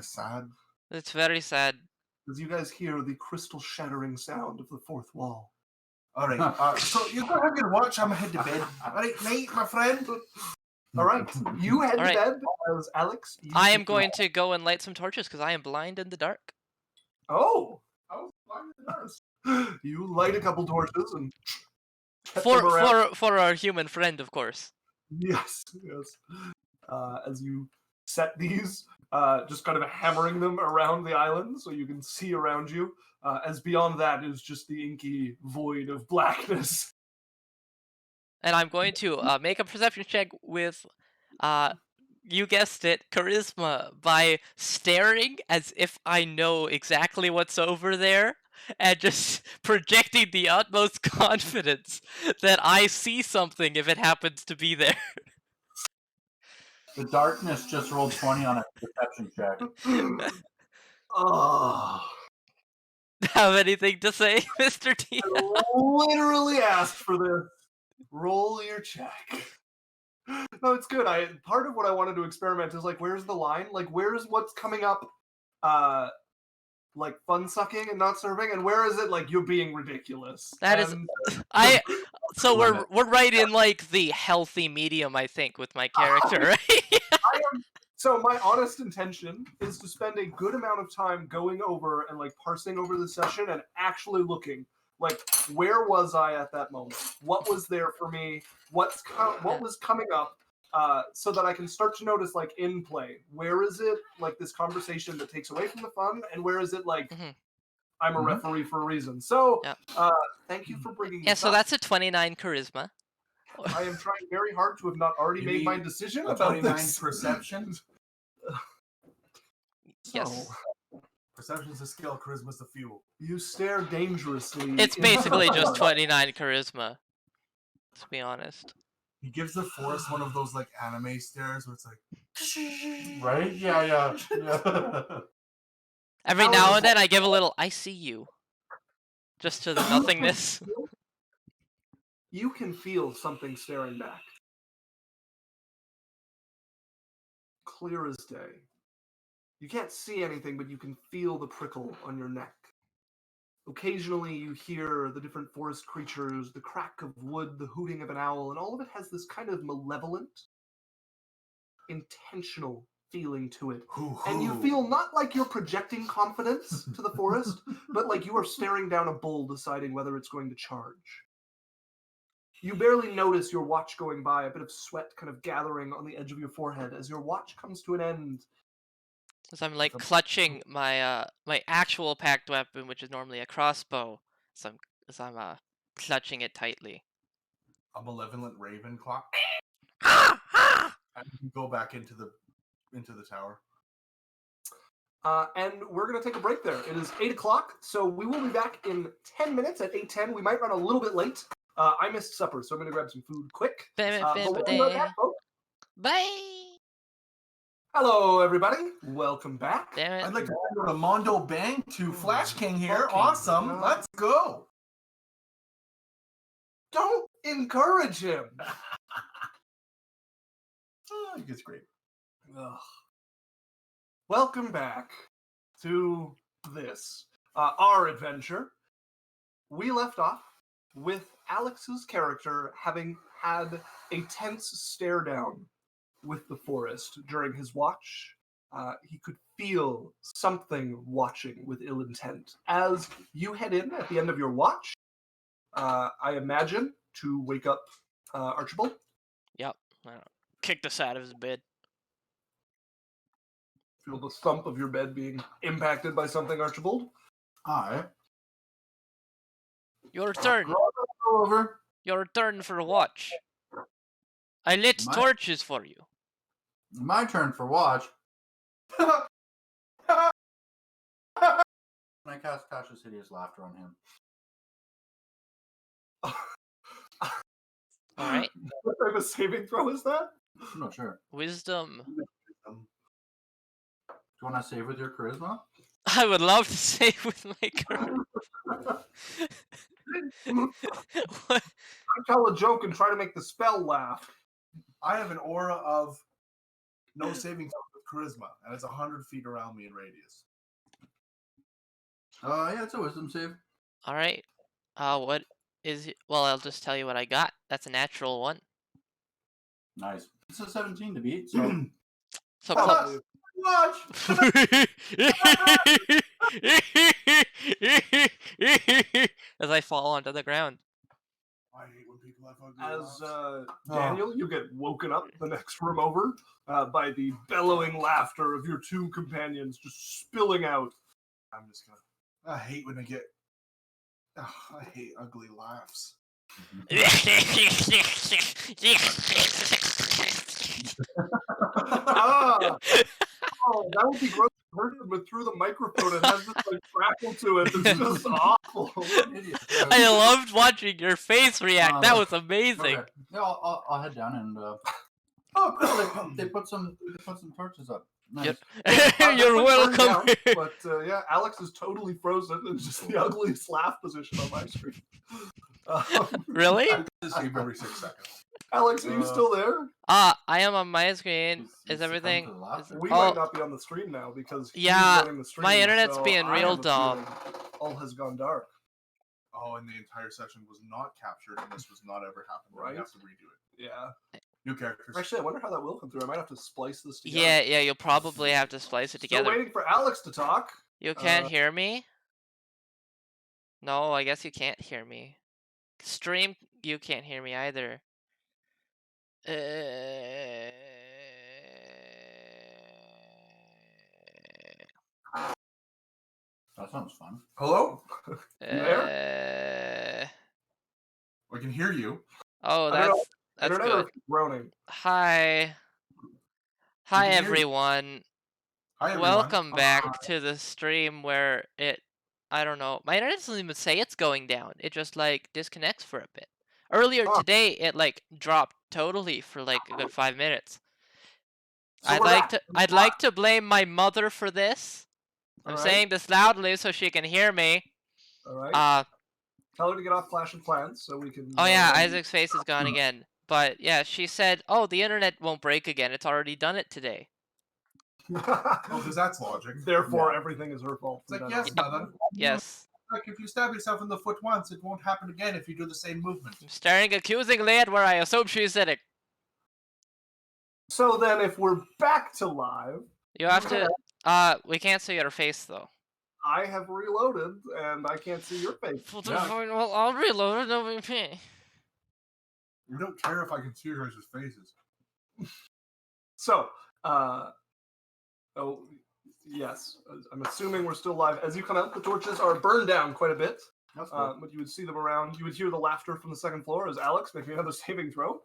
sad. It's very sad. As you guys hear the crystal shattering sound of the fourth wall. All right, so you go have your watch. I'm head to bed. All right, night, my friend. All right, you head All to right. bed as Alex. you I am take going to go and light some torches because I am blind in the dark. Oh, you light a couple torches and get For them around. for our human friend, of course. Yes. As you set these, just kind of hammering them around the island so you can see around you. As beyond that is just the inky void of blackness. And I'm going to make a perception check with, you guessed it, charisma, by staring as if I know exactly what's over there, and just projecting the utmost confidence that I see something if it happens to be there. The darkness just rolled 20 on a perception check. Oh, Have anything to say, Mr. T? I literally asked for this. Roll your check. No, it's good. Part of what I wanted to experiment is like, where's the line? Like, where's what's coming up? Like fun sucking and not serving, and where is it like you're being ridiculous? That is- And- So Love we're right in like the healthy medium, I think, with my character, right? So my honest intention is to spend a good amount of time going over and like parsing over the session and actually looking like where was I at that moment? What was there for me? What was coming up? So that I can start to notice like in play, where is it like this conversation that takes away from the fun, and where is it like Mhm. I'm a Mhm. referee for a reason. So Yep. thank you for bringing Yeah, this so up. that's a 29 charisma. I am trying very hard to have not already You made my mean decision A about 29 this. perception. Yes. Perception's a skill, charisma's the fuel. You stare dangerously. It's into basically the just dark. 29 charisma, to be honest. He gives the forest one of those like anime stares where it's like, Right? Yeah. Every How now is and then I give a little "I see you," just to the nothingness. You can feel something staring back. Clear as day. You can't see anything, but you can feel the prickle on your neck. Occasionally, you hear the different forest creatures, the crack of wood, the hooting of an owl, and all of it has this kind of malevolent, intentional feeling to it. And you feel not like you're projecting confidence to the forest, but like you are staring down a bull deciding whether it's going to charge. You barely notice your watch going by, a bit of sweat kind of gathering on the edge of your forehead as your watch comes to an end. As I'm like clutching my my actual packed weapon, which is normally a crossbow, as I'm clutching it tightly. a malevolent raven clock. Ah! And you go back into the tower. And we're going to take a break there. It is 8 o'clock, so we will be back in 10 minutes at 8:10. We might run a little bit late. I missed supper, so I'm going to grab some food quick. But we'll be right back, folks. Bye. Hello, everybody. Welcome back. Damn it. I'd like to go to Mondo Bang to Flash King here. Fucking Awesome. hell. Let's go. Don't encourage him. Oh, he gets great. Ugh. Welcome back to this, our adventure. We left off with Alex's character having had a tense stare down with the forest during his watch. He could feel something watching with ill intent. As you head in at the end of your watch, I imagine, to wake up Archibald. Yep. Kicked us out of his bed. Feel the thump of your bed being impacted by something, Archibald. Hi. Your turn. Roll over. Your turn for watch. I lit My- torches for you. My turn for watch. I cast Tasha's Hideous Laughter on him. All right. What type of saving throw is that? I'm not sure. Wisdom. Do you want to save with your charisma? I would love to save with my current. What? I tell a joke and try to make the spell laugh. I have an aura of no saving throw with charisma, and it's 100 feet around me in radius. Yeah, it's a wisdom save. All right. What is it? Well, I'll just tell you what I got. That's a natural one. Nice. It's a 17 to beat, so So Oh, Watch! as I fall onto the ground. I hate when people have ugly As laughs. Daniel, you get woken up the next room over by the bellowing laughter of your two companions just spilling out. I'm just gonna. I hate when I get. Oh, I hate ugly laughs. Ah! Oh, that would be gross. Person went through the microphone and has this like crackle to it. It's just awful. idiot. I loved watching your face react. That was amazing. Okay. Yeah, I'll head down and. Oh, cool! They put some torches up. Nice. You're Everyone turned welcome. down, but yeah, Alex is totally frozen and just the ugliest laugh position on my screen. Really? I just save every 6 seconds. Alex, are you still there? I am on my screen. He's Is everything? succumbed to the laughter. We Oh. might not be on the stream now because he's Yeah, running the stream. my internet's so being I real have a dumb. feeling All has gone dark. Oh, and the entire session was not captured, and this was not ever happened. Right. We have to redo it. Yeah. New characters. Actually, I wonder how that will come through. I might have to splice this together. Yeah, you'll probably have to splice it Still together. waiting for Alex to talk. You can't hear me? No, I guess you can't hear me. Stream, you can't hear me either. That sounds fun. Hello? there? I can hear you. Oh, I don't know. that's Internet or good. groaning. Hi. can Hi, hear you. everyone. Hi, everyone. Welcome back to the stream where I don't know, my internet doesn't even say it's going down. It just like disconnects for a bit. Earlier Oh. today, it like dropped totally for like a good 5 minutes. So I'd we're like back. to blame my mother for this. I'm All right. saying this loudly so she can hear me. All right. Tell her to get off Clash of Clans so we can. Oh yeah, Isaac's face is gone again. But yeah, she said, "Oh, the internet won't break again. It's already done it today." Well, because that's logic. Therefore, everything is her fault. It's like, from yes, then on. mother. Yes. Like, if you stab yourself in the foot once, it won't happen again if you do the same movement. I'm staring accusingly at where I assume she's sitting. So then, if we're back to live, You have to. We can't see your face though. I have reloaded and I can't see your face. Well, I'll reload it. No big deal. We don't care if I can see your guys' faces. So, oh, yes, I'm assuming we're still live. As you come out, the torches are burned down quite a bit. That's cool. But you would see them around. You would hear the laughter from the second floor as Alex makes me another saving throw.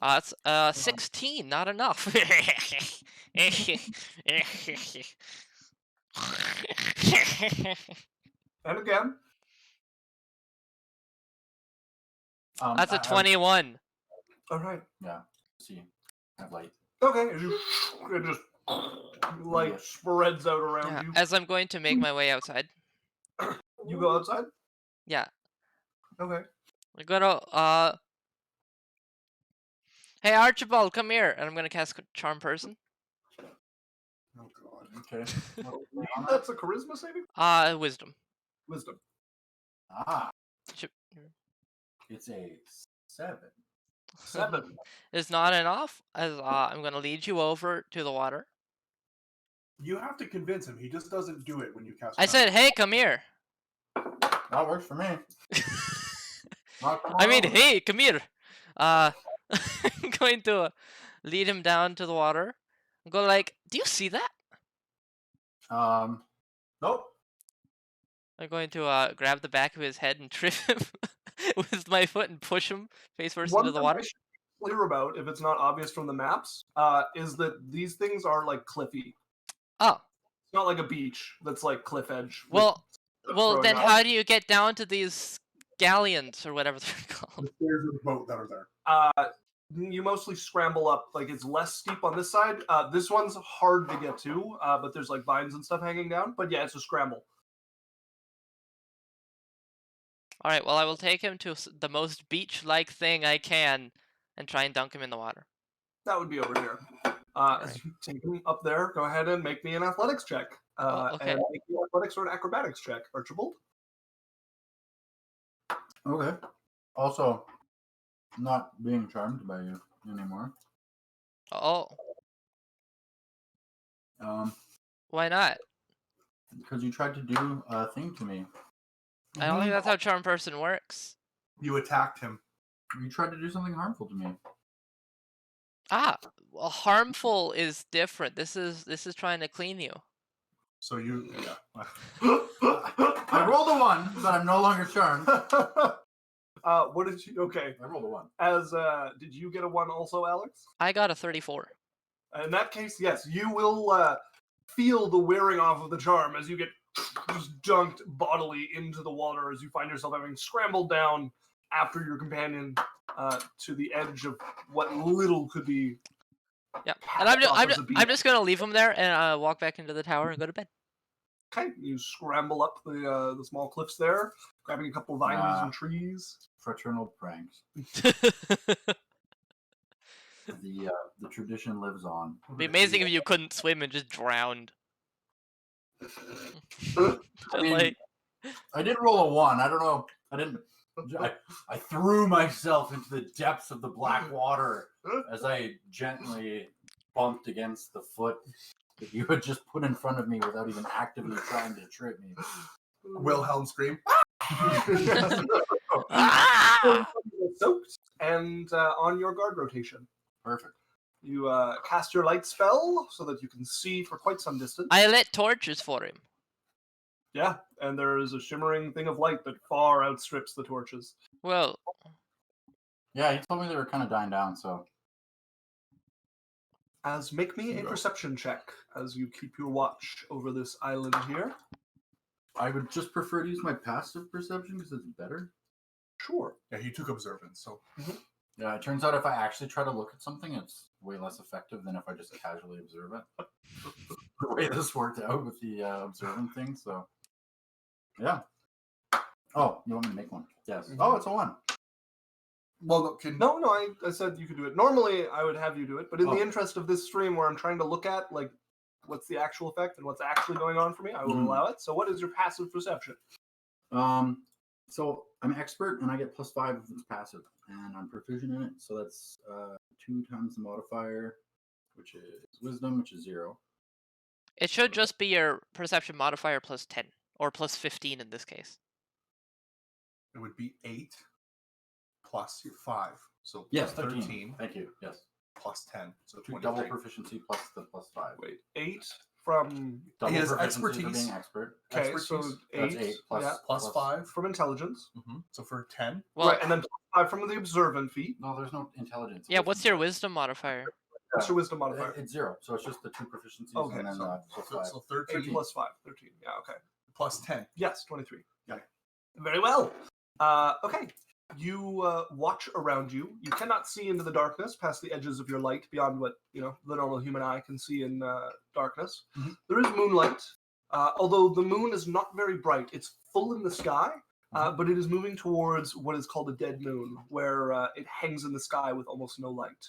That's 16, not enough. And again. That's a 21. All right. Yeah. See, I have light. Okay. It just light spreads out around Yeah, you. as I'm going to make my way outside. You go outside? Yeah. Okay. We're gonna Hey Archibald, come here, and I'm gonna cast Charm Person. Oh, God. Okay. That's a charisma saving? Wisdom. Wisdom. Ah, Should- it's a 7. 7. Is not enough, as I'm gonna lead you over to the water. You have to convince him. He just doesn't do it when you cast. I said, hey, come here. That works for me. I mean, hey, come here. I'm going to lead him down to the water. And go like, do you see that? Nope. I'm going to grab the back of his head and trip him with my foot and push him face first into the water. I should be clear about, if it's not obvious from the maps, is that these things are like cliffy. Oh. It's not like a beach that's like cliff edge. Well, then out. how do you get down to these galleons or whatever they're called? There's a boat that are there. You mostly scramble up. Like, it's less steep on this side. This one's hard to get to, but there's like vines and stuff hanging down. But yeah, it's a scramble. All right, well, I will take him to the most beach-like thing I can and try and dunk him in the water. That would be over here. As you take him up there, go ahead and make me an athletics check. Okay. And make me an athletics or an acrobatics check, Archibald. Okay. Also, not being charmed by you anymore. Oh, why not? Because you tried to do a thing to me. I don't think that's how Charm Person works. You attacked him. You tried to do something harmful to me. Ah, well, harmful is different. This is trying to clean you. So you, yeah. I rolled a 1, but I'm no longer charmed. What did you? Okay. I rolled a 1. As did you get a 1 also, Alex? I got a 34. In that case, yes, you will feel the wearing off of the charm as you get just dunked bodily into the water as you find yourself having scrambled down after your companion to the edge of what little could be. Yeah, and I'm just gonna leave him there and walk back into the tower and go to bed. Okay, you scramble up the small cliffs there, grabbing a couple of vines and trees. Fraternal pranks. The tradition lives on. It'd be amazing if you couldn't swim and just drowned. I mean, I did roll a 1. I don't know. I threw myself into the depths of the black water as I gently bumped against the foot that you had just put in front of me without even actively trying to trip me. Wilhelm scream. Soaked and on your guard rotation. Perfect. You cast your light spell so that you can see for quite some distance. I lit torches for him. Yeah, and there is a shimmering thing of light that far outstrips the torches. Well, yeah, he told me they were kind of dying down, so. As make me a perception check as you keep your watch over this island here. I would just prefer to use my passive perception because it's better. Sure. Yeah, he took observance, so Yeah, it turns out if I actually try to look at something, it's way less effective than if I just casually observe it. The way this worked out with the observing thing, so yeah. Oh, you want me to make one? Yes. Mhm. Oh, it's a 1. well, look, can No, I said you could do it. Normally, I would have you do it, but in the Oh. interest of this stream where I'm trying to look at, like, what's the actual effect and what's actually going on for me, I will Mhm. allow it. So what is your passive perception? So I'm expert and I get +5 if it's passive, and I'm proficient in it. So that's 2 times the modifier, which is wisdom, which is 0. It should just be your perception modifier plus 10 or plus 15 in this case. it would be 8 plus your 5, so Yes, plus 13. Thank you. Yes. plus 10, so 2 23. double proficiency plus the +5. Wait, 8 from Double He has proficiency for expertise. being expert. okay, Expertise, so That's 8, 8 plus, yeah, plus 5. from intelligence, So for 10, Well, right, and then 5 from the observant feat. No, there's no intelligence. yeah, what's your wisdom modifier? What's your wisdom modifier? It's 0, so it's just the 2 proficiencies Okay, and then so, plus so, 5. so 8 13 plus 5, 13. Yeah, okay. plus 10. Yes, 23. Yeah. Very well. Okay. You watch around you. You cannot see into the darkness past the edges of your light beyond what, the normal human eye can see in darkness. Mhm. There is moonlight, although the moon is not very bright. It's full in the sky, but it is moving towards what is called a dead moon, where it hangs in the sky with almost no light.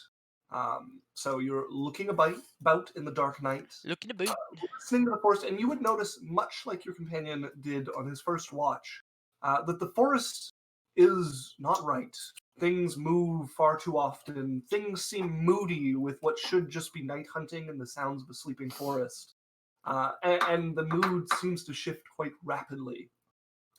So you're looking about in the dark night, Look in the boot. listening to the forest, and you would notice, much like your companion did on his first watch, that the forest is not right. Things move far too often. Things seem moody with what should just be night hunting and the sounds of a sleeping forest. And the mood seems to shift quite rapidly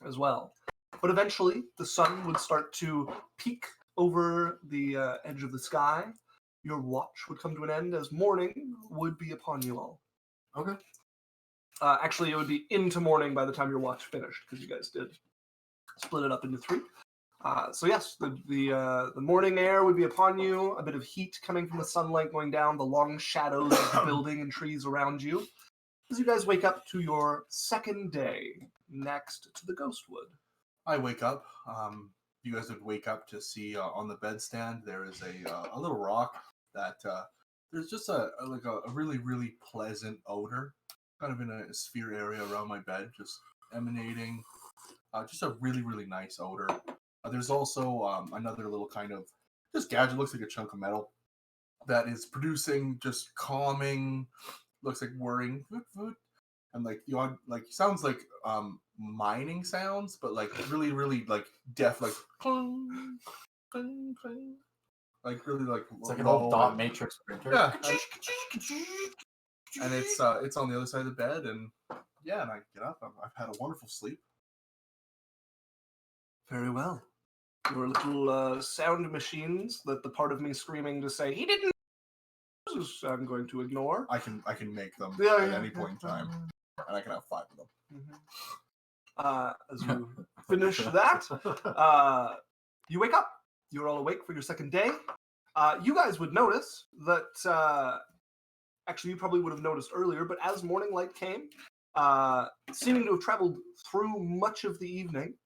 as well. But eventually, the sun would start to peak over the edge of the sky. Your watch would come to an end as morning would be upon you all. Okay. Actually, it would be into morning by the time your watch finished, because you guys did split it up into 3. So yes, the morning air would be upon you. A bit of heat coming from the sunlight going down, the long shadows of the building and trees around you. As you guys wake up to your second day next to the Ghostwood. I wake up. You guys would wake up to see on the bedstand there is a little rock that there's just a really, really pleasant odor, kind of in a sphere area around my bed, just emanating just a really, really nice odor. There's also another little kind of just gadget, looks like a chunk of metal, that is producing just calming, looks like whirring, and like the odd, like sounds like mining sounds, but like really, really like deaf, like clang, clang, clang. Like really like It's like an old low dot and- matrix printer. Yeah, and it's on the other side of the bed, and yeah, and I get up. I've had a wonderful sleep. Very well. Your little sound machines that the part of me screaming to say, he didn't, I'm going to ignore. I can make them Yeah, at yeah, any yeah. point in time, and I can have 5 of them. As you finish that, you wake up. You're all awake for your second day. You guys would notice that, actually you probably would have noticed earlier, but as morning light came, seeming to have traveled through much of the evening,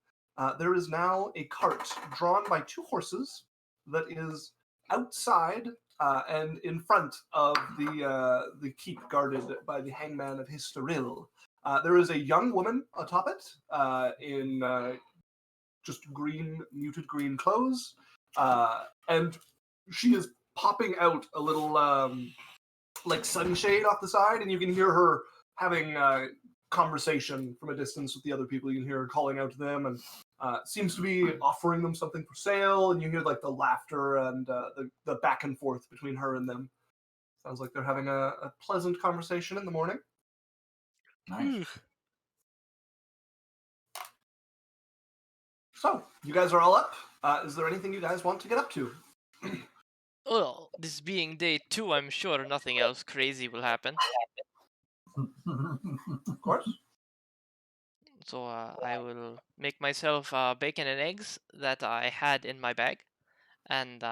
there is now a cart drawn by 2 horses that is outside and in front of the keep guarded by the hangman of Historil. There is a young woman atop it in just muted green clothes, and she is popping out a little like sunshade off the side, and you can hear her having conversation from a distance with the other people. You can hear her calling out to them, and seems to be offering them something for sale, and you hear like the laughter and the back and forth between her and them. Sounds like they're having a pleasant conversation in the morning. Nice. So, you guys are all up. Is there anything you guys want to get up to? Well, this being day 2, I'm sure nothing else crazy will happen. Of course. So I will make myself bacon and eggs that I had in my bag, and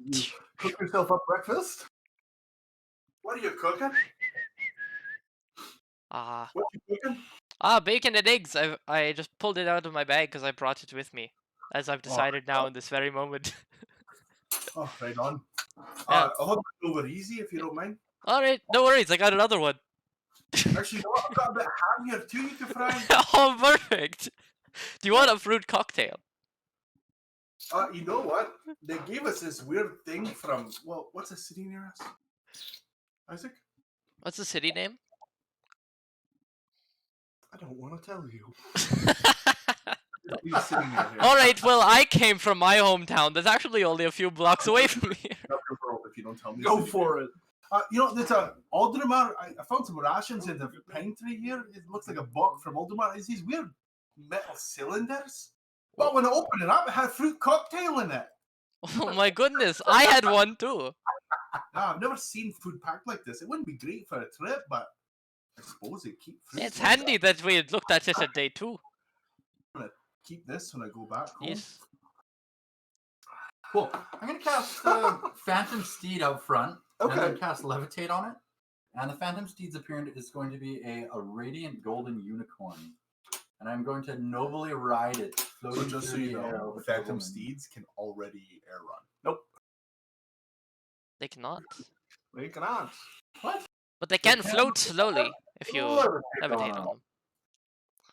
You cook yourself up breakfast. What are you cooking? Ah, What you cooking? bacon and eggs. I just pulled it out of my bag because I brought it with me, as I've decided now in this very moment. Oh, right on. Yeah. I'll have it over easy if you don't mind. All right, no worries. I got another one. Actually, you know what? I've got a bit of ham here too. You can fry. Oh, perfect. Do you want a fruit cocktail? You know what? They gave us this weird thing from what's a city near us? Isaac? What's the city name? I don't want to tell you. He's sitting near here. All right. Well, I came from my hometown. That's actually only a few blocks away from here. Up your world if you don't tell me. Go city for name. it. You know, there's a Aldemar. I found some rations in the pine tree here. It looks like a box from Aldemar. It's these weird metal cylinders. But when I opened it up, it had fruit cocktail in it. Oh my goodness, I had one too. I've never seen food packed like this. It wouldn't be great for a trip, but I suppose it keep fruit. It's handy that we looked at it at day 2. Keep this when I go back home. Yes. Cool. I'm gonna cast Phantom Steed out front, and Okay. then cast Levitate on it. And the Phantom Steed's appearance is going to be a radiant golden unicorn, and I'm going to nobly ride it. So floating just so through you the air know, over the Phantom woman. Steeds can already air run. They cannot. We cannot. What? But they can float slowly if you Levitate levitate on on them.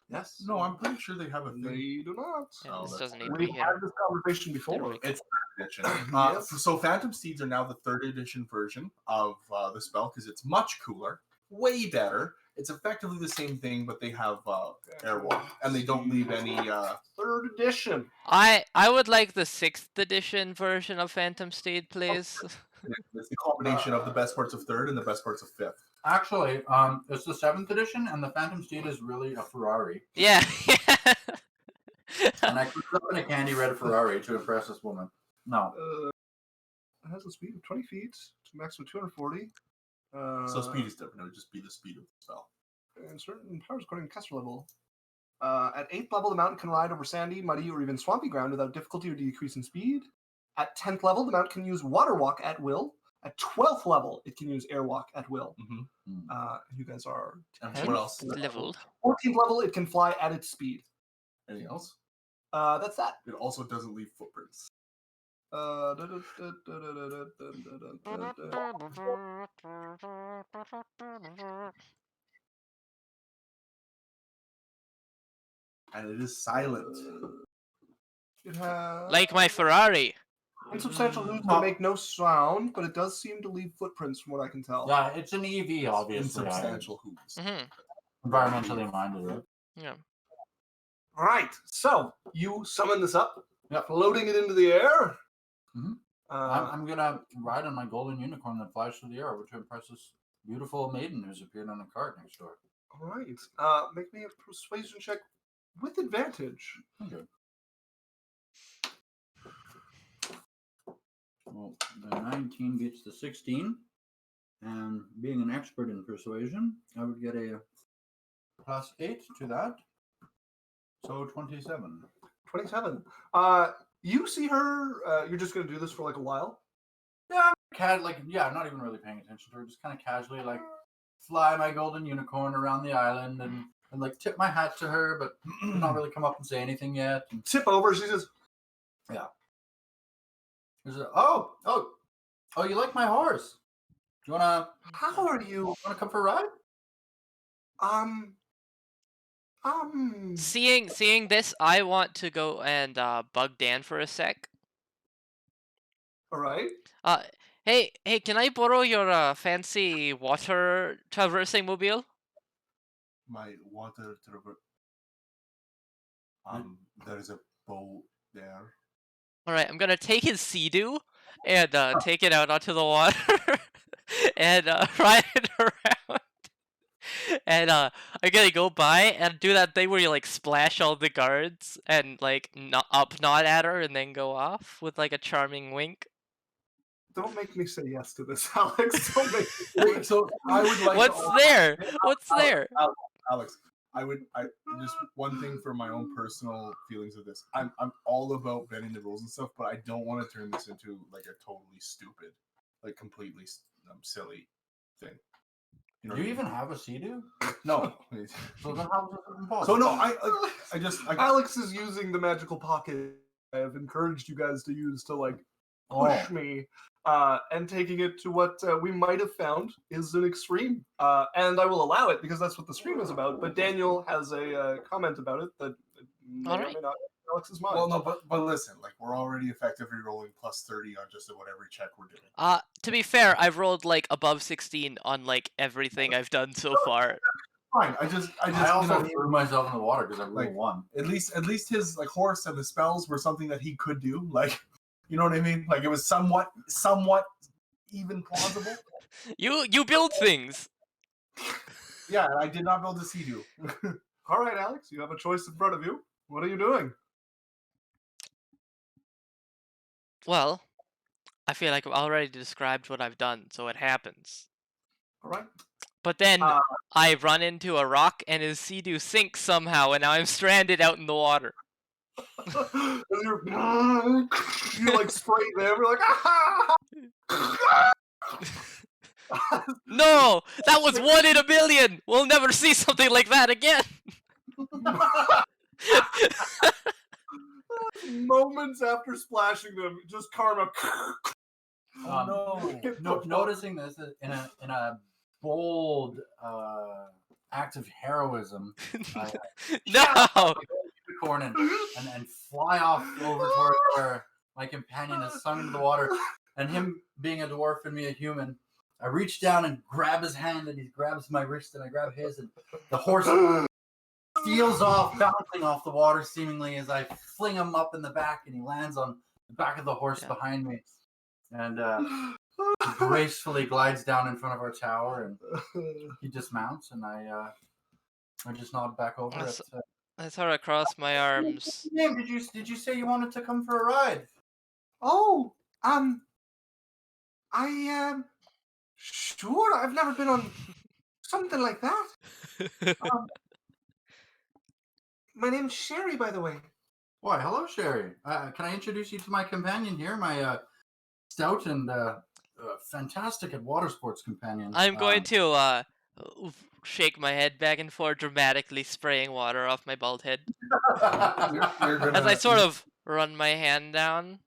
Yes. No, I'm pretty sure they have a thing. They do not. Yeah, Oh, this that's doesn't need to We've be had here. this conversation before. There we go. It's third edition. Yes. So Phantom Steeds are now the third edition version of the spell because it's much cooler, way better. It's effectively the same thing, but they have airwalk and they don't leave any. Third edition. I would like the 6th edition version of Phantom Steed, please. It's the combination of the best parts of third and the best parts of fifth. Actually, it's the 7th edition, and the Phantom Steed is really a Ferrari. Yeah. And I put it up in a candy red Ferrari to impress this woman. No. It has a speed of 20 feet to maximum 240. So speed is different. It would just be the speed of the spell. And certain powers according to caster level. At 8th level, the mountain can ride over sandy, muddy, or even swampy ground without difficulty or decrease in speed. At 10th level, the mount can use water walk at will. At 12th level, it can use airwalk at will. You guys are And 10th what else? Leveled. 14th level, it can fly at its speed. Anything else? That's that. It also doesn't leave footprints. And it is silent. It has Like my Ferrari. insubstantial hooves that make no sound, but it does seem to leave footprints from what I can tell. Yeah, it's an EV, obviously. Insubstantial hooves. Environmentally minded, right? Yeah. All right, so you summon this up, Yep. floating it into the air. Mhm. I'm gonna ride on my golden unicorn that flies through the air over to impress this beautiful maiden who's appeared on a cart next door. All right, make me a persuasion check with advantage. Okay. Well, the 19 beats the 16, and being an expert in persuasion, I would get a +8 to that, so 27. 27. You see her. You're just gonna do this for like a while. Yeah, I'm not even really paying attention to her, just kind of casually like fly my golden unicorn around the island and like tip my hat to her, but not really come up and say anything yet. And Tip over. She says, there's a, oh, you like my horse? Do you wanna "How are you? come for a ride? Seeing this, I want to go and bug Dan for a sec. All right. Hey, can I borrow your fancy water traversing mobile? My water there's a boat there. All right, I'm gonna take his Sea-Doo and take it out onto the water and ride it around. And I'm gonna go by and do that thing where you like splash all the guards and like nod at her and then go off with like a charming wink. Don't make me say yes to this, Alex. Don't make me Wait, so I would like. What's there? What's there? Alex, I just one thing for my own personal feelings of this. I'm all about bending the rules and stuff, but I don't want to turn this into like a totally stupid, like completely silly thing. Do know you what I even have a Sea-Doo? mean? No. So then how is it impossible? So no, I Alex is using the magical pocket I have encouraged you guys to use to like Oh. push me, and taking it to what we might have found is an extreme. And I will allow it because that's what the stream is about. But Daniel has a comment about it that may or Alright. may not be Alex's mind. Well, no, but listen, like we're already effectively rolling plus 30 on just about every check we're doing. To be fair, I've rolled like above 16 on like everything I've done so far. Fine, I just I also you know, threw myself in the water because I rolled Like- 1. at least his like horse and the spells were something that he could do. Like, you know what I mean? Like it was somewhat even plausible. You build things. Yeah, I did not build a Sea-Doo. All right, Alex, you have a choice in front of you. What are you doing? Well, I feel like I've already described what I've done, so it happens. All right. But then Uh, I run into a rock and his Sea-Doo sinks somehow, and now I'm stranded out in the water. and you like spray them. You're like, No! That was 1 in a million! We'll never see something like that again! moments after splashing them, just karma. Noticing this in a bold act of heroism, I No! unicorn and fly off over towards where my companion is sunk into the water, and him being a dwarf and me a human, I reach down and grab his hand, and he grabs my wrist, and I grab his, and the horse steals off, bouncing off the water seemingly as I fling him up in the back, and he lands on the back of the horse behind me, and he gracefully glides down in front of our tower, and he dismounts, and I just nod back over. That's- At, I sort of cross my arms. Name, did you say you wanted to come for a ride? Oh, sure. I've never been on something like that. My name's Sherry, by the way. Why, hello, Sherry. Can I introduce you to my companion here, my stout and fantastic at water sports companion? I'm going to shake my head back and forth, dramatically spraying water off my bald head. You're gonna, As I sort of run my hand down.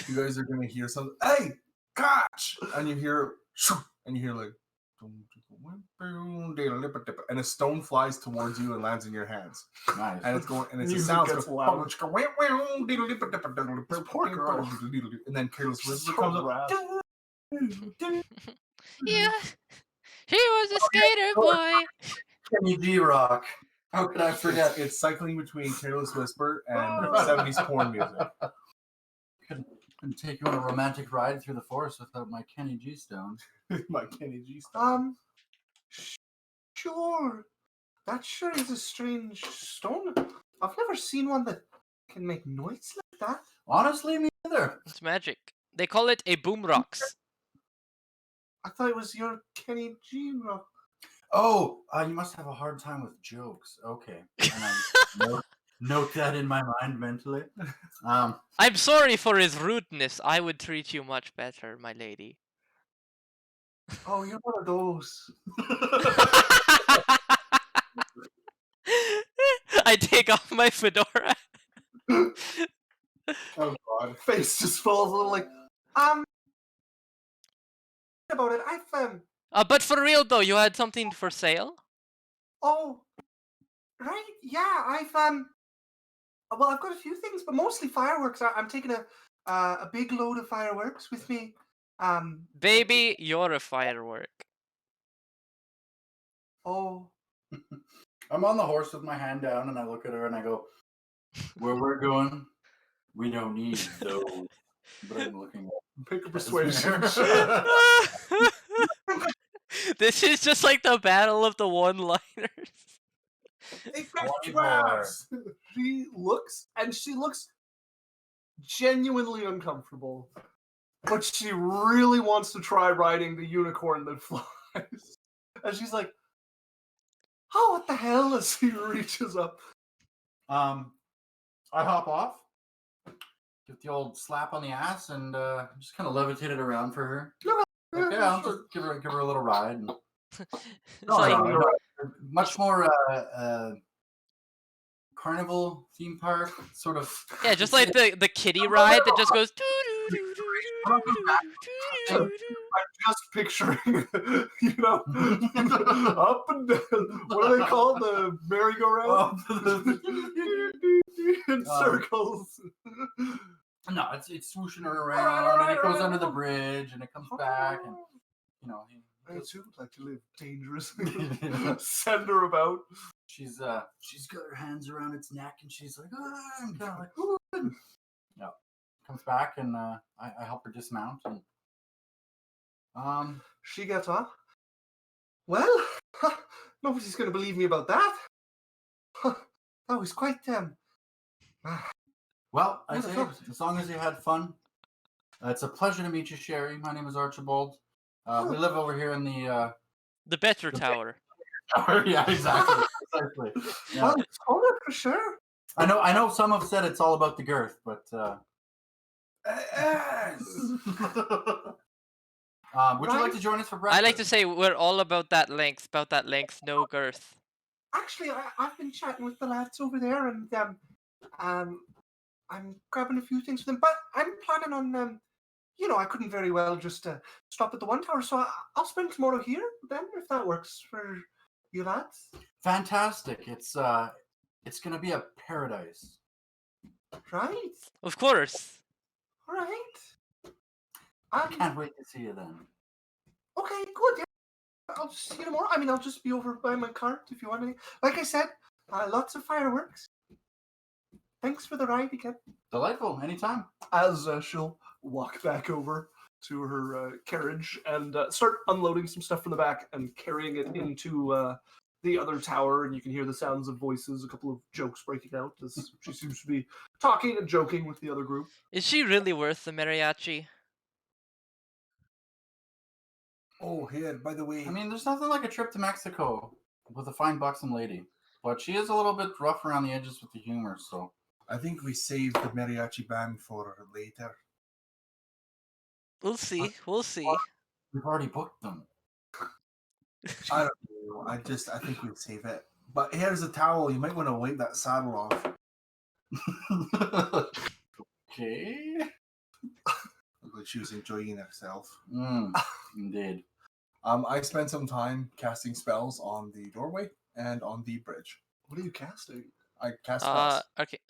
you guys are gonna hear something. Hey, catch! And you hear, like, and a stone flies towards you and lands in your hands. Nice. And it's going, and it's a Music sound. gets Goes, loud. poor girl. And then Careless Whisper comes up. rad. Yeah, he was a skater boy. Kenny G Rock. How could I forget? It's cycling between Careless Whisper and 70s porn music. Couldn't take you on a romantic ride through the forest without my Kenny G stone. My Kenny G stuff. Sure. That sure is a strange stone. I've never seen one that can make noise like that. Honestly, me neither. It's magic. They call it a boom rocks. I thought it was your Kenny G rock. Oh, you must have a hard time with jokes. Okay. And I note that in my mind mentally. I'm sorry for his rudeness. I would treat you much better, my lady. Oh, you're one of those. I take off my fedora. Oh God. Face just falls a little like, about it. But for real though, you had something for sale? Oh, right. Yeah, well, I've got a few things, but mostly fireworks. I'm taking a big load of fireworks with me. Baby, you're a firework. Oh, I'm on the horse with my hand down, and I look at her and I go, "Where we're going, we don't need those." But I'm looking pick a persuasion. This is just like the battle of the one-liners. Hey, 24. She looks genuinely uncomfortable, but she really wants to try riding the unicorn that flies. And she's like, "Oh, what the hell?" As he reaches up. I hop off, give the old slap on the ass, and just kind of levitate it around for her. Like, yeah, I'll just give her a little ride. And... It's No, like no, much more carnival theme park sort of. yeah, just like the kiddie ride that just goes. I'm just picturing, you know, up and down. What are they called? The merry-go-round? In circles. No, it's swooshing her around, and it goes under the bridge, and it comes back, and you know. I too would like to live dangerously. Send her about. She's got her hands around its neck, and she's like, I'm kind of like, ooh. Yeah, comes back, and I help her dismount, and she gets off. Well, nobody's going to believe me about that. That was quite well, I say, as long as you had fun, it's a pleasure to meet you, Sherry. My name is Archibald. We live over here in the better tower. Yeah, exactly. Yeah. Well, it's colder for sure. I know. Some have said it's all about the girth, but would you like to join us for breakfast? I like to say we're all about that length, no girth. Actually, I've been chatting with the lads over there, and I'm grabbing a few things for them. But I'm planning on you know, I couldn't very well just stop at the one tower, so I'll spend tomorrow here then, if that works for you lads. Fantastic! It's gonna be a paradise. Right. Of course. All right. I can't wait to see you then. Okay, good. Yeah. I'll see you tomorrow. I mean, I'll just be over by my cart if you want any. Like I said, lots of fireworks. Thanks for the ride again. Delightful. Anytime. As she'll walk back over to her carriage and start unloading some stuff from the back and carrying it into the other tower, and you can hear the sounds of voices, a couple of jokes breaking out as she seems to be talking and joking with the other group. Is she really worth the mariachi? Oh, here, by the way. I mean, there's nothing like a trip to Mexico with a fine buxom lady, but she is a little bit rough around the edges with the humor, so. I think we saved the mariachi band for later. We'll see. We'll see. We've already booked them. I don't know. I think we'll save it. But here's a towel. You might want to wipe that saddle off. Okay. Look like she was enjoying herself. Indeed. I spent some time casting spells on the doorway and on the bridge. What are you casting? I cast spells. Okay.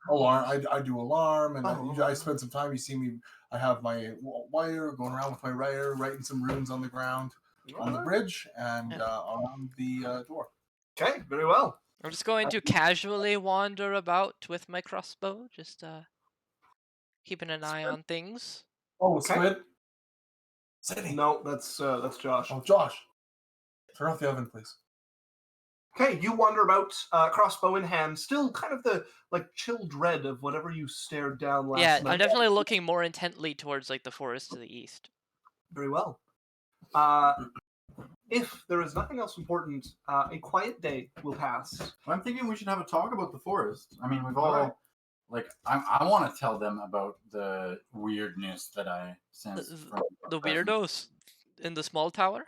Alarm. I do alarm, and I Oh. spend some time. You see me. I have my wire going around with my writer, writing some runes on the ground, on the bridge, and around the door. Okay, very well. I'm just going to casually wander about with my crossbow, just keeping an eye on things. Oh, Okay. Squid. Sitting. No, that's Josh. Oh, Josh. Turn off the oven, please. Okay, you wander about, crossbow in hand, still kind of the chill dread of whatever you stared down last Yeah, night. I'm definitely looking more intently towards the forest to the east. Very well. If there is nothing else important, a quiet day will pass. I'm thinking we should have a talk about the forest. I mean, we've all Alright. I want to tell them about the weirdness that I sense from The weirdos in the small tower?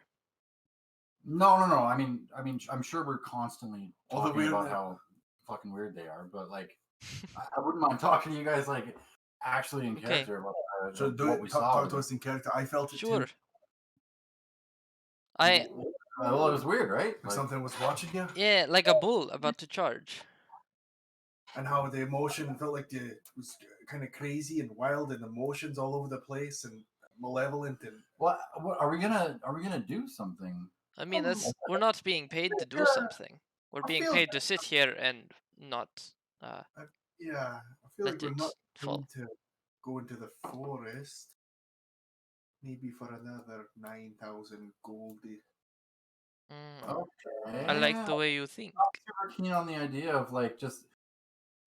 No. I mean, I'm sure we're constantly All the talking weird- about how fucking weird they are, but I wouldn't mind talking to you guys actually in character about So what we saw. talk to us in character. I felt it Sure. too. Well, it was weird, right? Like something was watching you, Yeah, like a bull about to charge. and how the emotion felt like it was kind of crazy and wild, and emotions all over the place, and malevolent, and What are we gonna do something? I mean, we're not being paid to do something. We're I being feel paid to sit here and not yeah, I feel let like we're it not fall. going to go into the forest. Maybe for another 9,000 gold. Okay. I like the way you think. Super keen on the idea of just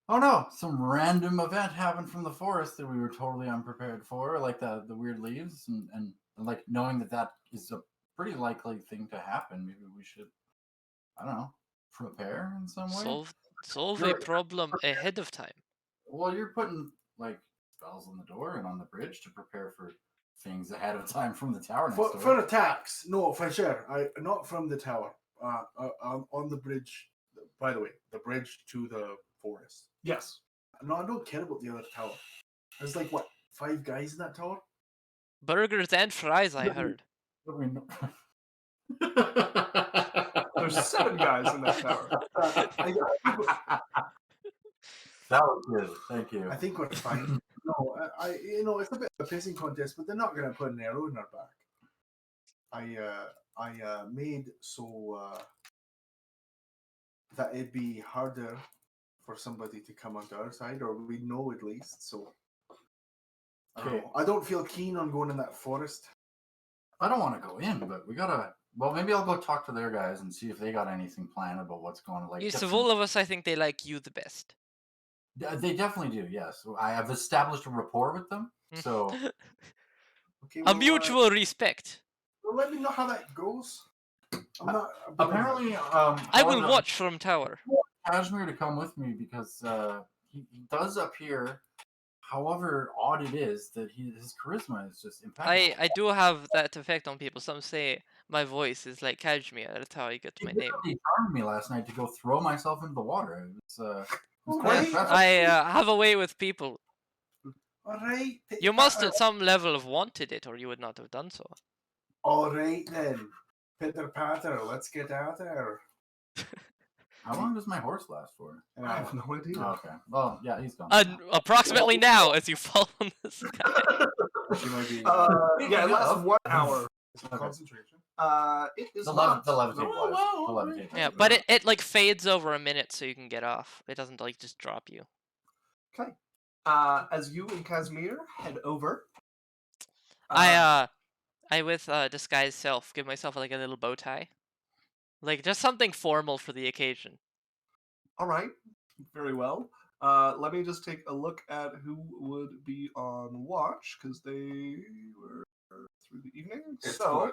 oh no, some random event happened from the forest that we were totally unprepared for, like the weird leaves, and knowing that is a pretty likely thing to happen. Maybe we should, I don't know, prepare in some way. Solve a problem ahead of time. Well, you're putting spells on the door and on the bridge to prepare for things ahead of time from the tower next For, door. for attacks, no, for sure. Not from the tower. On the bridge. By the way, the bridge to the forest. Yes. No, I don't care about the other tower. There's like what 5 guys in that tower. Burgers and fries, I heard. But we know- There's 7 guys in that tower. That was good. Thank you. I think we're fine. No, it's a bit of a pissing contest, but they're not going to put an arrow in our back. I made so that it'd be harder for somebody to come onto our side, or we know at least. So I don't Okay. know. I don't feel keen on going in that forest. I don't want to go in, but we gotta. Well, maybe I'll go talk to their guys and see if they got anything planned about what's going on. Like, Yes, get of some- all of us, I think they like you the best. They definitely do. Yes, I have established a rapport with them. So Okay, A well, mutual respect. well, let me know how that goes. I'm not. apparently, I will however, watch from tower. Kashmir to come with me because he does appear, however odd it is, that his charisma is just impeccable. I do have that effect on people. Some say my voice is like cashmere. That's how I get He my name. literally charmed me last night to go throw myself into the water. It was quite Alright. impressive. I have a way with people. All right. You must at some level have wanted it, or you would not have done so. All right then, Pitter patter. Let's get out there. How long does my horse last for? And I have no idea. Oh, okay. Well, yeah, he's gone. Approximately now, as you fall on the sky. She might be. Yeah, it lasts 1 hour. Okay. Concentration. It is The not. levitate No, was. well, The alright. levitate. Yeah, but it like fades over a minute, so you can get off. It doesn't like just drop you. Okay. As you and Casimir head over, I with disguise self give myself like a little bow tie, like just something formal for the occasion. all right, very well. Let me just take a look at who would be on watch because they were through the evening. It's So,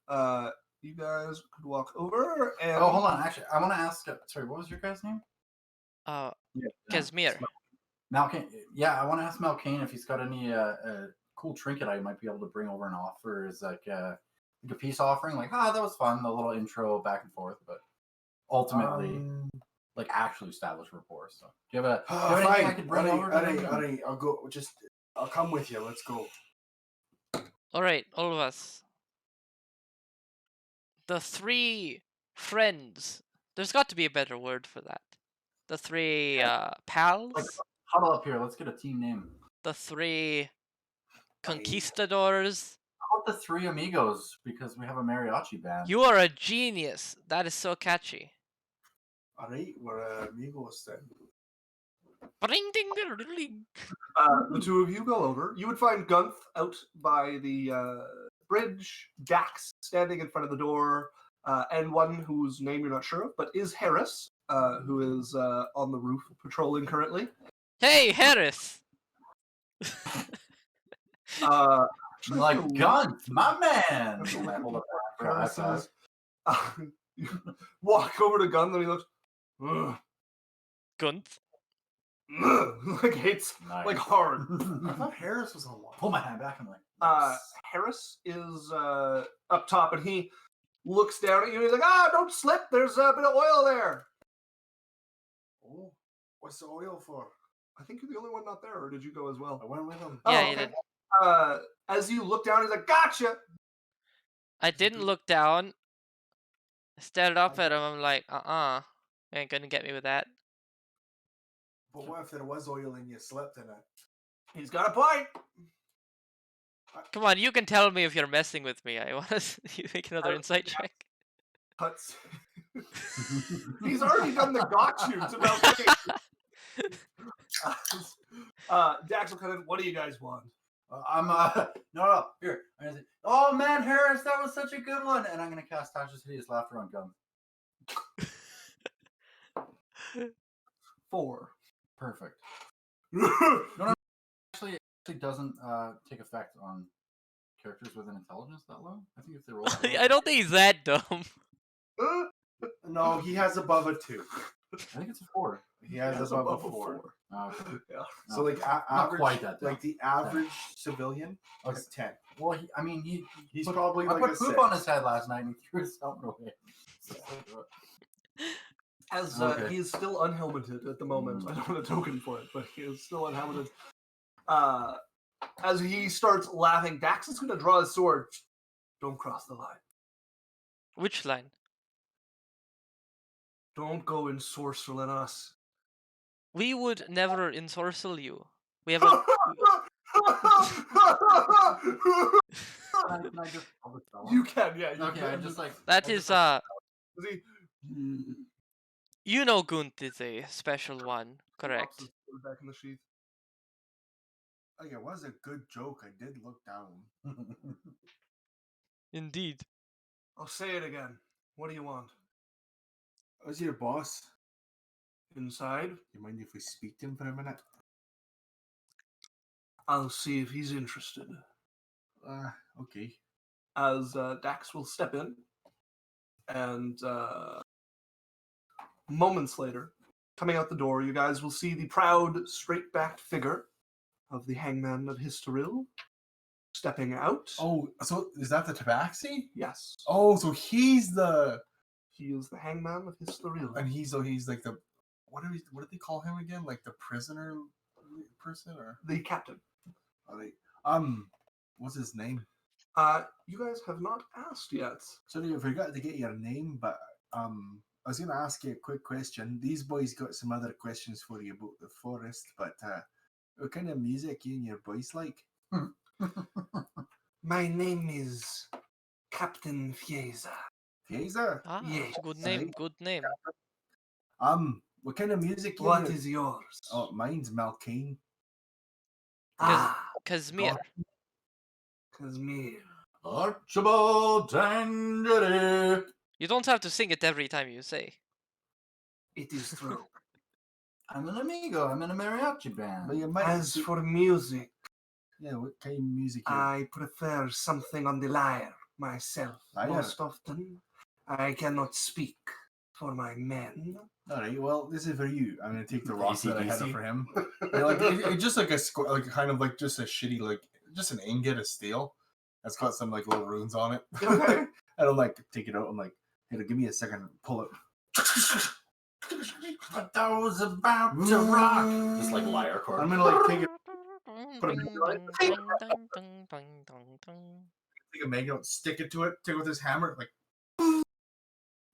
clutch. you guys could walk over and. Oh, hold on. Actually, I want to ask. Sorry, what was your guy's name? Casimir. Malkane. Yeah, I want to ask Malkane if he's got any cool trinket I might be able to bring over and offer as like a peace offering. Like, that was fun, the little intro back and forth, but ultimately, like, actually establish rapport. So, do you have anything I Fine. could bring over? to them? All right. I'll go. I'll come with you. Let's go. All right, all of us. The 3 friends. There's got to be a better word for that. The 3 pals. Like, huddle up here. Let's get a team name. The 3 conquistadors. How about the 3 amigos? Because we have a mariachi band. You are a genius. That is so catchy. All right, we're amigos then. Bring ding ding ding ding. The 2 of you go over. You would find Gunth out by the bridge, Dax standing in front of the door, and one whose name you're not sure of, but is Harris, who is on the roof patrolling currently. Hey, Harris. Like, Gun, my man. Hold up. Harris says, you walk over to Gunth and he looks, "Ugh, Gunth. ugh," like hates, Nice. like hard. I thought Harris was on watch. Pull my hand back. I'm like, Harris is up top and he looks down at you and he's like, don't slip, there's a bit of oil there. Oh, what's the oil for? I think you're the only one not there, or did you go as well? I went with him. Yeah, Oh, you okay. did. As you look down, he's like, gotcha! I didn't look down. I stared up at him. I'm like, you ain't gonna get me with that. But what if there was oil and you slept in it? He's got a point! Come on, you can tell me if you're messing with me. I want to you make another insight check. Cuts. He's already done the got you to Malkane. Dax will cut in, what do you guys want? I'm no here. I'm gonna say, oh man, Harris, that was such a good one, and I'm gonna cast Tasha's Hideous Laughter on Gun. 4. Perfect. No, actually doesn't take effect on characters with an intelligence that low. I think if they roll, I don't think he's that dumb. No, he has above a 2. I think it's a 4. He has That's above a 4. Okay. Yeah. So like Not average, quite that down. like the average civilian Okay. is 10. Well, He's put- probably I like put a poop 6. on his head last night and he threw his helmet away. As Okay. he is still unhelmeted at the moment. I don't have a token for it, but he is still unhelmeted. As he starts laughing, Dax is going to draw his sword. Don't cross the line. Which line? Don't go and sorcerer on us. We would never ensorcel you. We have a. Can I just tell the spell? You can, yeah. You Okay, can. I just like That I is just, See, You know Gunt is a special one, correct? Pops his sword back in the sheath. Like it was a good joke. I did look down. Indeed. I'll say it again. What do you want? I was your boss. Inside? You mind if we speak to him for a minute? I'll see if he's interested. Okay. As Dax will step in, and moments later, coming out the door, you guys will see the proud, straight-backed figure of the hangman of Historil stepping out. Oh, so is that the Tabaxi? Yes. Oh, so he's the He is the hangman of Historil. and he's like the what do they call him again? Like the prisoner person or The captain. are they, what's his name? You guys have not asked yet. Sorry, I forgot to get your name, but I was gonna ask you a quick question. These boys got some other questions for you about the forest, but what kind of music you and your boys like? My name is Captain Fiesa. Fiesa? Ah, Yes. good name, good name. What kind of music you What and your- is yours? Oh, mine's Malkane. Casimir. Casimir. Archibald Tangere. You don't have to sing it every time you say. It is true. I'm an amigo. I'm in a mariachi But band. you might As for music, yeah, what kind of music you I prefer something on the lyre myself. Lyre? Most often, I cannot speak for my men. All right, well, this is for you. I'm gonna take the rock that I had AC/DC. for him. Yeah, like it's just like a like kind of like just a shitty like just an ingot of steel that's got some like little runes on it. Okay. I don't like take it out. I'm like, hey, give me a second, pull it. But that was about to rock. Just like lyre chord. I'm gonna like take Put a take a magnet, stick it to it, take it with his hammer, like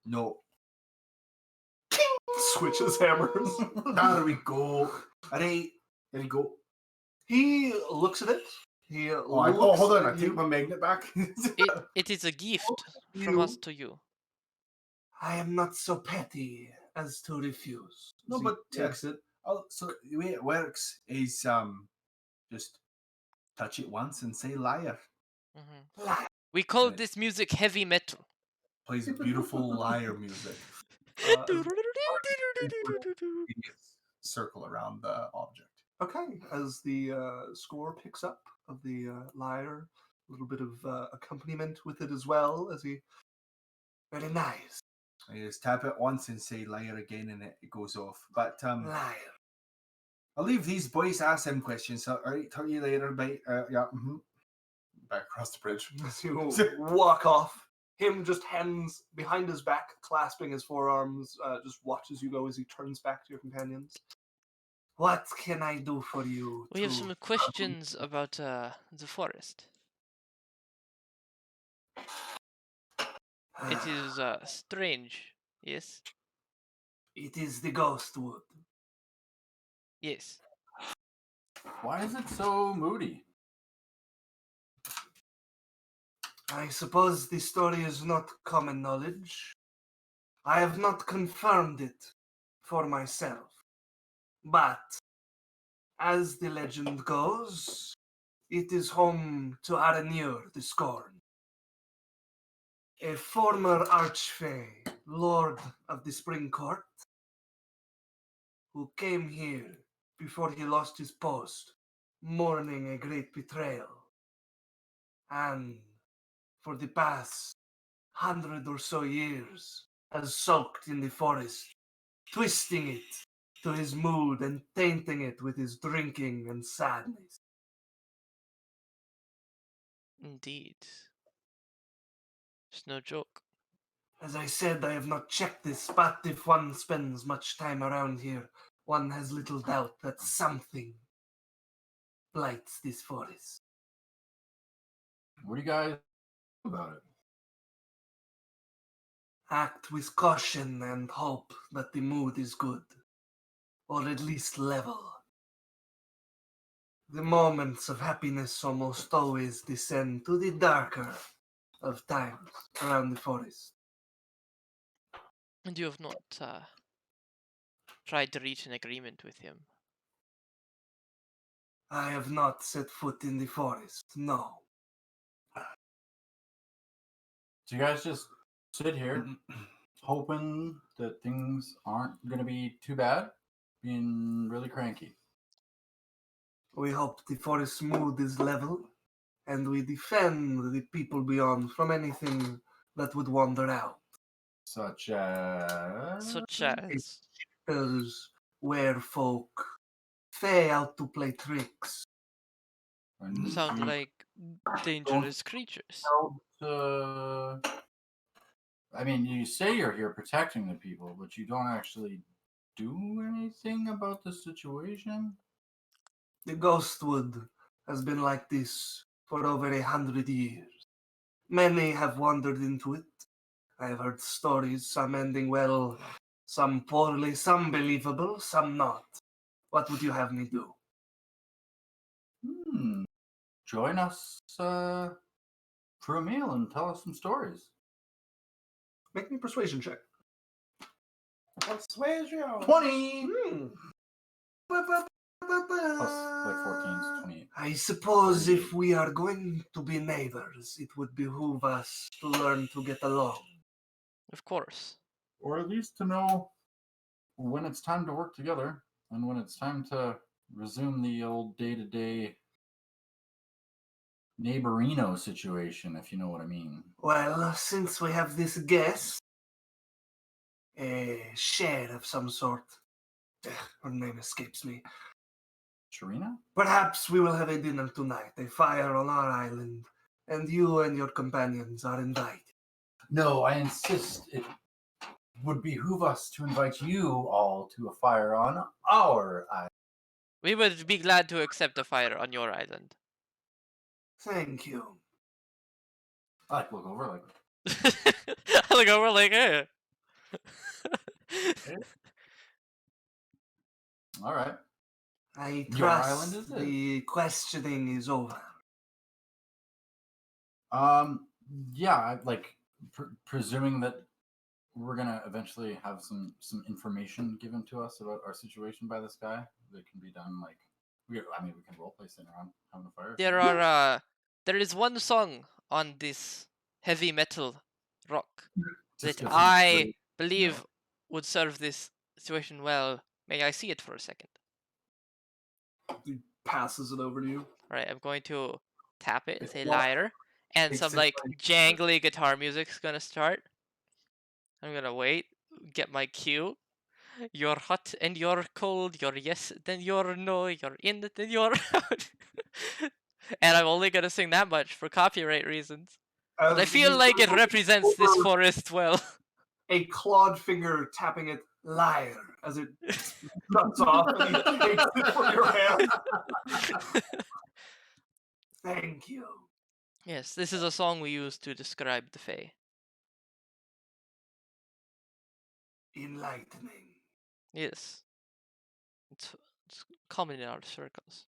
no. Switches hammers. There we go. Alright, there you go. He looks at it. He Oh, looks hold on, I at take you. my magnet back. It is a gift from us to you. I am not so petty as to refuse. No, He but takes it. Oh, so the way it works is just touch it once and say liar. Mhm. We call Right. this music heavy metal. Plays beautiful liar music. Circle around the object. Okay, as the score picks up of the lyre, a little bit of accompaniment with it as well. As he, very nice, And you just tap it once and say liar again, and it goes off. But lyre. I'll leave these boys to ask him questions. So, all right, talk to you later. Bye. Yeah. Back across the bridge. As you walk off, him just hands behind his back, clasping his forearms, just watches you go as he turns back to your companions. What can I do for you? We have to- some questions about the forest. It is strange. Yes? It is the Ghostwood. Yes. Why is it so moody? I suppose the story is not common knowledge. I have not confirmed it for myself. But, as the legend goes, it is home to Aranir the Scorn, a former archfey, lord of the Spring Court, who came here before he lost his post, mourning a great betrayal. And for the past 100 or so years, has sulked in the forest, twisting it to his mood and tainting it with his drinking and sadness. Indeed. It's no joke. As I said, I have not checked this, but if one spends much time around here, one has little doubt that something blights this forest. What do you guys do about it? Act with caution and hope that the mood is good, or at least level. The moments of happiness almost always descend to the darker of times around the forest. And you have not tried to reach an agreement with him. I have not set foot in the forest, no. So you guys just sit here, hoping that things aren't going to be too bad, being really cranky. We hope the forest mood is level, and we defend the people beyond from anything that would wander out. Such as... Such as. Those werefolk, fae out to play tricks. Sound like dangerous creatures. I mean, you say you're here protecting the people, but you don't actually do anything about the situation? The Ghostwood has been like this for over 100 years. Many have wandered into it. I have heard stories, some ending well, some poorly, some believable, some not. What would you have me do? Join us for a meal and tell us some stories. Make me a persuasion check. Persuasion. 20! Plus Plus, like 14 is 28. I suppose if we are going to be neighbors, it would behoove us to learn to get along. Of course. Or at least to know when it's time to work together and when it's time to resume the old day-to-day neighborino situation, if you know what I mean. Well, since we have this guest, a share of some sort, her name escapes me. Sharina? Perhaps we will have a dinner tonight, a fire on our island, and you and your companions are invited. No, I insist it would behoove us to invite you all to a fire on our island. We would be glad to accept a fire on your island. Thank you. I like look over like, I look over like, hey. all right. I Your island trust is it? the questioning is over. Yeah, like presuming that we're gonna eventually have some information given to us about our situation by this guy that can be done like we can roleplay sitting around having a fire. There is one song on this heavy metal rock Just that gets I really- believe would serve this situation well. May I see it for a second? He passes it over to you. Alright, I'm going to tap it, say Well, liar, and takes some it like like- jangly guitar music's gonna start. I'm gonna wait, get my cue. You're hot and you're cold, you're yes, then you're no, you're in, then you're out. And I'm only gonna sing that much for copyright reasons. But I As feel you like it go represents this over forest well. a clawed finger tapping it, liar, as it cuts off and he takes it from your hand. Thank you. Yes, this is a song we use to describe the Fae. Enlightening. Yes. It's common in our circles.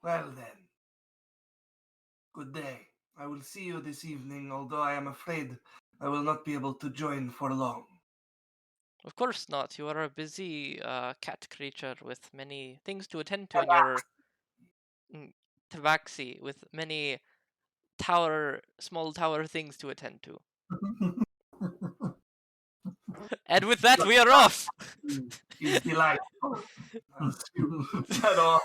Well then. Good day. I will see you this evening, although I am afraid I will not be able to join for long. Of course not. You are a busy cat creature with many things to attend to in your tabaxi, with many small tower things to attend to. And with that, we are off! He's delightful. As you head off.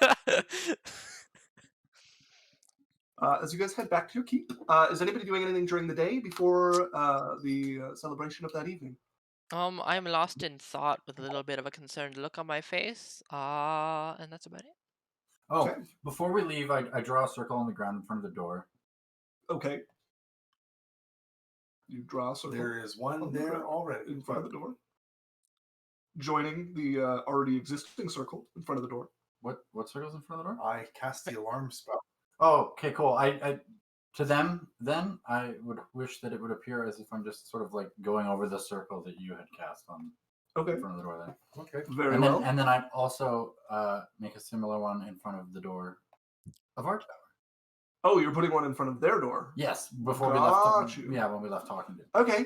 As you guys head back to your keep, is anybody doing anything during the day before the celebration of that evening? I'm lost in thought with a little bit of a concerned look on my face. And that's about it. Oh, Okay. before we leave, I draw a circle on the ground in front of the door. Okay. You draw a circle There is one on the there ground already. in front of the door, joining the already existing circle in front of the door. What circle's in front of the door? I cast the alarm spell. Oh, okay, cool. I to them, then I would wish that it would appear as if I'm just sort of like going over the circle that you had cast on Okay. in front of the door there. Okay. Very And well. then I'd also make a similar one in front of the door of our tower. Oh, you're putting one in front of their door. Yes, before we Got left. you. Yeah, when we left talking to. Okay.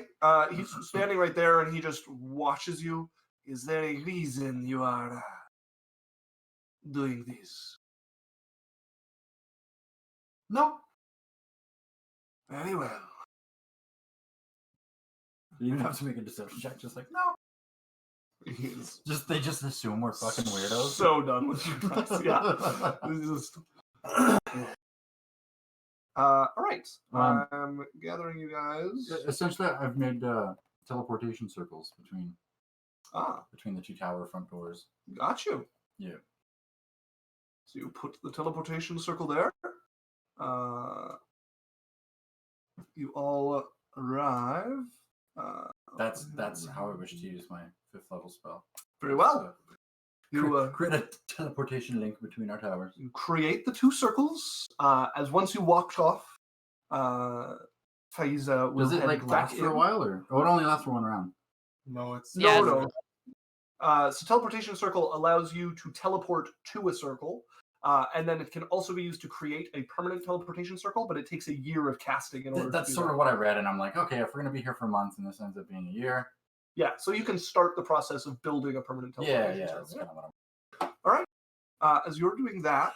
He's standing right there, and he just watches you. Is there a reason you are doing this? No, Very well. you even have to make a deception check. Just like no, He is they just assume we're fucking weirdos. so done with you guys. Yeah. It's just. All right. I'm gathering you guys. Essentially, I've made teleportation circles between the two tower front doors. Got you. Yeah. So you put the teleportation circle there. You all arrive. That's how I wish to use my 5th level spell. Very well. You Create a teleportation link between our towers. you create the 2 circles. As once you walked off, Faiza will Does it head like back last for in. a while, or it only lasts for one round? No, it's Yeah, No. So teleportation circle allows you to teleport to a circle, and then it can also be used to create a permanent teleportation circle, but it takes a year of casting in order That's to do sort that. of what I read, and I'm like, okay, if we're gonna be here for months and this ends up being a year, Yeah, so you can start the process of building a permanent teleportation yeah, circle. that's kind of what I'm. As you're doing that,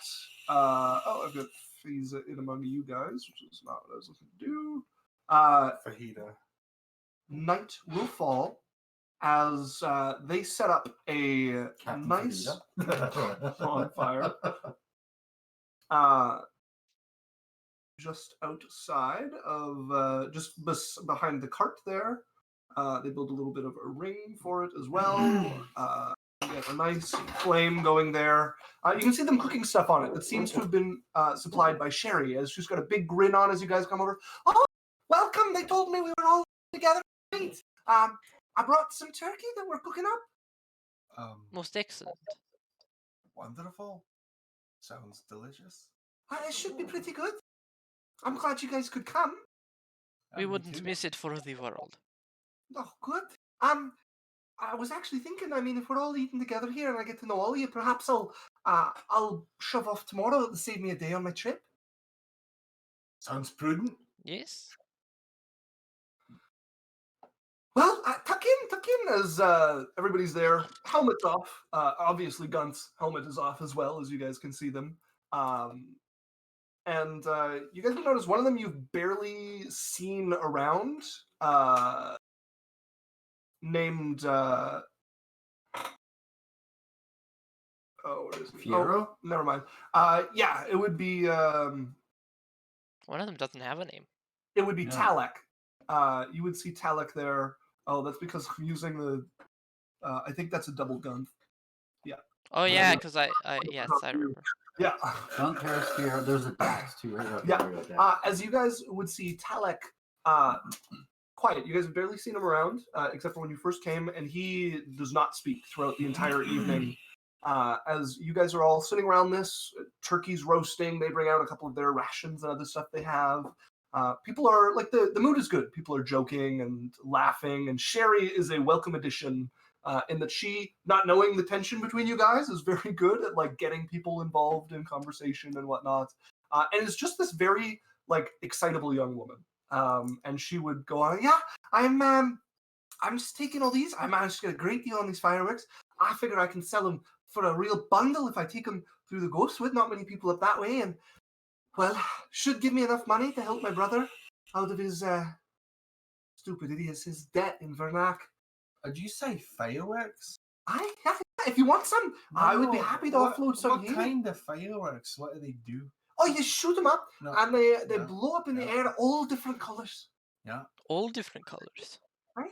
I've got Faiza in among you guys, which is not what I was looking to do. fajita. Night will fall as they set up a Captain nice Fajita. bonfire just outside of behind the cart there. They build a little bit of a ring for it as well. Get a nice flame going there. You can see them cooking stuff on it. It seems to have been supplied by Sherry, as she's got a big grin on as you guys come over. Oh, welcome! They told me we were all together to eat. I brought some turkey that we're cooking up. Most excellent. Wonderful. Sounds delicious. It should be pretty good. I'm glad you guys could come. We Me wouldn't too. miss it for the world. Oh, good. I was actually thinking. I mean, if we're all eating together here and I get to know all of you, perhaps I'll shove off tomorrow to save me a day on my trip. Sounds prudent. Yes? Well, tuck in as everybody's there. Helmet's off. Obviously, Gunt's helmet is off as well, as you guys can see them. And you guys will notice one of them you've barely seen around. Named what is it? Fiero? Oh, never mind. Yeah, it would be One of them doesn't have a name. it would be Yeah. Talek. You would see Talek there. Oh, that's because I'm using the. I think that's a double gun. Oh yeah, because I yes, I remember. Yeah. Don't Paris Fiero. There's a Dax too, right? Okay, Yeah. there we go, Dax. As you guys would see Talek, quiet. You guys have barely seen him around, except for when you first came, and he does not speak throughout the entire evening. As you guys are all sitting around this, turkey's roasting. They bring out a couple of their rations and other stuff they have. People are like the mood is good. People are joking and laughing, and Sherry is a welcome addition. In that she, not knowing the tension between you guys, is very good at like getting people involved in conversation and whatnot, and is just this very like excitable young woman. And she would go on, yeah, I'm just taking all these. I managed to get a great deal on these fireworks. I figure I can sell them for a real bundle if I take them through the Ghostwood. Not many people up that way, and well, should give me enough money to help my brother out of his stupid idiot, his debt in Vernac. Did you say fireworks? If you want some, I would be No, happy to what- offload some What here. kind of fireworks? What do they do? Oh, you shoot them up, No. and they Yeah. blow up in the Yeah. air, all different colors. All different colors.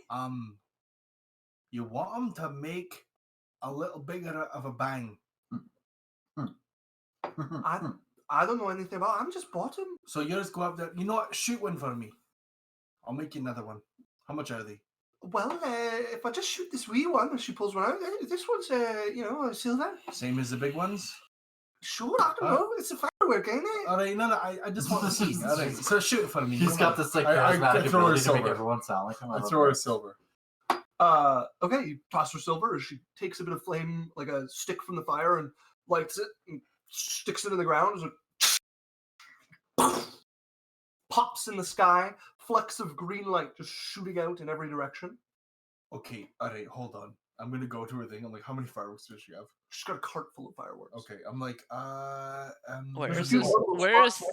Um, You want them to make a little bigger of a bang. I don't know anything about. I'm just bottom. So you just go up there. You know what? Shoot one for me. I'll make you another one. How much are they? Well, if I just shoot this wee one, and she pulls one out. This one's, silver. Same as the big ones? Sure, I don't know. It's a firework, ain't it? All right, no, I just want to see. All right, so shoot it for me. He's Come got on. this like I charismatic throw her ability to make silver. everyone sound like him. I throw her silver. Okay, you toss her silver as she takes a bit of flame, like a stick from the fire, and lights it and sticks it in the ground. As it pops in the sky, flecks of green light just shooting out in every direction. Okay, all right, hold on. I'm gonna go to her thing. I'm like, how many fireworks does she have? She's got a cart full of fireworks. Okay, I'm like, Where There's a is few this? more little Where is spots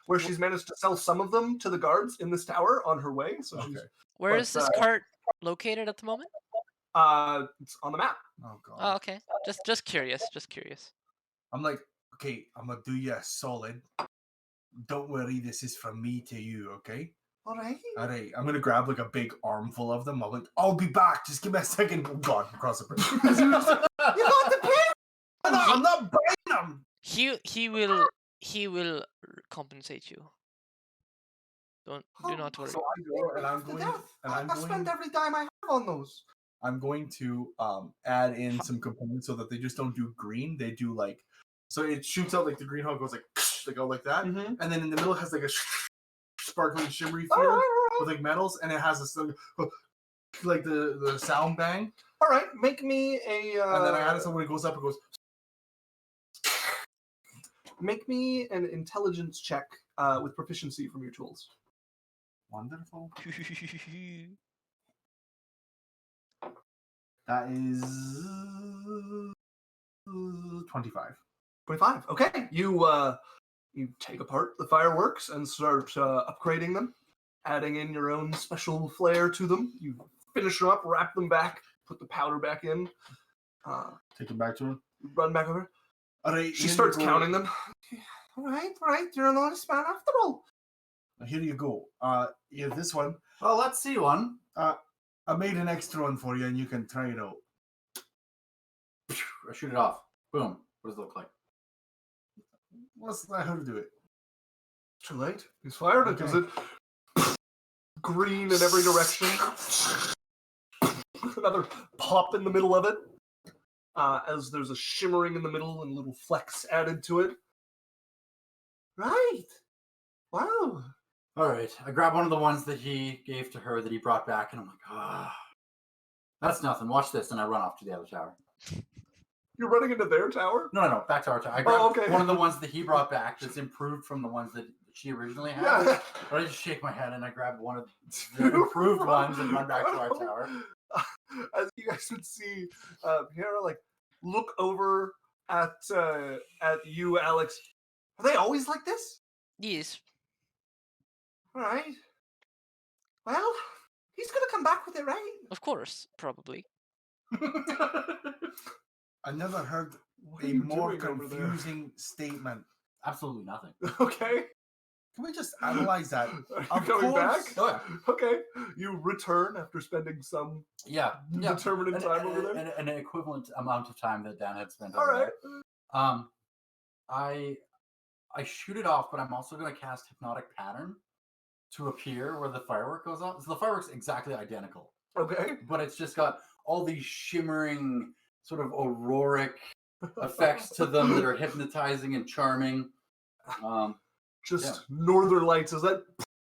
where she's managed to sell some of them to the guards in this tower on her way. So she's okay. where but, is this cart located at the moment? it's on the map. Oh god. Oh, okay. Just curious. Just curious. I'm like, okay, I'm gonna do you a solid. Don't worry, this is from me to you, okay? All right. All right, I'm gonna grab like a big armful of them. I'm like, I'll be back. Just give me a second. Oh god, across the bridge. You got the pin. I'm not buying them. He will compensate you. Do not worry. So I go and I'm To going death. and I'm I spend going. every dime I have on those. I'm going to add in some components so that they just don't do green. They do like, so it shoots out like the green hole goes like go like that, Mm-hmm. and then in the middle it has like a sparkling shimmery All feel right. with like metals, and it has this like the sound bang, All right. Make me a. and then I added some when it goes up, it goes. Make me an intelligence check with proficiency from your tools. Wonderful. That is 25. 25. Okay. You take apart the fireworks and start upgrading them, adding in your own special flair to them. You finish them up, wrap them back, put the powder back in, Take it back to her. run back over. All right, She here starts you go. counting them. All right. You're an honest man after all. Here you go. You have this one. Well, let's see one. I made an extra one for you, and you can try it out. I shoot it off. Boom. What does it look like? What's that? How to do it? Too late. He's fired it. Is it green in every direction? Another pop in the middle of it. As there's a shimmering in the middle and little flecks added to it. Right. Wow. All right. I grab one of the ones that he gave to her that he brought back, and I'm like, that's nothing. Watch this. And I run off to the other tower. You're running into their tower? No. Back to our tower. I grab okay. one of the ones that he brought back that's improved from the ones that she originally had. Yeah. But I just shake my head and I grab one of the improved ones and run back to our tower. As you guys would see, Hera like look over at you, Alex. Are they always like this? Yes. All right. Well, he's gonna come back with it, right? Of course, probably. I never heard What are a you more doing over there? confusing statement. Absolutely nothing. Okay. Can we just analyze that? Are you Of coming course. back? Oh, yeah. Okay. You return after spending some Yeah. determinate time over there. An equivalent amount of time that Dan had spent All over right. there. I shoot it off, but I'm also going to cast Hypnotic Pattern to appear where the firework goes off. So the firework's exactly identical, Okay. but it's just got all these shimmering, sort of auroric effects to them that are hypnotizing and charming. Just northern lights as that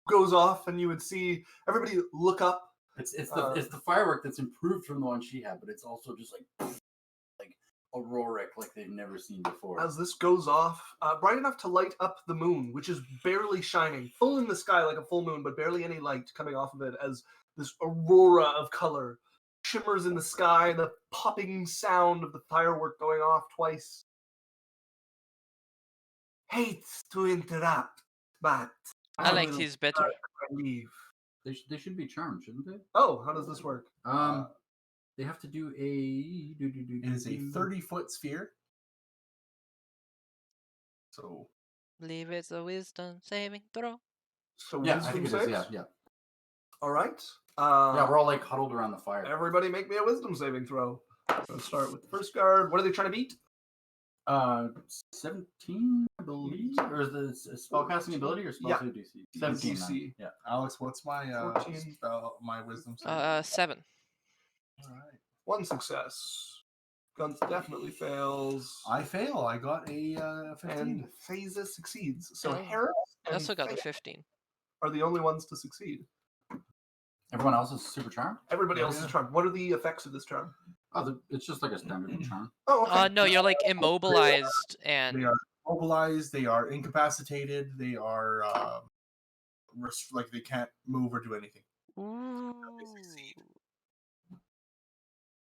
goes off, and you would see everybody look up. It's the firework that's improved from the one she had, but it's also just like auroric, like they've never seen before. As this goes off, bright enough to light up the moon, which is barely shining, full in the sky like a full moon, but barely any light coming off of it, as this aurora of color shimmers in the sky, the popping sound of the firework going off twice. Hate to interrupt, but I liked will his better. leave. They should be charmed, shouldn't they? Oh, how does this work? They have to do a. It is a 30-foot sphere. So Leave it's a wisdom saving throw. So Yeah, I wisdom think it saves? is. Yeah. All right. Yeah, we're all like huddled around the fire. Everybody make me a wisdom saving throw. Let's start with the first guard. What are they trying to beat? 17, I believe, or is the spellcasting ability or spell save DC? 17. DC. then. Yeah. Alex, what's my 14. my wisdom save? 7. All right. 1 success. Guns definitely fails. I fail. I got a 15. And Phaser succeeds. So Oh. Harris I and also got a Phaser 15. are the only ones to succeed. Everyone else is super charmed. Everybody Oh, else is yeah. charmed. What are the effects of this charm? Oh, it's just like a standard charm. Oh, okay. No, you're like immobilized They and are mobilized. They are incapacitated. They are like they can't move or do anything. Ooh.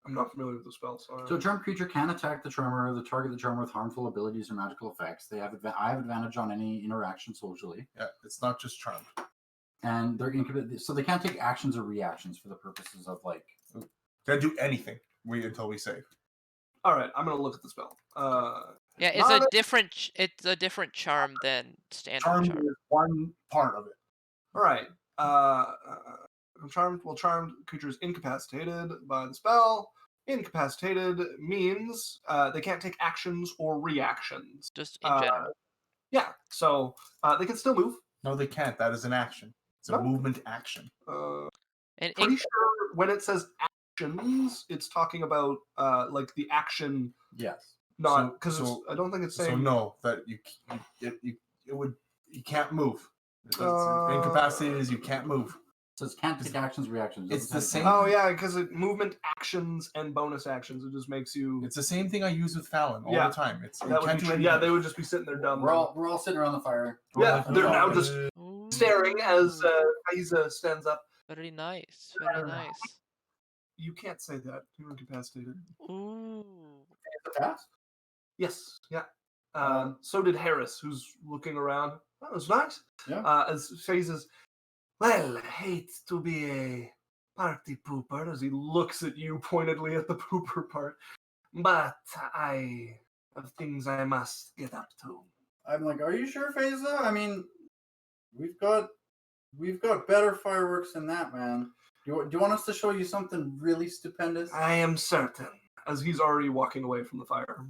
I'm not familiar with the spell, so So a charmed creature can attack the charmer, the target the charmer with harmful abilities or magical effects. They have I have advantage on any interaction socially, Yeah, it's not just charmed. and they're incubated, so they can't take actions or reactions for the purposes of like. Can't do anything. Until we save. all right, I'm gonna look at the spell. Yeah, it's Not a different charm than standard Charmed charm. is one part of it. all right. Charmed. Well, charmed creature is incapacitated by the spell. Incapacitated means they can't take actions or reactions. Just in general. Yeah, so they can still move. No, they can't. That is an action. It's a No. movement action. And Pretty sure when it says actions, it's talking about like the action, Yes. not because so- I don't think it's So saying. no, that you can't move. It's Uh, incapacitated is you can't move. So it can't take actions, reactions. It's the Doesn't same- have- Oh yeah, because movement actions and bonus actions, it just makes you. It's the same thing I use with Fallon all Yeah. the time. It's you That would can't be, do anything. yeah, they would just be sitting there dumb. We're all sitting around the fire. Yeah, they're now Oh, just Ooh. staring as Aiza stands up. Very nice. Very nice. You can't say that. You're incapacitated. Ooh. Pass? Yes, yeah. So did Harris, who's looking around. That was nice. Yeah. As phases, well, I hate to be a party pooper, as he looks at you pointedly at the pooper part, but I have things I must get up to. I'm like, are you sure, Faiza? I mean, we've got better fireworks than that, man. Do you want us to show you something really stupendous? I am certain, as he's already walking away from the fire.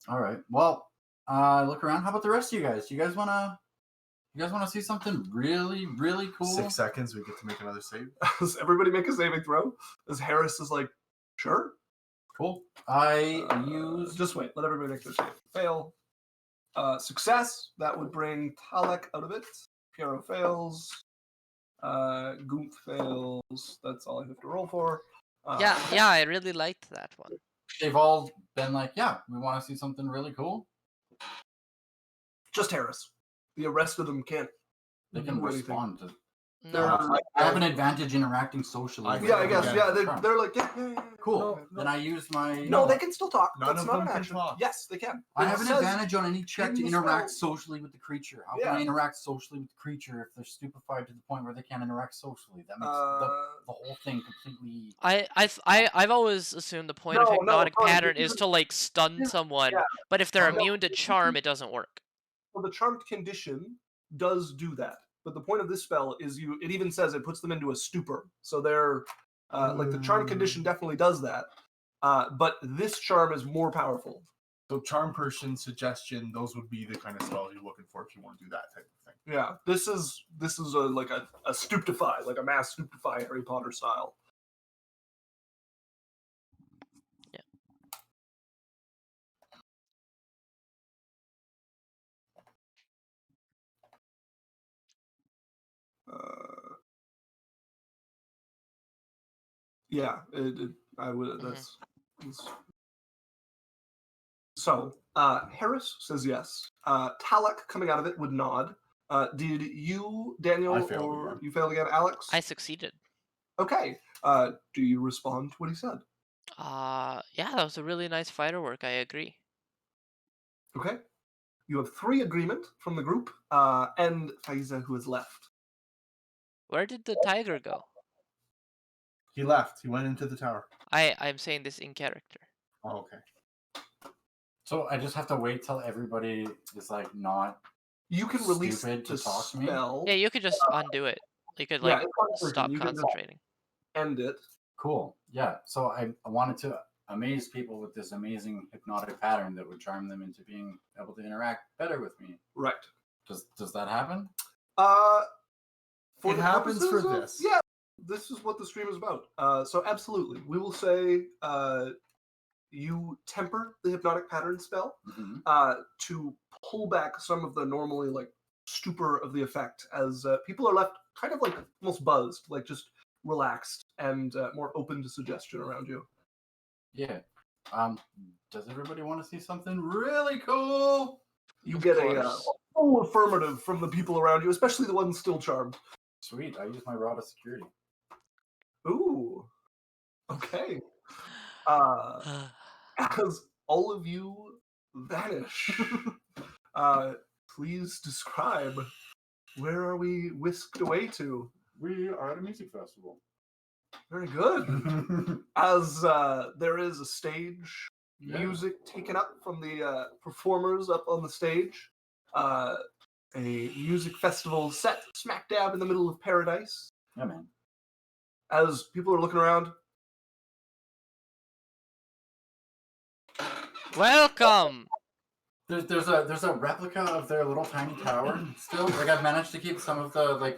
All right. Well, look around. How about the rest of you guys? You guys wanna see something really, really cool? 6 seconds. We get to make another save. Does everybody make a saving throw? As Harris is like, sure. Cool. I use Just wait. Let everybody make their save. Fail. Success. That would bring Talek out of it. Piero fails. Goomph fails. That's all I have to roll for. Yeah, I really liked that one. They've all been like, yeah, we want to see something really cool. Just Harris. The rest of them can't. They can do anything. respond to. No. I have an advantage interacting socially. I- Yeah, I guess. Yeah, Charm. they're like, yeah. Cool. No, Then I use my. no, they can still talk. None That's of not them an can action. talk. Yes, they can. I It have an says- advantage on any check in to the interact spell. socially with the creature. How Yeah. can I interact socially with the creature if they're stupefied to the point where they can't interact socially? That makes the whole thing completely. I've always assumed the point of No, no, hypnotic Tony, pattern this is is- to like stun this- someone, yeah. but if they're No, immune to this is- charm, it doesn't work. Well, the charmed condition does do that, but the point of this spell is it even says it puts them into a stupor. So they're like the charm condition definitely does that, but this charm is more powerful. So charm person suggestion. Those would be the kind of spells you're looking for if you want to do that type of thing. Yeah, this is like a stupefy, like a mass stupefy Harry Potter style. Yeah. Yeah, I would. That's so. Harris says yes. Talek coming out of it would nod. Did you, Daniel, I failed or again. you failed again, Alex? I succeeded. Okay. Do you respond to what he said? Yeah, that was a really nice fighter work. I agree. Okay. You have 3 agreement from the group, and Faiza, who is left. Where did the tiger go? He left. He went into the tower. I'm saying this in character. Oh, okay. So I just have to wait till everybody is like not. You can release Stupid the to talk to me? spell. Yeah, you could just undo it. You could Yeah, like it's not working. stop You can just- concentrating. end it. Cool. Yeah. So I wanted to amaze people with this amazing hypnotic pattern that would charm them into being able to interact better with me. Right. Does that happen? For It the happens for purposes of- this. Yeah, this is what the stream is about. So absolutely, we will say you temper the hypnotic pattern spell to pull back some of the normally like stupor of the effect, as people are left kind of like almost buzzed, like just relaxed and more open to suggestion around you. Yeah. Does everybody want to see something really cool? You Of get a course. full affirmative from the people around you, especially the ones still charmed. Sweet. I use my rod of security. Ooh. Okay. As all of you vanish, please describe, where are we whisked away to? We are at a music festival. Very good. As there is a stage, music taken up from the performers up on the stage. A music festival set smack dab in the middle of paradise. Yeah, man. As people are looking around, Welcome. There's a replica of their little tiny tower still. Like I've managed to keep some of the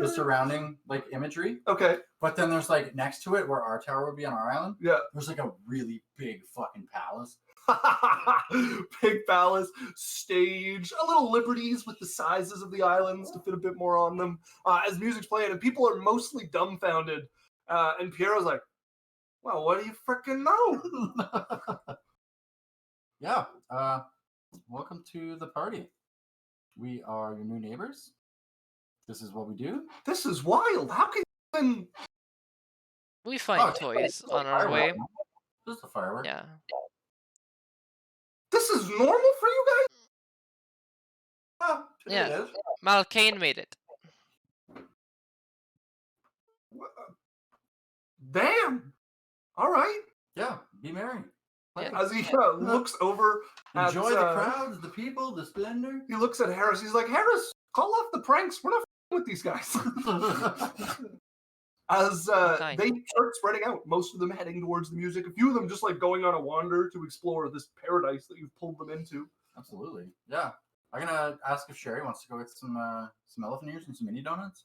the surrounding like imagery. okay, But then there's like next to it where our tower would be on our island, yeah. there's like a really big fucking palace. Big palace, stage, a little liberties with the sizes of the islands to fit a bit more on them. As music's playing, and people are mostly dumbfounded. And Piero's like, well, what do you freaking know? Yeah. Welcome to the party. We are your new neighbors. This is what we do. This is wild. How can you even... We find toys on our way. Just a firework. Yeah. This is normal for you guys? Yeah. It is. Malkane made it. Damn. All right. Yeah. Be merry. Yeah. As he looks over at... Enjoy the crowds, the people, the splendor. He looks at Harris. He's like, Harris, call off the pranks. We're not with these guys. As they start spreading out, most of them heading towards the music, a few of them just like going on a wander to explore this paradise that you've pulled them into. Absolutely. Yeah. I'm gonna ask if Sherry wants to go get some elephant ears and some mini donuts.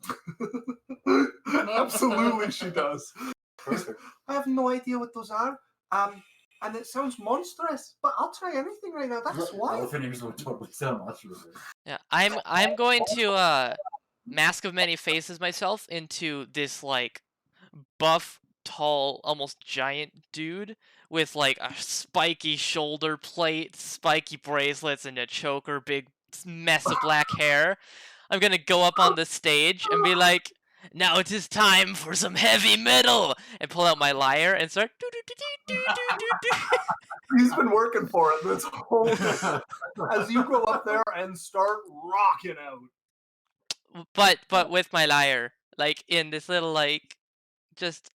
Absolutely, she does. Perfect. I have no idea what those are. And it sounds monstrous, but I'll try anything right now. That's wild. Elephant ears would totally sound monstrous. Yeah. I'm going to Mask of Many Faces myself into this like buff, tall, almost giant dude with like a spiky shoulder plate, spiky bracelets, and a choker, big mess of black hair. I'm gonna go up on the stage and be like, now it is time for some heavy metal, and pull out my lyre and start. He's been working for it this whole time. As you go up there and start rocking out. But with my lyre, like in this little like, just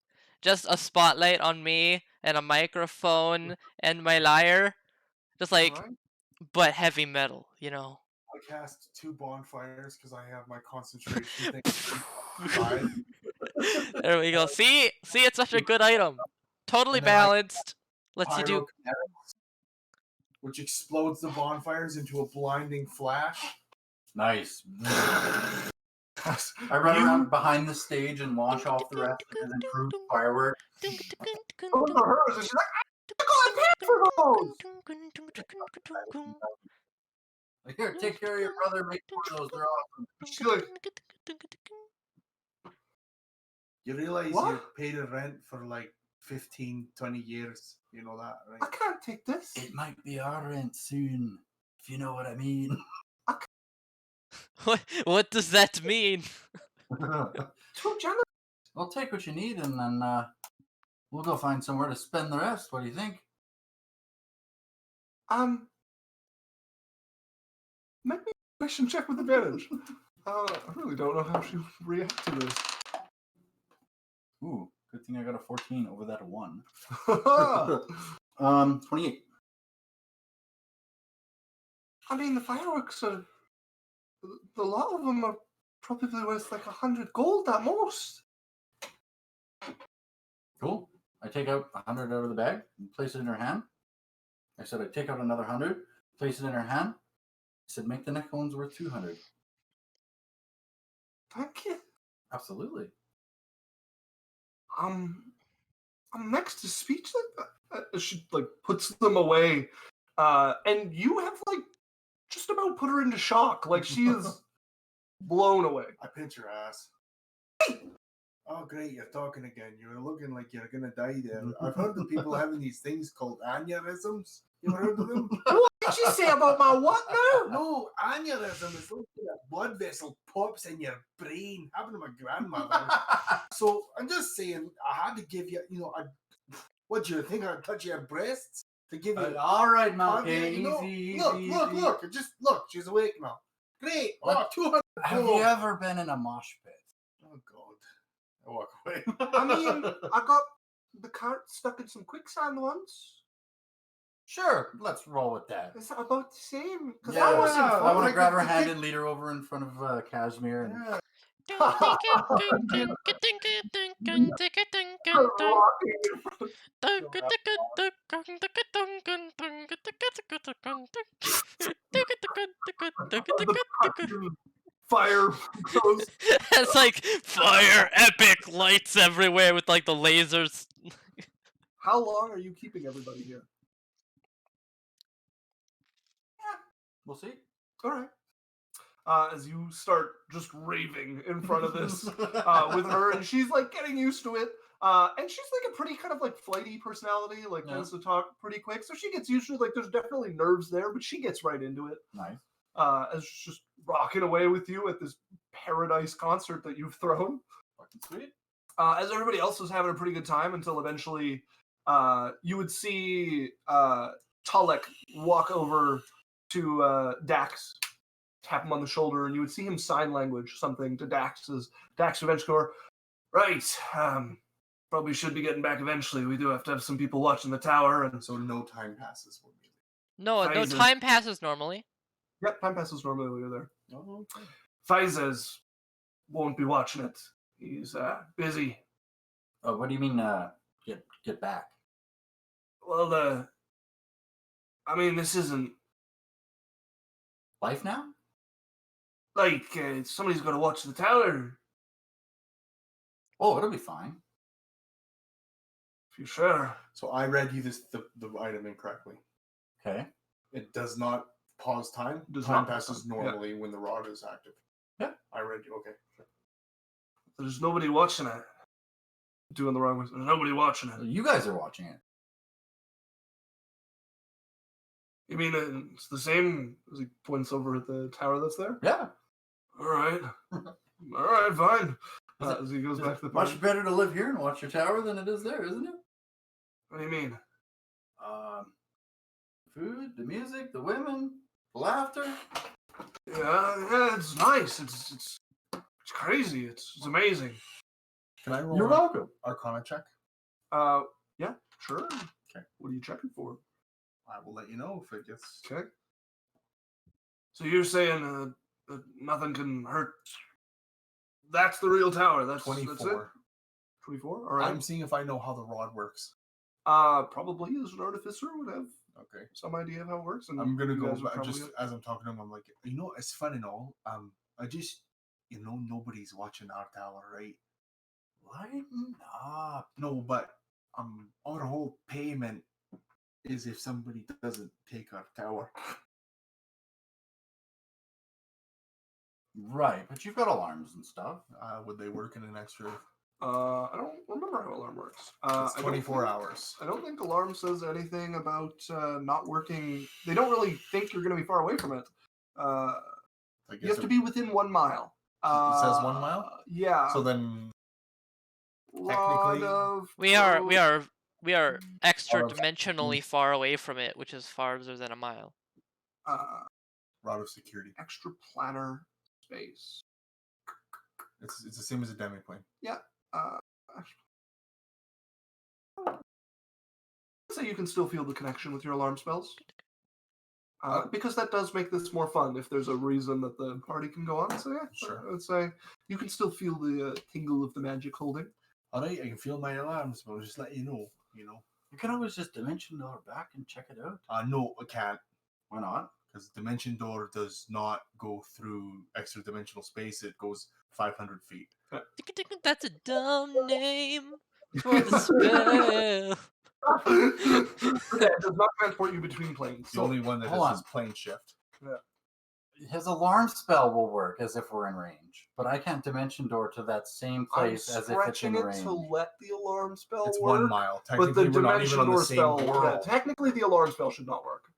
a spotlight on me and a microphone and my lyre, just like, Alright. but heavy metal, you know. I cast 2 bonfires because I have my concentration thing. There we go. See, it's such a good item. Totally And then I- balanced. Lets you do. Pyrokinetics, which explodes the bonfires into a blinding flash. Nice. I run around behind the stage and launch off the rest of his improved fireworks. Those are hers, and she's like, I pay for those! Like, here, take care of your brother. Make more of those. They're awesome. She's like, You realize What? you paid a rent for like 15, 20 years. You know that, I right? can't take this. It might be our rent soon, if you know what I mean. What does that mean? Too generous. Well, take what you need, and then we'll go find somewhere to spend the rest. What do you think? Make me a question check with advantage. I really don't know how she would react to this. Ooh, good thing I got a 14 over that 1. I 28. mean, the fireworks are... A lot of them are probably worth like 100 gold at most. Cool. I take out 100 out of the bag and place it in her hand. I said I take out another 100, place it in her hand. I said make the next one's worth 200. Thank you. Absolutely. I'm next to speechless. She like puts them away, and you have like just about put her into shock. Like she is blown away. I pinch her ass. Oh, great, you're talking again. You're looking like you're gonna die there. I've heard of people having these things called aneurysms. You ever heard of them? What did you say about my what now? No, aneurysm is like a blood vessel pops in your brain. Happened to my grandmother. So I'm just saying, I had to give you, what do you think? I'd touch your breasts to give you? All right, Look, Malky. look, just look. She's awake now. Great. Oh, 200. Have you ever been in a mosh pit? Oh God. I walk away. I mean, I got the cart stuck in some quicksand once. Sure, let's roll with that. Is that about the same? 'Cause Yeah, I wasn't I fun. want to grab her Like, hand and lead her over in front of Kashmir. And Yeah. Fire goes. It's like fire, epic lights everywhere with like the lasers. How long are you keeping everybody here? we'll see. All right. As you start just raving in front of this with her, and she's like getting used to it. And she's like a pretty kind of like flighty personality, like Yeah. tends to talk pretty quick. So she gets used to it. Like there's definitely nerves there, but she gets right into it. Nice. As she's just rocking away with you at this paradise concert that you've thrown. Fucking sweet. As everybody else was having a pretty good time until eventually you would see Tulek walk over to Dax, tap him on the shoulder, and you would see him sign language something to Dax as Dax would eventually go, right, probably should be getting back eventually. We do have to have some people watching the tower. And So no time passes for me. No, Phases. time passes normally. Yep, time passes normally when you're there. Oh, okay. Faizes won't be watching it. He's busy. Oh, what do you mean? Get back? Well, I mean, this isn't Life now? like somebody's going to watch the tower. Oh, it'll be fine. If you're sure. So I read you the item incorrectly. Okay. It does not pause time. Does Time not pause passes time, yeah. normally when the rod is active. Yeah. I read you. Okay. There's nobody watching it. Doing the wrong way. There's nobody watching So it. you guys are watching it. You mean it's the same as he points over at the tower that's there? Yeah. All right. All right, fine. Is it- As he goes Is back it to the party. much better to live here and watch your tower than it is there, isn't it? What do you mean? Food, the music, the women, the laughter. Yeah, it's nice. It's crazy. It's amazing. Can I roll You're an welcome. Arcana check? Yeah, sure. Okay. What are you checking for? I will let you know if it gets. Okay. So you're saying that nothing can hurt. That's the real tower. That's 24. That's it. 24. All right. I'm seeing if I know how the rod works. Probably as an artificer would have Okay. some idea of how it works. And I'm gonna you go guys would back probably just as I'm talking to him. I'm like, it's fun and all. I just, nobody's watching our tower, right? Lighten up. No, but our whole payment is if somebody doesn't take our tower. Right, but you've got alarms and stuff. Would they work in an extra? I don't remember how alarm works. It's I don't 24 think- hours. I don't think alarm says anything about not working. They don't really think you're going to be far away from it. I You guess have to be within 1 mile. It says 1 mile? Yeah. So then, Rod technically- of We are code, extra Of- dimensionally far away from it, which is farther than a mile. rod of security. extra planar space. It's the same as a demiplane. So you can still feel the connection with your alarm spells. Oh. Because that does make this more fun if there's a reason that the party can go on. So yeah, Sure. I would say you can still feel the tingle of the magic holding. All right, I can feel my alarms, but I'll just let you know. You can always just dimension door back and check it out. No, I can't. Why not? Because Dimension Door does not go through extra dimensional space. It goes 500 feet. That's a dumb name for the spell. Yeah, it does not transport you between planes. The only one that hold has on. is plane shift. His alarm spell will work as if we're in range, but I can't dimension door to that same place I'm as if it's stretching in it range. to let the alarm spell It's work. 1 mile. But the Technically, we're not even dimension on the door same spell, world. technically the alarm spell should not work.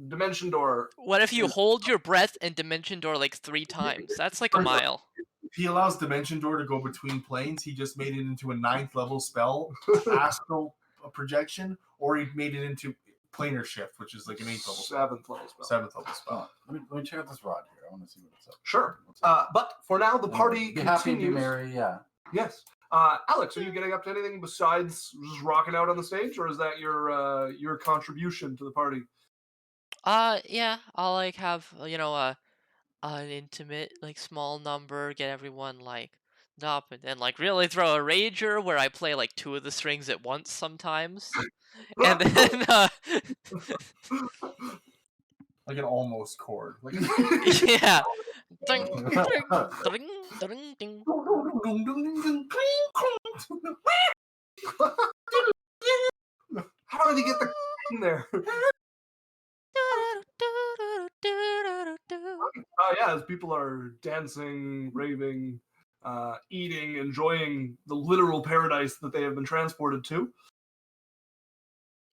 Dimension door. What if you hold your breath and dimension door like 3 times? That's like a mile. If he allows Dimension Door to go between planes, he just made it into a 9th level spell, astral projection, or he made it into planar shift, which is like an 8th level spell. 7th level spell. 7th level spell. Let me check out this rod here. I want to see what it's up. Sure. What's up? But for now, the party be happy and be continues. merry. Yeah. Yes. Alex, are you getting up to anything besides just rocking out on the stage, or is that your contribution to the party? Yeah, I'll like have an intimate like small number, get everyone like up, and then like really throw a rager where I play like 2 of the strings at once sometimes, and then Like an almost chord. Like yeah, ding, ding, ding, ding, ding. How did he get the in there? Yeah, as people are dancing, raving, eating, enjoying the literal paradise that they have been transported to.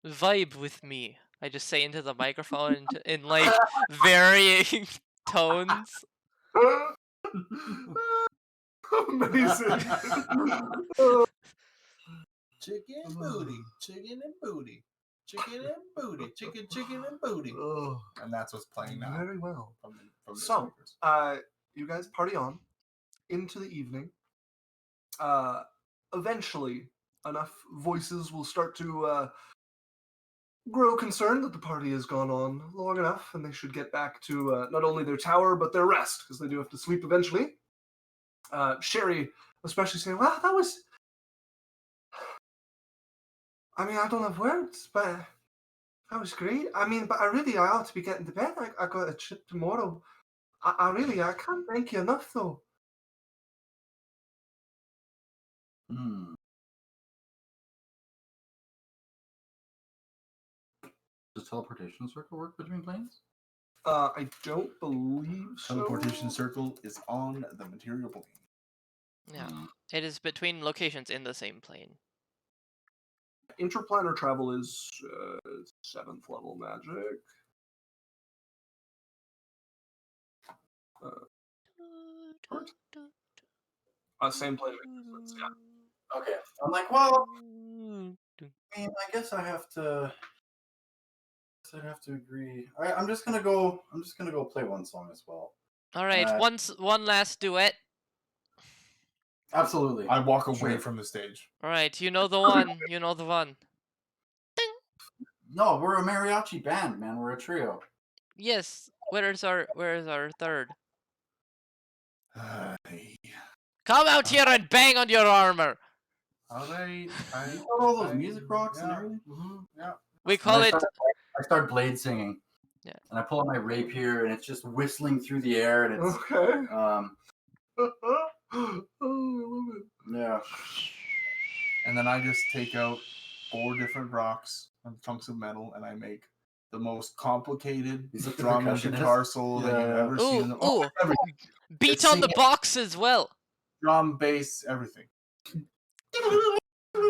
Vibe with me. I just say into the microphone in like varying tones. Amazing. Chicken and booty, chicken and booty, chicken and booty, chicken and booty. Oh, And that's what's playing now. very well. From the So, speakers. you guys party on into the evening. Eventually, enough voices will start to grow concerned that the party has gone on long enough, and they should get back to not only their tower but their rest, because they do have to sleep eventually. Sherry, especially, saying, "Well, that was. I mean, I don't have words, but that was great. I mean, but I ought to be getting to bed. I got a trip tomorrow. I can't thank you enough, though." Hmm. Does teleportation circle work between planes? I don't believe so. Teleportation circle is on the material plane. Yeah, it is between locations in the same plane. Interplanar travel is 7th level magic. Same plane. Yeah. Okay. I'm like, well, I mean, I guess I have to. I'd have to agree. I'm just gonna go. I'm just gonna go play one song as well. All right, one last duet. Absolutely. I walk away Sure. from the stage. All right, you know the one. You know the one. No, we're a mariachi band, man. We're a trio. Yes. Where's our third? Hey. Come out here and bang on your armor. All right. You got all those music rocks and everything. Yeah. We call it. I start blade singing. Yeah. And I pull out my rapier, and it's just whistling through the air, and it's Okay. Oh, I love it. yeah. And then I just take out 4 different rocks and chunks of metal, and I make the most complicated Is it the drum and percussionist? guitar solo that you've Yeah. ever seen. In the, Ooh, everything. beat It's on the singing. box as well. Drum, bass, everything.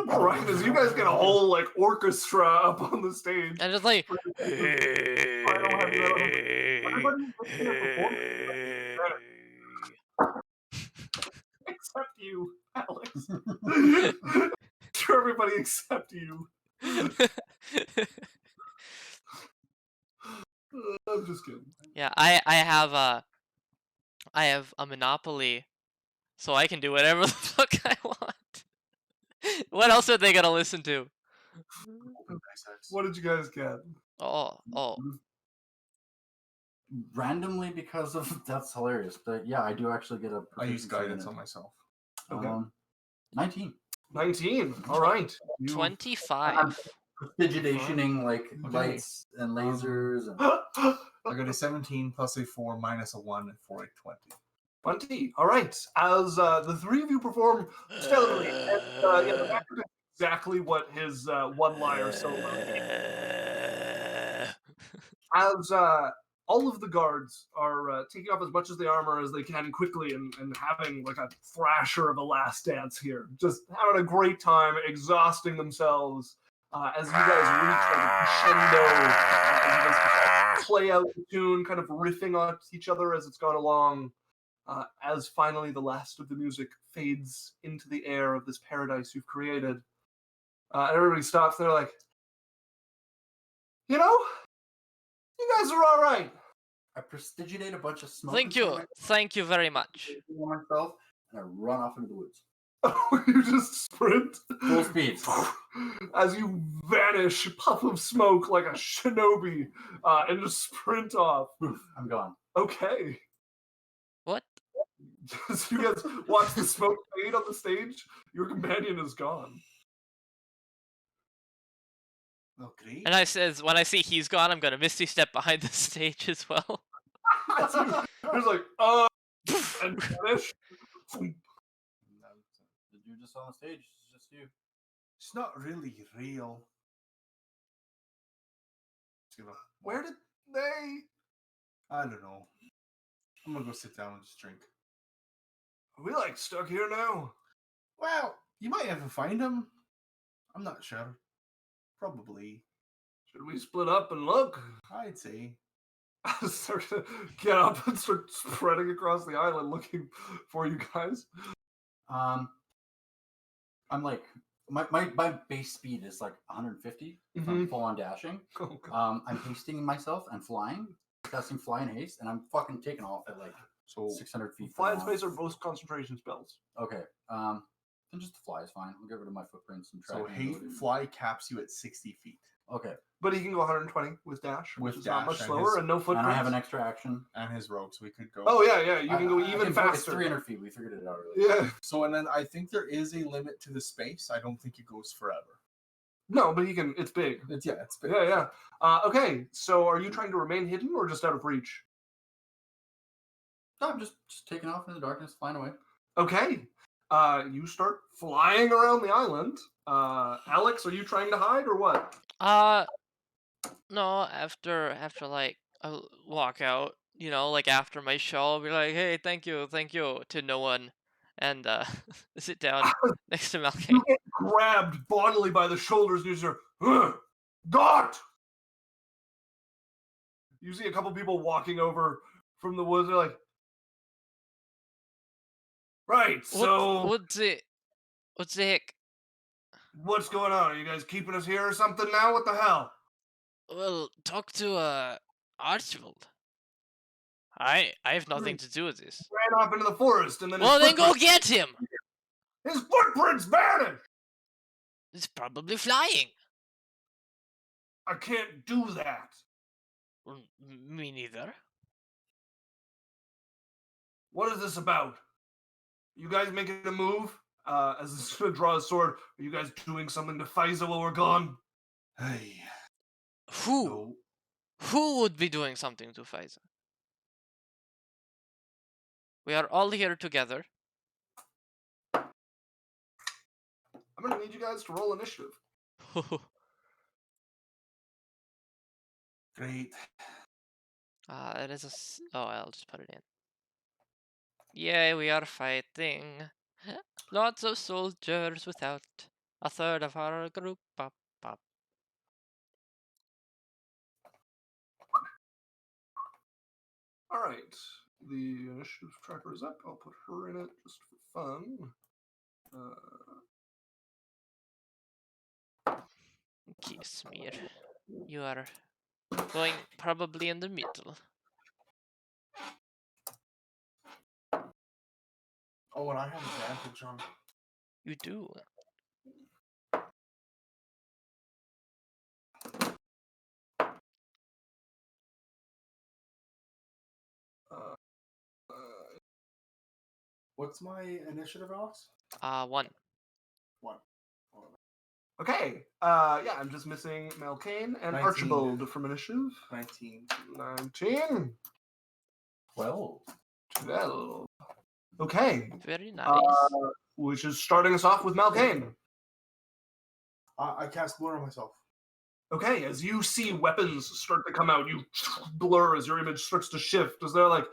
Right, as you guys get a whole like orchestra up on the stage. And just like. Except you, Alex. Sure, everybody except you. I'm just kidding. Yeah, I have a monopoly, so I can do whatever the fuck I want. What else are they gonna listen to? What did you guys get? Oh. Randomly because of that's hilarious. But yeah, I do actually get a. I use proficiency in guidance it. on myself. Okay. 19. 19. All right. You 25. Prestidigitationing like Okay. lights and lasers. And... I got a 17 plus a 4 minus a 1 for a 20. 20. All right. As the three of you perform stellarly, and yeah, the actor did exactly what his one-liner solo. As all of the guards are taking off as much of the armor as they can quickly and having like a thrasher of a last dance here. Just having a great time, exhausting themselves as you guys reach like a crescendo, as you guys play out the tune, kind of riffing on each other as it's gone along. As finally the last of the music fades into the air of this paradise you've created. And everybody stops and they're like, you know, you guys are all right. I prestigitate a bunch of smoke. Thank you. Thank you very much. Myself, and I run off into the woods. You just sprint. Full speed. As you vanish, puff of smoke like a shinobi, and just sprint off. Poof, I'm gone. Okay. What? So you guys watch the smoke fade on the stage. Your companion is gone. Oh, great. And I says, when I see he's gone, I'm gonna misty step behind the stage as well. There's like, and vanish. You're just on the stage. It's just you. It's not really real. Just gonna Where did they? I don't know. I'm gonna go sit down and just drink. Are we like stuck here now? Well, you might have to find him. I'm not sure. Probably. Should we split up and look? I'd say. I start to get up and start spreading across the island looking for you guys. I'm like my base speed is like 150. If I'm full on dashing. Oh, God. I'm hasting myself and flying, casting fly and haste, and I'm fucking taking off at like So 600 feet. Fly per and hour. space are both concentration spells. Okay. Then just the fly is fine. I'll get rid of my footprints and so tracking. fly caps you at 60 feet. Okay. But he can go 120 with dash, which With is not dash much and slower, his- and no And footprints. I have an extra action. And his rogue, so we could go. Oh yeah, you can go I even It's faster. 300 feet. We figured it out earlier. Yeah. So and then I think there is a limit to the space. I don't think it goes forever. No, but he can. It's big. It's big. Yeah. Okay, so are you trying to remain hidden or just out of reach? No, I'm just taking off in the darkness, flying away. Okay. You start flying around the island. Alex, are you trying to hide or what? No, after like I walk out, you know, like after my show, I'll be like, hey, thank you to no one, and sit down next to Malkane. You get grabbed bodily by the shoulders and you start, Got! You see a couple people walking over from the woods. They're like, right, so What's the heck? what's going on? Are you guys keeping us here or something now? What the hell? Well, talk to Archibald. I have nothing to do with this. Ran off into the forest and then Well, his then go get him. His footprints vanished! It's probably flying. I can't do that. Well, me neither. What is this about? You guys making a move? As this gonna draw a sword, are you guys doing something to Faiza while we're gone? Hey. Who? So Who would be doing something to Faiza? We are all here together. I'm gonna need you guys to roll initiative. great. It is oh, I'll just put it in. Yay, we are fighting. Lots of soldiers without a third of our group. Pop, pop. All right, the initiative tracker is up. I'll put her in it just for fun. Kismir, you are going probably in the middle. Oh, and I have advantage on. You do. What's my initiative, Alex? 1. 1. Okay. Yeah, I'm just missing Malkane and 19. Archibald from initiative. 19. 19. 12. 12. Okay. Very nice. Which is starting us off with Malkane. I cast blur on myself. Okay, as you see weapons start to come out, you blur as your image starts to shift. Is there like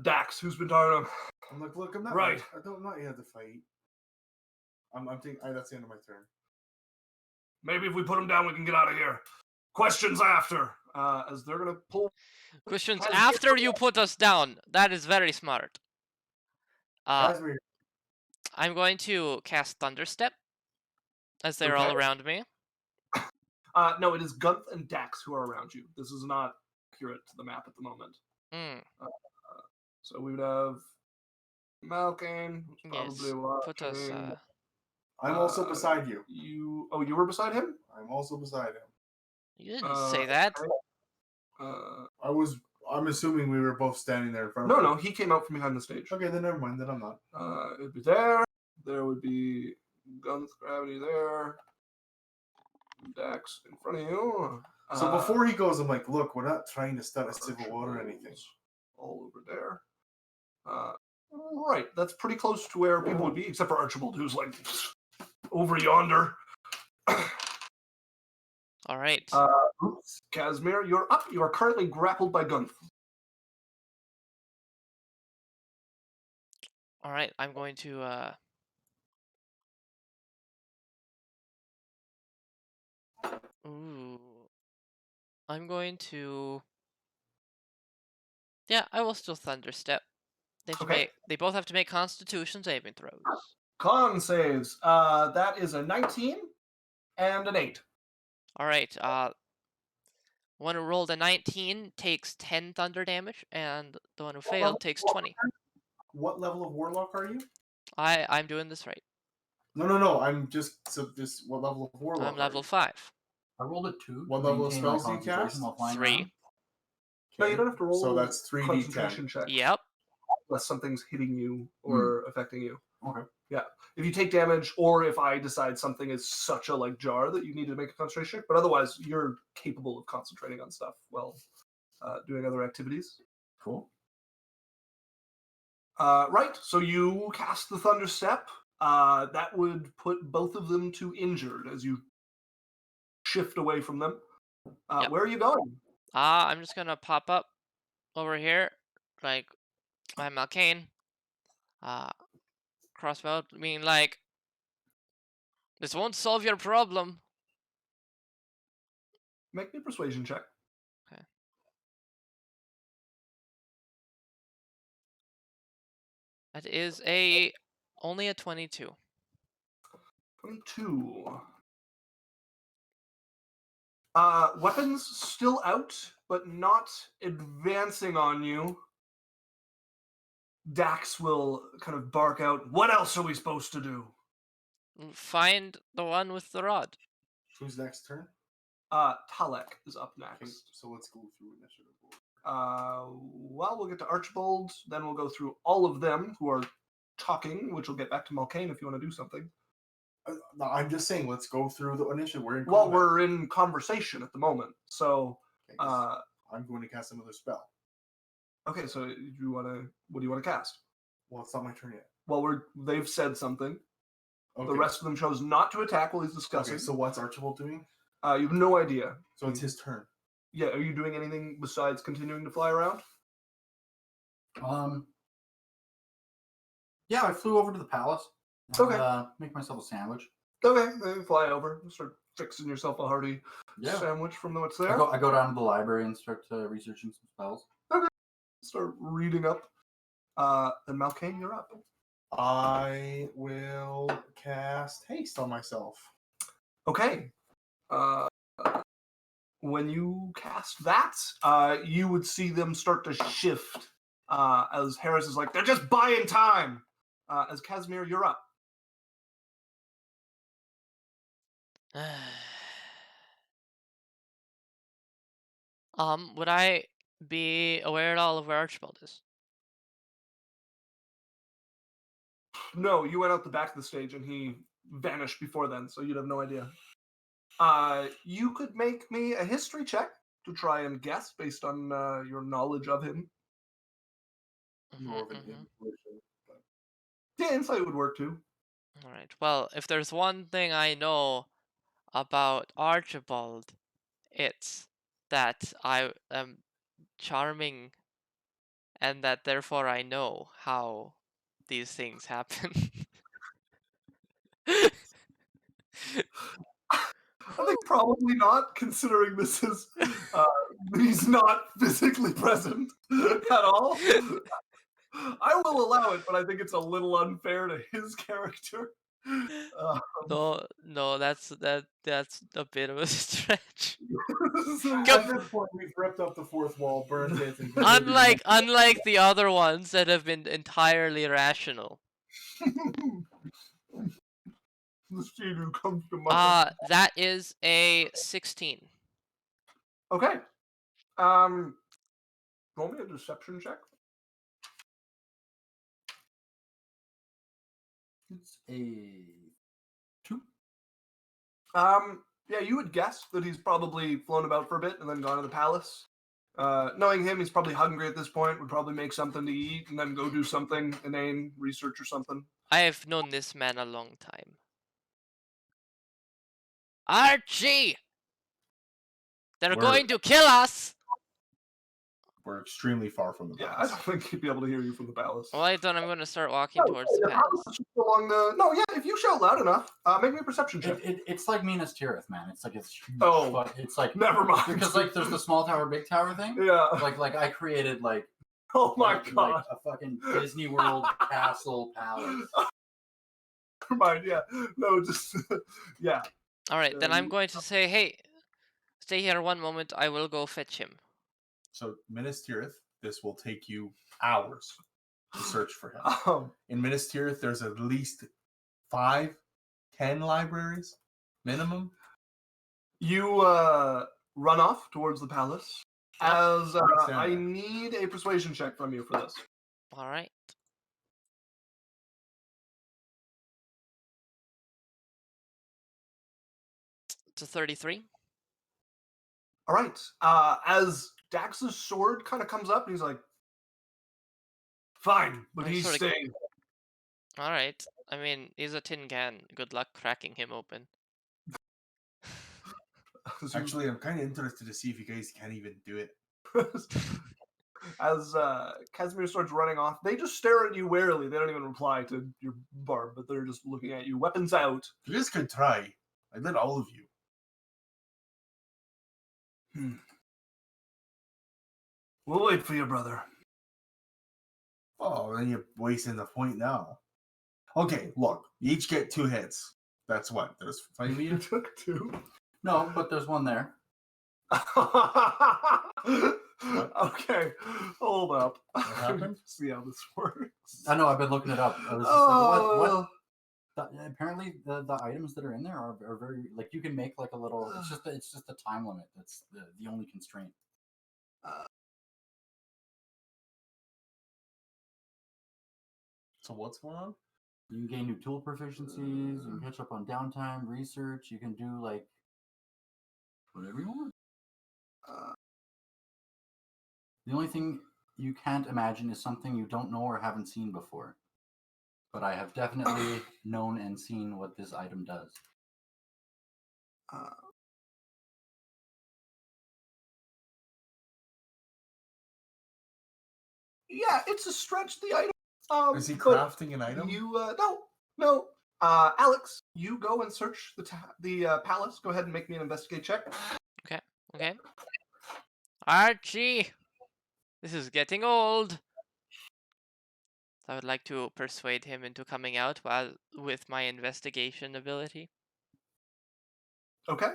Dax, who's been talking to him? I'm like, look, I'm not Right. I don't not yet to fight. I'm thinking that's the end of my turn. Maybe if we put him down, we can get out of here. Questions after. As they're gonna pull. Questions Has- after you put us down. That is very smart. That's weird. I'm going to cast Thunderstep as they're all Okay. around me. No, it is Gunth and Dax who are around you. This is not accurate to the map at the moment. Mm, So we would have Malkane, who's probably yes. Put us. watching. I'm also beside you. You were beside him? I'm also beside him. You didn't say that. Okay. I'm assuming we were both standing there in front No, of no, he came out from behind the stage. Okay, then never mind. Then I'm not. It'd be there. There would be Gunth Gravity there. Dax in front of you. So before he goes, I'm like, look, we're not trying to start a civil war or anything. All over there. Right, that's pretty close to where people would be, except for Archibald, who's like over yonder. All right. Oops. Casimir, you're up. You are currently grappled by Gunth. All right. I'm going to. Ooh. I'm going to. Yeah, I will still Thunderstep. They have to Okay. make. They both have to make Constitution saving throws. Con saves. That is a 19 and an 8. All right. One who rolled a 19 takes 10 thunder damage, and the one who failed takes 20. What level of warlock are you? I'm doing this right. No. I'm just what level of warlock? I'm level are 5. I rolled a 2. What to level of maintain my spells do you concentration cast? while flying 3. around. you? No, you don't have to roll. So that's 3d10. concentration check. Yep. Unless something's hitting you or affecting you. Okay. Yeah. If you take damage, or if I decide something is such a like jar that you need to make a concentration check, but otherwise you're capable of concentrating on stuff while doing other activities. Cool. Right. So you cast the Thunder Step. That would put both of them to injured as you shift away from them. Yep. Where are you going? I'm just gonna pop up over here, like I'm Malkane. Crossbow. I mean, like, this won't solve your problem. Make me a persuasion check. Okay. That is only a 22. 22. Weapons still out, but not advancing on you. Dax will kind of bark out, "What else are we supposed to do?" Find the one with the rod. Who's next turn? Talek is up next. Okay, so let's go through initiative order. Well, we'll get to Archibald, then we'll go through all of them who are talking, which will get back to Malkane if you want to do something. No, I'm just saying, let's go through the initiative. We're in Well, combat. we're in conversation at the moment, so Okay, 'cause I'm going to cast another spell. okay. So you want to? What do you want to cast? Well, it's not my turn yet. Well, they've said something. Okay. The rest of them chose not to attack while he's discussing. Okay, so what's Archibald doing? You have no idea. So it's his turn. Yeah, are you doing anything besides continuing to fly around? Yeah, I flew over to the palace. Okay. Make myself a sandwich. Okay, then fly over. Start fixing yourself a hearty Yeah. sandwich from what's I there. go down to the library and start researching some spells. Start reading up. And Malkane, you're up. I will cast haste on myself. Okay. When you cast that, you would see them start to shift as Harris is like, "They're just buying time." As Casimir, you're up. Would I be aware at all of where Archibald is? No, you went out the back of the stage and he vanished before then, so you'd have no idea. You could make me a history check to try and guess based on your knowledge of him. More of an Mhm. intuition. Yeah, insight would work too. All right. Well, if there's one thing I know about Archibald, it's that I am charming and that therefore I know how these things happen. I think probably not, considering this is he's not physically present at all. I will allow it, but I think it's a little unfair to his character. No, that's a bit of a stretch. At this point, we've ripped up the fourth wall, burned it, and Unlike the other ones that have been entirely rational. The student who comes to mind. That is a 16. Okay. Roll me a deception check. It's a 2. Yeah, you would guess that he's probably flown about for a bit and then gone to the palace. Knowing him, he's probably hungry at this point, would probably make something to eat and then go do something inane, research or something. I have known this man a long time. Archie! They're going to kill us! we're extremely far from the Yeah, I palace. don't think he'd be able to hear you from the palace. Well, then I'm going to start walking No, towards the palace palace. is just along the... No, yeah, if you shout loud enough, make me a perception check. It's like Minas Tirith, man. It's like it's huge. Oh. But it's like Never mind. because like there's the small tower, big tower thing. Yeah. Like I created like Oh my like god. a fucking Disney World castle palace. Never mind, yeah. No, just... yeah. Alright, then I'm going to say, hey, stay here one moment, I will go fetch him. So, Minas Tirith, this will take you hours to search for him. In Minas Tirith, there's at least 5, 10 libraries minimum. You run off towards the palace. As I need a persuasion check from you for this. Alright. It's a 33. All right. As Dax's sword kind of comes up, and he's like, "Fine, but I'm he's sorta- staying." Alright. I mean, he's a tin can. Good luck cracking him open. Actually, I'm kind of interested to see if you guys can even do it. As Casimir starts running off, they just stare at you warily. They don't even reply to your barb, but they're just looking at you, weapons out. You guys could try. I let all of you. We'll wait for your brother. Oh, then you're wasting the point now. Okay, look, you each get 2 hits. That's what? There's 5 of You you? took 2. No, but there's one there. Okay, hold up. happened? See how this works. I know. I've been looking it up. I was just Oh, like, what? Apparently, the items that are in there are very like you can make like a little. It's just the time limit. That's the only constraint. So what's going on? You can gain new tool proficiencies. You can catch up on downtime, research. You can do like whatever you want. The only thing you can't imagine is something you don't know or haven't seen before. But I have definitely known and seen what this item does. Yeah, it's a stretch. The item. Is he but crafting an item? You no. Alex, you go and search the palace. Go ahead and make me an investigate check. Okay. Archie! This is getting old. I would like to persuade him into coming out with my investigation ability. Okay.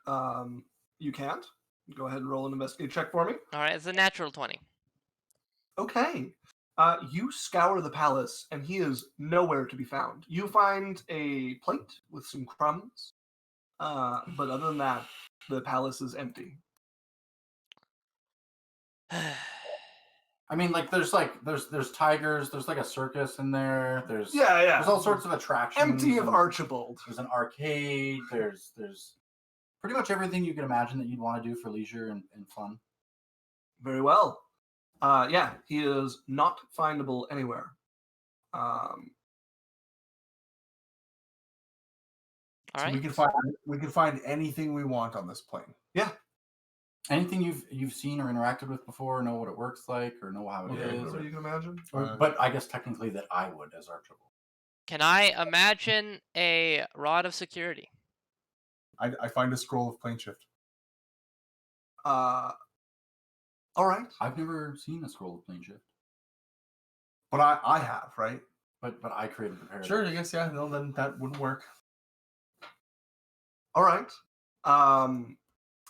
You can't. Go ahead and roll an investigate check for me. Alright, it's a natural 20. Okay. You scour the palace, and he is nowhere to be found. You find a plate with some crumbs, but other than that, the palace is empty. I I mean, like there's tigers. There's like a circus in there. There's Yeah. There's all sorts of attractions. Empty of and Archibald. There's an arcade. There's pretty much everything you can imagine that you'd want to do for leisure and fun. Very well. Yeah, he is not findable anywhere. All So right. we can find anything we want on this plane. Yeah. Anything you've seen or interacted with before, know what it works like, or know how it Okay, is. so you can imagine. But I guess technically that I would as Archibald. Can I imagine a rod of security? I find a scroll of plane shift. All right. I've never seen a scroll of plane shift, But I have, right? but I created the paradigm. Sure, I guess, yeah. No, then that wouldn't work. All right.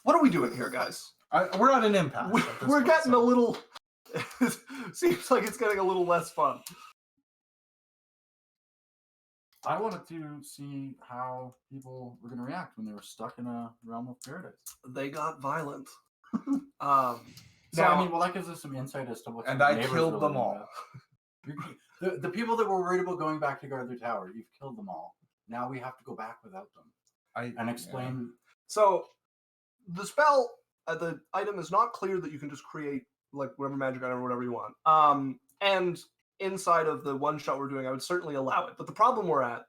What are we doing here, guys? We're at an impasse. We're at this point, getting so- a little. Seems like it's getting a little less fun. I wanted to see how people were going to react when they were stuck in a realm of paradise. They got violent. So Now, I mean, well, that gives us some insight as to what. And some I neighbors killed were them living all. with. The people that were worried about going back to guard their tower, you've killed them all. Now we have to go back without them and explain. so the spell, the item is not clear that you can just create like whatever magic item or whatever you want. And inside of the one shot we're doing, I would certainly allow it. But the problem we're at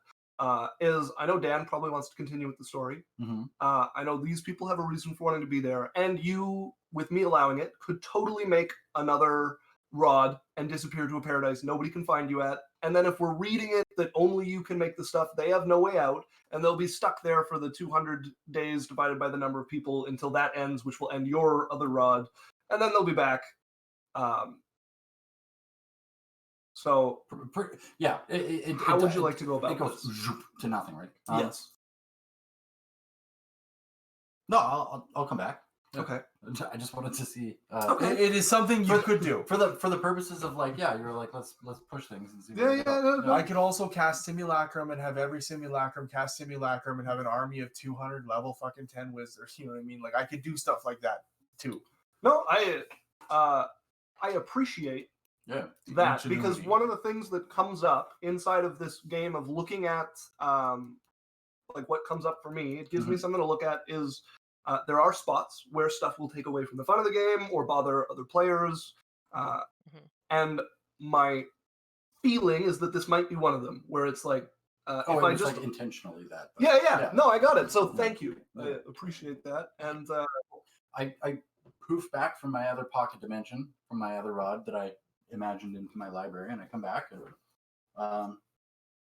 is I know Dan probably wants to continue with the story. Mhm. I know these people have a reason for wanting to be there, and you, with me allowing it, could totally make another rod and disappear to a paradise nobody can find you at. And then if we're reading it that only you can make the stuff, they have no way out, and they'll be stuck there for the 200 days divided by the number of people until that ends, which will end your other rod, and then they'll be back. So Yeah. how would you like to go about It goes this? zoop to nothing, right? Yes. No, I'll come back. Okay. I just wanted to see. Okay. It is something you could do. For the purposes of like, yeah, you're like, let's push things and see. Yeah, where we go. no. I could also cast Simulacrum and have every Simulacrum cast Simulacrum and have an army of 200 level fucking 10 wizards. You know what I mean? Like, I could do stuff like that too. No, I appreciate Yeah. that because Ingenuity. one of the things that comes up inside of this game of looking at like what comes up for me, it gives me something to look at, is there are spots where stuff will take away from the fun of the game or bother other players, and my feeling is that this might be one of them where it's like if I it's just like intentionally that. but- yeah, no, I got it, so Yeah. thank you. Yeah. I appreciate that. And I poof back from my other pocket dimension, from my other rod that I imagined into my library, and I come back and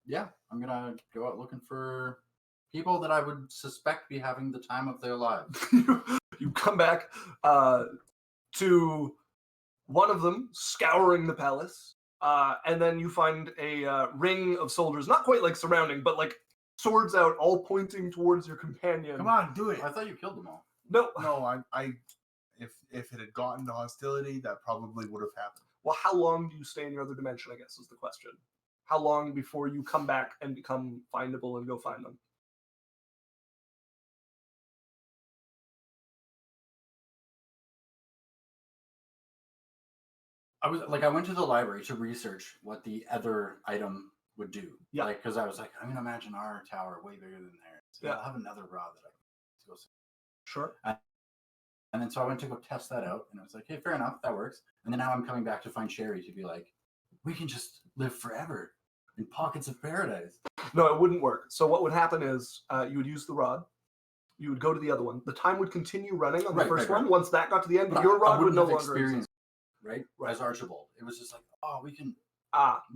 yeah, I'm gonna go out looking for people that I would suspect be having the time of their lives. you come back to one of them scouring the palace, and then you find a ring of soldiers, not quite like surrounding, but like swords out, all pointing towards your companion. Come on, do it. I thought you killed them all. No. No, if it had gotten to hostility, that probably would have happened. Well, how long do you stay in your other dimension, I guess, is the question. How long before you come back and become findable and go find them? I went to the library to research what the other item would do. Yeah. Like, because I was like, I'm gonna imagine our tower way bigger than theirs. So Yeah. I'll have another rod that I can go see. Sure. And then so I went to go test that out, and I was like, hey, fair enough, that works. And then now I'm coming back to find Sherry to be like, we can just live forever in pockets of paradise. No, it wouldn't work. So what would happen is you would use the rod. You would go to the other one. The time would continue running on the Right, first right, one. right. Once that got to the end, But your I rod would wouldn't no have longer experienced, exist. right? As Archibald, it was just like, oh, we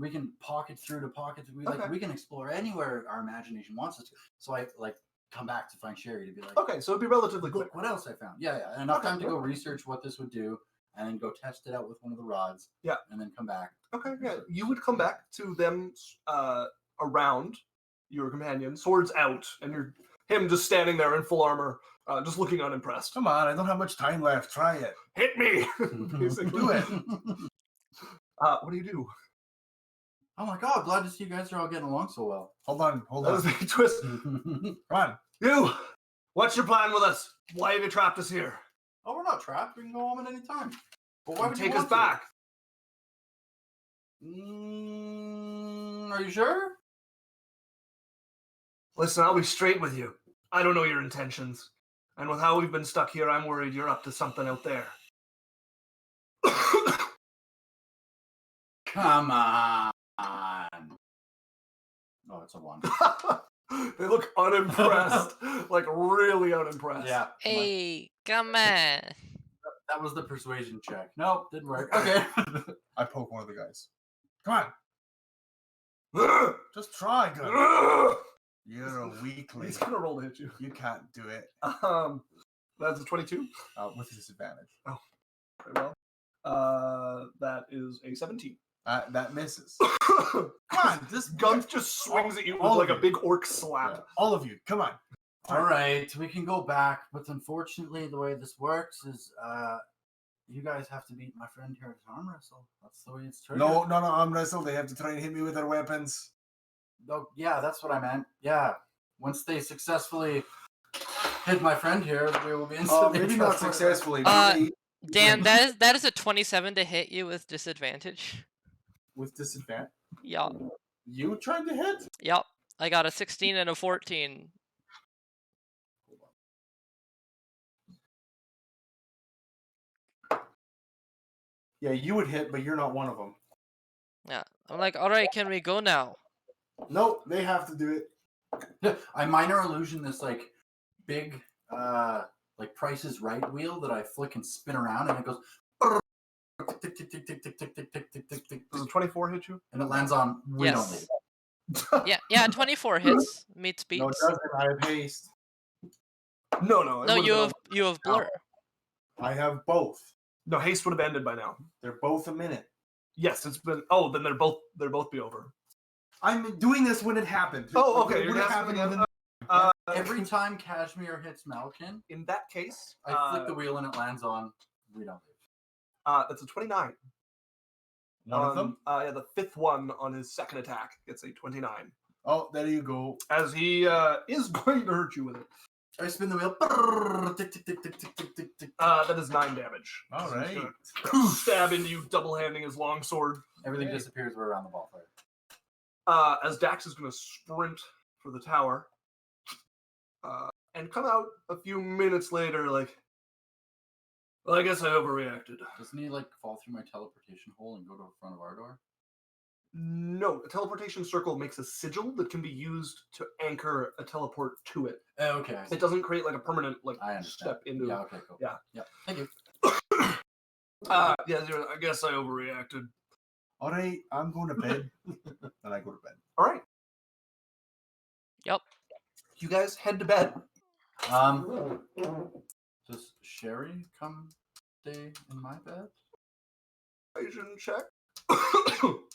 can pocket through to pocket. Okay. We can explore anywhere our imagination wants us to. So I like come back to find Sherry to be like, Okay, so it'd be relatively quick. look what else I found. Yeah, and enough Okay, time to go perfect. research what this would do, and then go test it out with one of the rods. Yeah. And then come back. Okay, yeah. You would come back to them around your companion, swords out, and him just standing there in full armor, just looking unimpressed. Come on, I don't have much time left. Try it. Hit me! Basically. Do it. What do you do? Oh my god, glad to see you guys are all getting along so well. Hold on. That was a twist. Come on. You! What's your plan with us? Why have you trapped us here? Oh, we're not trapped. We can go home at any time. But why would you Take us want to? back. Are you sure? Listen, I'll be straight with you. I don't know your intentions. And with how we've been stuck here, I'm worried you're up to something out there. Come on. Oh, it's a 1. They look unimpressed. Like, really unimpressed. Yeah. Hey, come on. That was the persuasion check. Nope, didn't work. Okay. I poke one of the guys. Come on. Just try, good. You're a weakling. He's gonna roll to hit you. You can't do it. That's a 22. With disadvantage. Very well. That is a 17. That misses. Come on, this gun just swings at you with all like of a you. big orc slap. Yeah, all of you, come on. All right, we can go back, but unfortunately, the way this works is you guys have to beat my friend here at arm wrestle. That's the way it's turned. No, arm wrestle. They have to try and hit me with their weapons. Oh, yeah, that's what I meant. Yeah, once they successfully hit my friend here, we will be instantly. Maybe not successfully. Dan, that is a 27 to hit you with disadvantage. With disadvantage. Yup. You tried to hit? Yup. I got a 16 and a 14. Yeah, you would hit, but you're not one of them. Yeah. I'm like, alright, can we go now? Nope, they have to do it. I minor illusion this like big like Price is Right wheel that I flick and spin around, and it goes tick tick tick tick tick tick tick tick tick tick tick, Does a 24 hit you? and it lands on we don't Yes. leave. Yeah, 24 hits. Meets beats. No, it doesn't. I have haste. No. No, you have blur. I have both. No, haste would have ended by now. They're both a minute. Yes, it's been. Oh, then they're both be over. I'm doing this when it happened. Oh, okay. It You're would have casting happened it. even- Every time Kashmir hits Malkin, In that case, I flick the wheel and it lands on we don't leave. That's a 29. One of them? Yeah, the fifth one on his second attack gets a 29. Oh, there you go. As he is going to hurt you with it. I spin the wheel. Tick tick tick tick tick tick tick tick. That is 9 damage. All So he's right. gonna stab into you, double-handing his longsword. Everything Okay. disappears. We're around the ballfire. As Dax is going to sprint for the tower. And come out a few minutes later like, well, I guess I overreacted. Doesn't he like fall through my teleportation hole and go to the front of our door? No, a teleportation circle makes a sigil that can be used to anchor a teleport to it. Okay. It doesn't create like a permanent like I understand. step into. Yeah. Okay. Cool. Yeah. Yeah. Thank you. Yeah, I guess I overreacted. All right, I'm going to bed. And I go to bed. All right. Yep. You guys head to bed. Does Sherry come stay in my bed Persuasion check.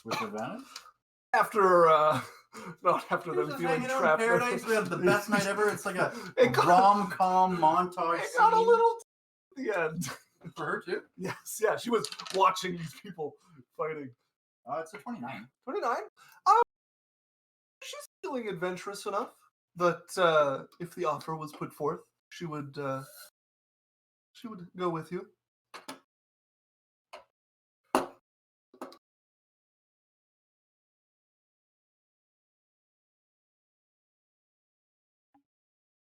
with advantage? After not after them feeling Hanging out in trapped. paradise. We had the best night ever. It's like a It got- rom-com montage. It got a scene. little at the end. For her too. Yes, yeah, she was watching these people fighting. It's a 29. 29. She's feeling adventurous enough that if the offer was put forth, she would go with you.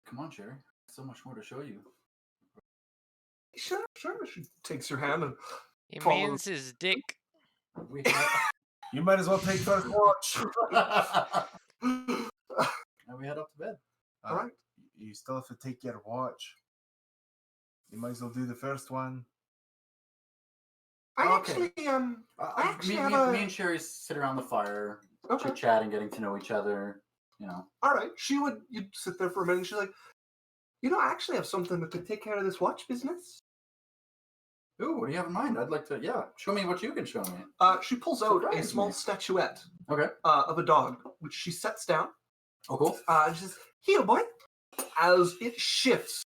Come on, Sherry. So much more to show you. Sure. She takes your hand and He Follow- means his dick. We have, You might as well take first watch. and we head up to bed. all right. You still have to take your watch. You might as well do the first one. I Okay. actually I actually Me, have me, a... me and Sherry sit around the fire, Okay. chit chatting, getting to know each other. You know. All right. You'd sit there for a minute and she's like, I actually have something that could take care of this watch business. Ooh, what do you have in mind? I'd like to. Yeah, show me what you can show me. She pulls out a Surprise small me. statuette Okay. of a dog, which she sets down. Oh, cool. And she says, "Here, boy," as it shifts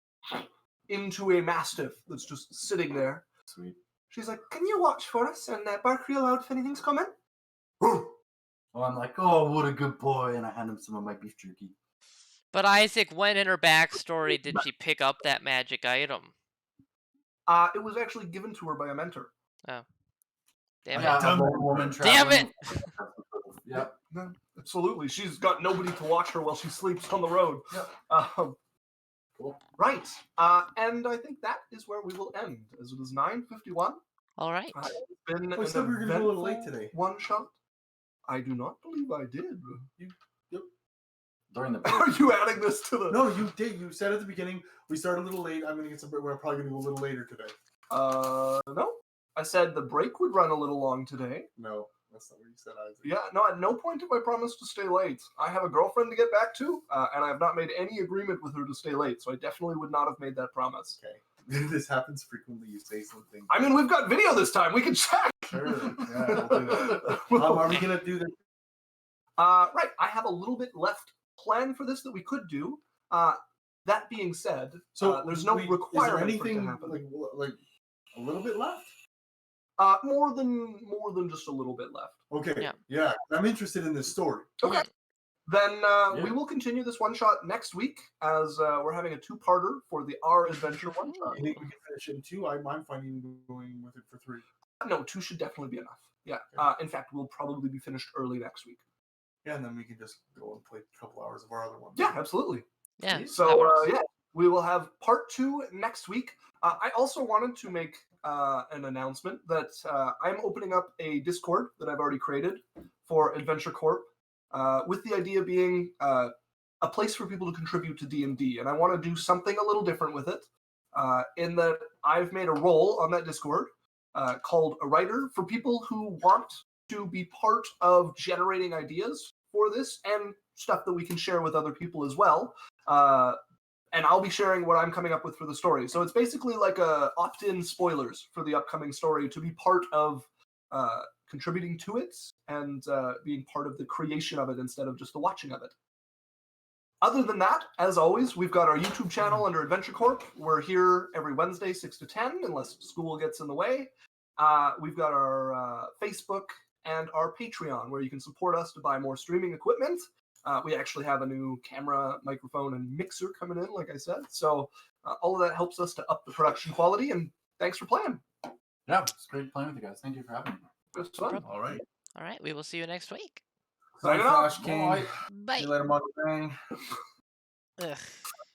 into a mastiff that's just sitting there. Sweet. She's like, "Can you watch for us and bark real loud if anything's coming?" Oh, I'm like, oh, what a good boy, and I hand him some of my beef jerky. But Isaac, when in her backstory did she pick up that magic item? It was actually given to her by a mentor. Oh. Damn Yeah. it. A lone woman Damn traveling. Yep. No, absolutely. She's got nobody to watch her while she sleeps on the road. Yep. Cool. Right. And I think that is where we will end, as it is 9:51. All right. It's been Oh, you an said we were gonna go a little late eventful today. one shot. I do not believe I did. During the break. Are you adding this to the? No, you did. You said at the beginning we started a little late. I'm gonna get some. We're probably gonna go a little later today. No. I said the break would run a little long today. No, that's not what you said, Isaac. Yeah, no, at no point have I promised to stay late. I have a girlfriend to get back to, and I have not made any agreement with her to stay late, so I definitely would not have made that promise. Okay. This happens frequently. You say something. I mean, we've got video this time. We can check. Sure. Yeah, we'll do that. How are we gonna do this? Right. I have a little bit left planned for this that we could do. That being said, So there's no is there requirement for it to anything happen. like a little bit left? More than just a little bit left. Okay. Yeah. I'm interested in this story. Okay. Then Yeah. we will continue this one shot next week, as we're having a two-parter for the R Adventure one shot. You think we can finish it in 2? I'm finding going with it for 3. No, 2 should definitely be enough. Yeah. In fact, we'll probably be finished early next week. Yeah, and then we can just go and play a couple hours of our other one. Yeah, absolutely. Yeah. that So works. yeah, we will have part 2 next week. I also wanted to make an announcement that I'm opening up a Discord that I've already created for Adventure Corp, with the idea being a place for people to contribute to D&D, and I want to do something a little different with it. In that I've made a role on that Discord called a writer for people who want to be part of generating ideas for this and stuff that we can share with other people as well. And I'll be sharing what I'm coming up with for the story. So it's basically like a opt-in spoilers for the upcoming story to be part of contributing to it and being part of the creation of it instead of just the watching of it. Other than that, as always, we've got our YouTube channel under Adventure Corp. We're here every Wednesday, 6 to 10, unless school gets in the way. We've got our Facebook and our Patreon, where you can support us to buy more streaming equipment. We actually have a new camera, microphone, and mixer coming in, like I said. So all of that helps us to up the production quality, and thanks for playing. Yeah, it's great playing with you guys. Thank you for having me. It's fun. All right. All right. We will see you next week. Signing off. Flash King. Bye. Bye. See you later, Mother Bang. Ugh.